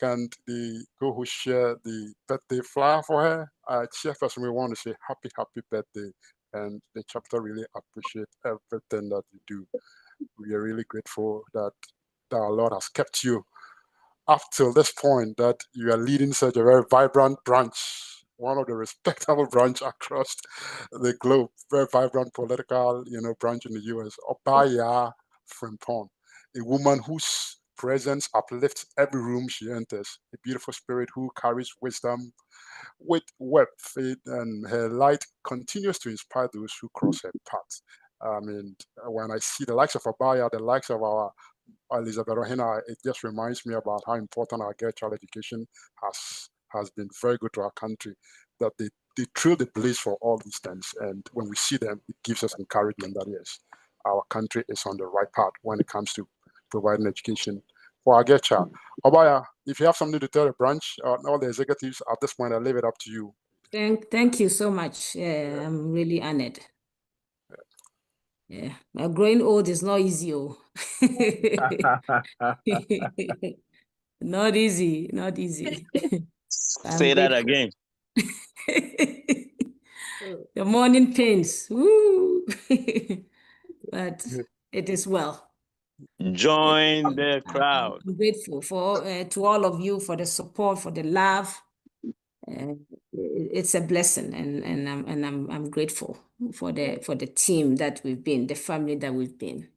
Can the who share the birthday flyer for her? Chairperson, we want to say happy birthday, and the chapter really appreciate everything that you do. We are really grateful that our Lord has kept you up till this point, that you are leading such a very vibrant branch, one of the respectable branch across the globe, very vibrant political, branch in the U.S. Obaya Frimpong, a woman whose presence uplifts every room she enters, a beautiful spirit who carries wisdom with web faith, and her light continues to inspire those who cross her path. When I see the likes of Abaya, the likes of our Elizabeth Rohina, it just reminds me about how important our girl child education has been very good to our country, that they truly the place for all these things. And when we see them, it gives us encouragement that yes, our country is on the right path when it comes to providing education for our girl child. Obaya, if you have something to tell the branch, all the executives at this point, I leave it up to you. Thank you so much. I'm really honored. Yeah, growing old is not easy. Not easy, not easy. Say that again. The morning pains. Woo. But it is well. Join the crowd. I'm grateful to all of you for the support, for the love. It's a blessing, and I'm grateful for the team that we've been, the family that we've been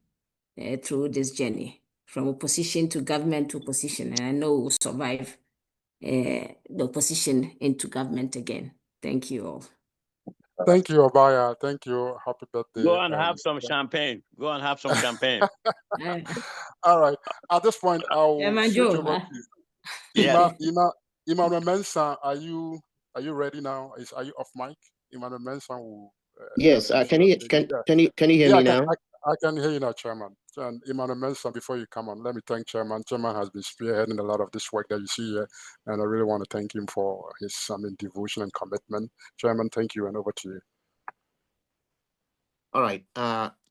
through this journey, from opposition to government to opposition, and I know we'll survive the opposition into government again. Thank you all. Thank you, Obaya. Thank you. Happy birthday. Go and have some champagne. Go and have some champagne. All right. At this point, I'll switch over to Yeah. Emmanuel Mensah. Are you ready now? Are you off mic? Emmanuel Mensah will. Yes. Can you hear me now? I can hear you now, Chairman. And Emmanuel Mensah, before you come on, let me thank Chairman. Chairman has been spearheading a lot of this work that you see here, and I really want to thank him for his devotion and commitment. Chairman, thank you, and over to you. All right.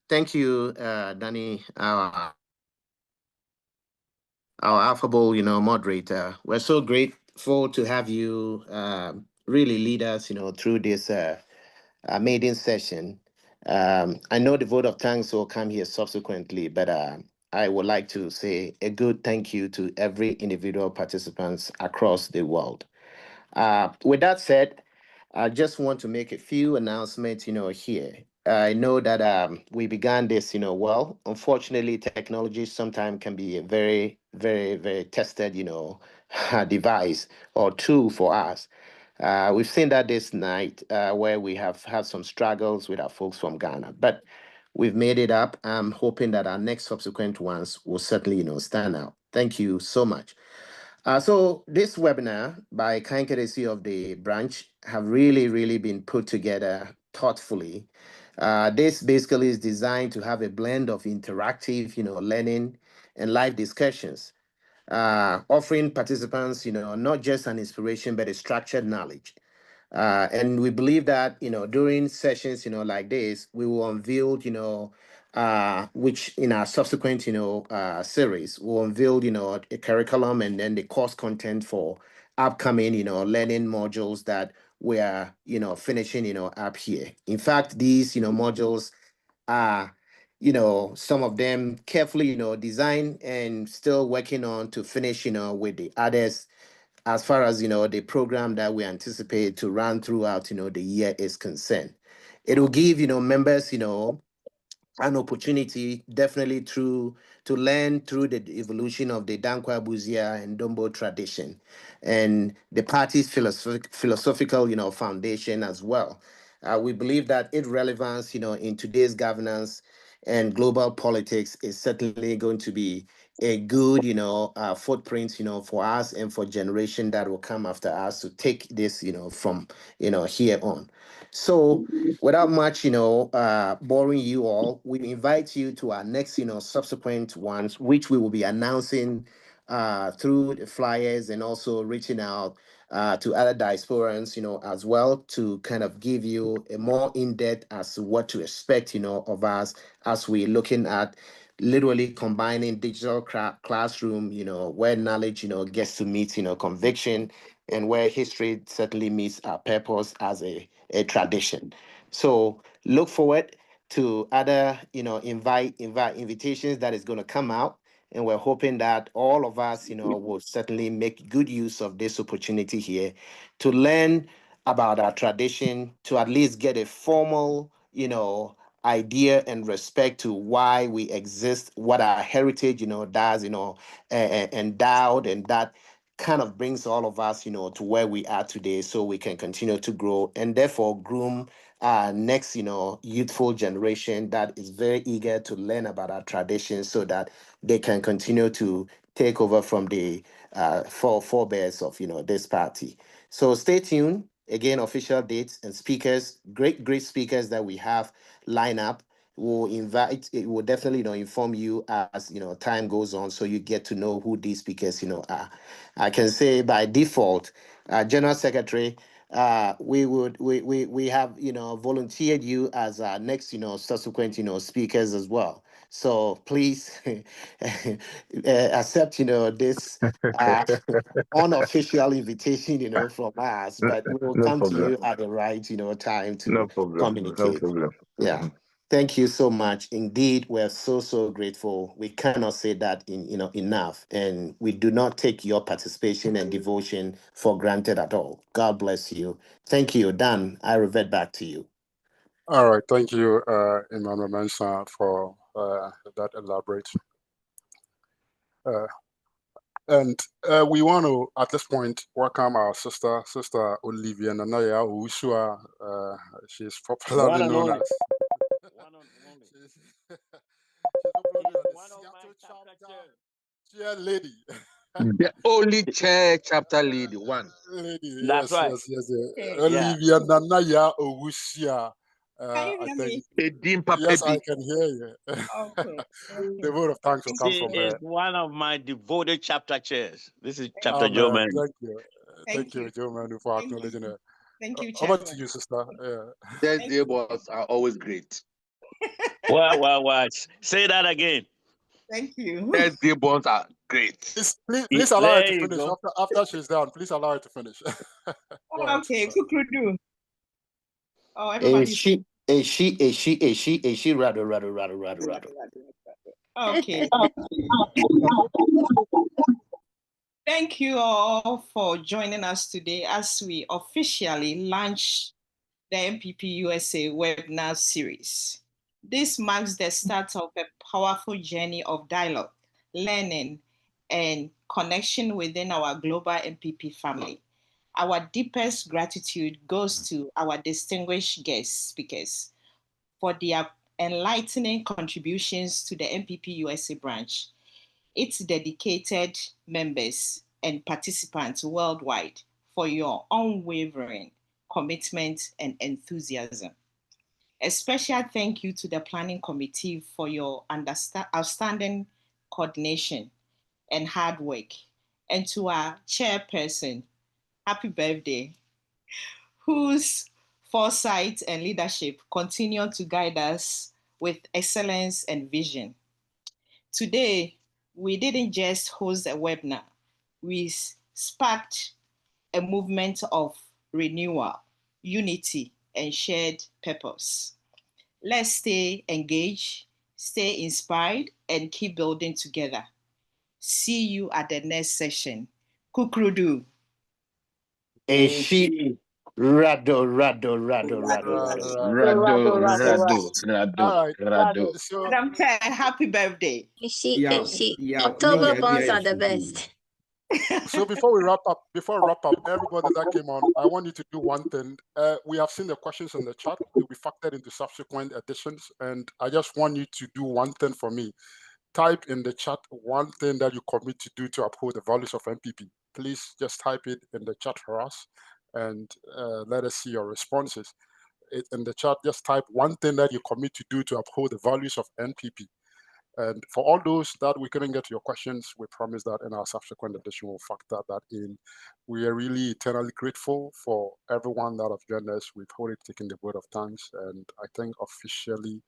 Thank you, Danny, our affable, moderator. We're so grateful to have you really lead us, through this maiden session. I know the vote of thanks will come here subsequently, but I would like to say a good thank you to every individual participants across the world. With that said, I just want to make a few announcements, here. I know that we began this, well. Unfortunately, technology sometimes can be a very, very, very tested, device or tool for us. We've seen that this night where we have had some struggles with our folks from Ghana, but we've made it up. I'm hoping that our next subsequent ones will certainly, stand out. Thank you so much. So this webinar, by kind courtesy of the branch, have really, really been put together thoughtfully. This basically is designed to have a blend of interactive, learning and live discussions, offering participants, not just an inspiration, but a structured knowledge. And we believe that, during sessions, like this, we will unveil, which in our subsequent, series will unveil, a curriculum and then the course content for upcoming, learning modules that we are, finishing, up here. In fact, these, modules are, some of them carefully, designed and still working on to finish, with the others as far as the program that we anticipate to run throughout the year is concerned. It will give members an opportunity definitely to learn through the evolution of the Dankwa Buzia and Dombo tradition and the party's philosophical foundation as well. We believe that its relevance in today's governance and global politics is certainly going to be a good, footprint, for us and for generation that will come after us to take this, from, here on. So without much, boring you all, we invite you to our next, subsequent ones, which we will be announcing through the flyers and also reaching out to other diasporans, as well, to kind of give you a more in-depth as to what to expect, of us as we're looking at literally combining digital classroom, where knowledge, gets to meet, conviction, and where history certainly meets our purpose as a tradition. So look forward to other, invitations that is going to come out. And we're hoping that all of us, will certainly make good use of this opportunity here to learn about our tradition, to at least get a formal, idea and respect to why we exist, what our heritage, does, endowed, and that kind of brings all of us, to where we are today, so we can continue to grow and therefore groom our next, youthful generation that is very eager to learn about our traditions, so that they can continue to take over from the forebears of, this party. So stay tuned. Again, official dates and speakers, great speakers that we have line up. It will definitely, inform you as, time goes on, so you get to know who these speakers, are. I can say by default, General Secretary, we have, volunteered you as our next, subsequent, speakers as well. So please accept, this unofficial invitation, from us, but we will No come to problem. you at the right, time to No problem. communicate. No problem. Yeah. Thank you so much. Indeed, we're so grateful. We cannot say that enough. And we do not take your participation and devotion for granted at all. God bless you. Thank you. Dan, I revert back to you. All right. Thank you, Emmanuel Mensah, for that elaborate. And we want to, at this point, welcome our sister Olivia Nanaya-Usa. She's popularly known as she's popularly known as the Seattle chapter chair lady. The only chair chapter lead one. Lady, That's yes, right. yes. Yeah. Olivia Nanaya-Usa. Can you I hear think, me? yes, I can hear you. Okay. The vote of thanks will come She from is her. one of my devoted chapter chairs. This is Thank Chapter you. Joe Amen. Man. Thank you. Thank Thank you, you. Joe Manu, for Thank acknowledging you. her. Thank you, Over to Chairman. you, sister. Yeah. Their Thank day you. boss are always great. Well. Say that again. Thank you. Their day boss are great. Please allow her There to you finish. go. After she's done, please allow her to finish. Go ahead, Okay, sister. Kukrudu. Oh, A everybody's she, rather. okay. Thank you all for joining us today as we officially launch the Npp-Usa webinar series. This marks the start of a powerful journey of dialogue, learning, and connection within our global NPP family. Our deepest gratitude goes to our distinguished guest speakers for their enlightening contributions to the Npp-Usa branch, its dedicated members and participants worldwide for your unwavering commitment and enthusiasm. A special thank you to the Planning Committee for your outstanding coordination and hard work, and to our chairperson, happy birthday, whose foresight and leadership continue to guide us with excellence and vision. Today, we didn't just host a webinar, we sparked a movement of renewal, unity, and shared purpose. Let's stay engaged, stay inspired, and keep building together. See you at the next session. Kukrudu. A she, rado. All right. So, Madam Chair, happy birthday. Yeah, October no, bonds are the best. So before we wrap up, everybody that came on, I want you to do one thing. We have seen the questions in the chat. They'll be factored into subsequent editions. And I just want you to do one thing for me. Type in the chat one thing that you commit to do to uphold the values of NPP. Please just type it in the chat for us and let us see your responses. In the chat, just type one thing that you commit to do to uphold the values of NPP. And for all those that we couldn't get to your questions, we promise that in our subsequent edition, we'll factor that in. We are really eternally grateful for everyone that have joined us. We've already taken the vote of thanks. And I think officially,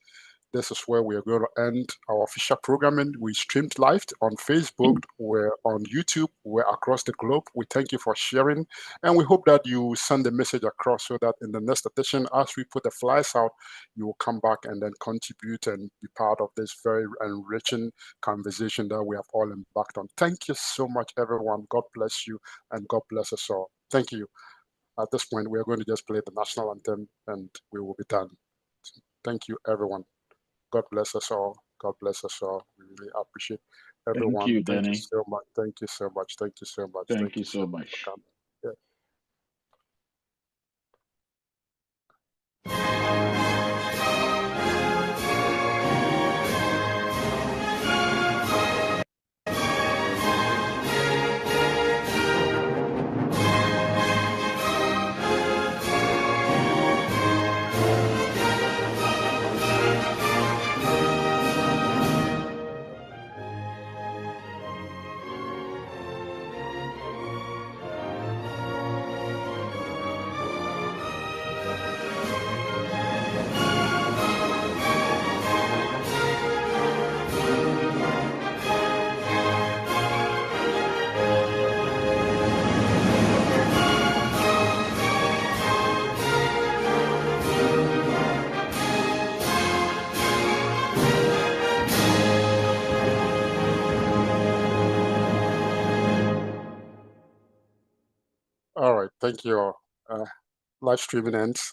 this is where we are going to end our official programming. We streamed live on Facebook, we're on YouTube, we're across the globe. We thank you for sharing, and we hope that you send the message across so that in the next edition, as we put the flyers out, you will come back and then contribute and be part of this very enriching conversation that we have all embarked on. Thank you so much, everyone. God bless you, and God bless us all. Thank you. At this point, we are going to just play the national anthem, and we will be done. Thank you, everyone. God bless us all. God bless us all. We really appreciate everyone. Thank you, Thank Danny. you so much. Thank you so much. Thank you so much. Thank you so for much. coming. Yeah. All right. Thank you all. Live streaming ends.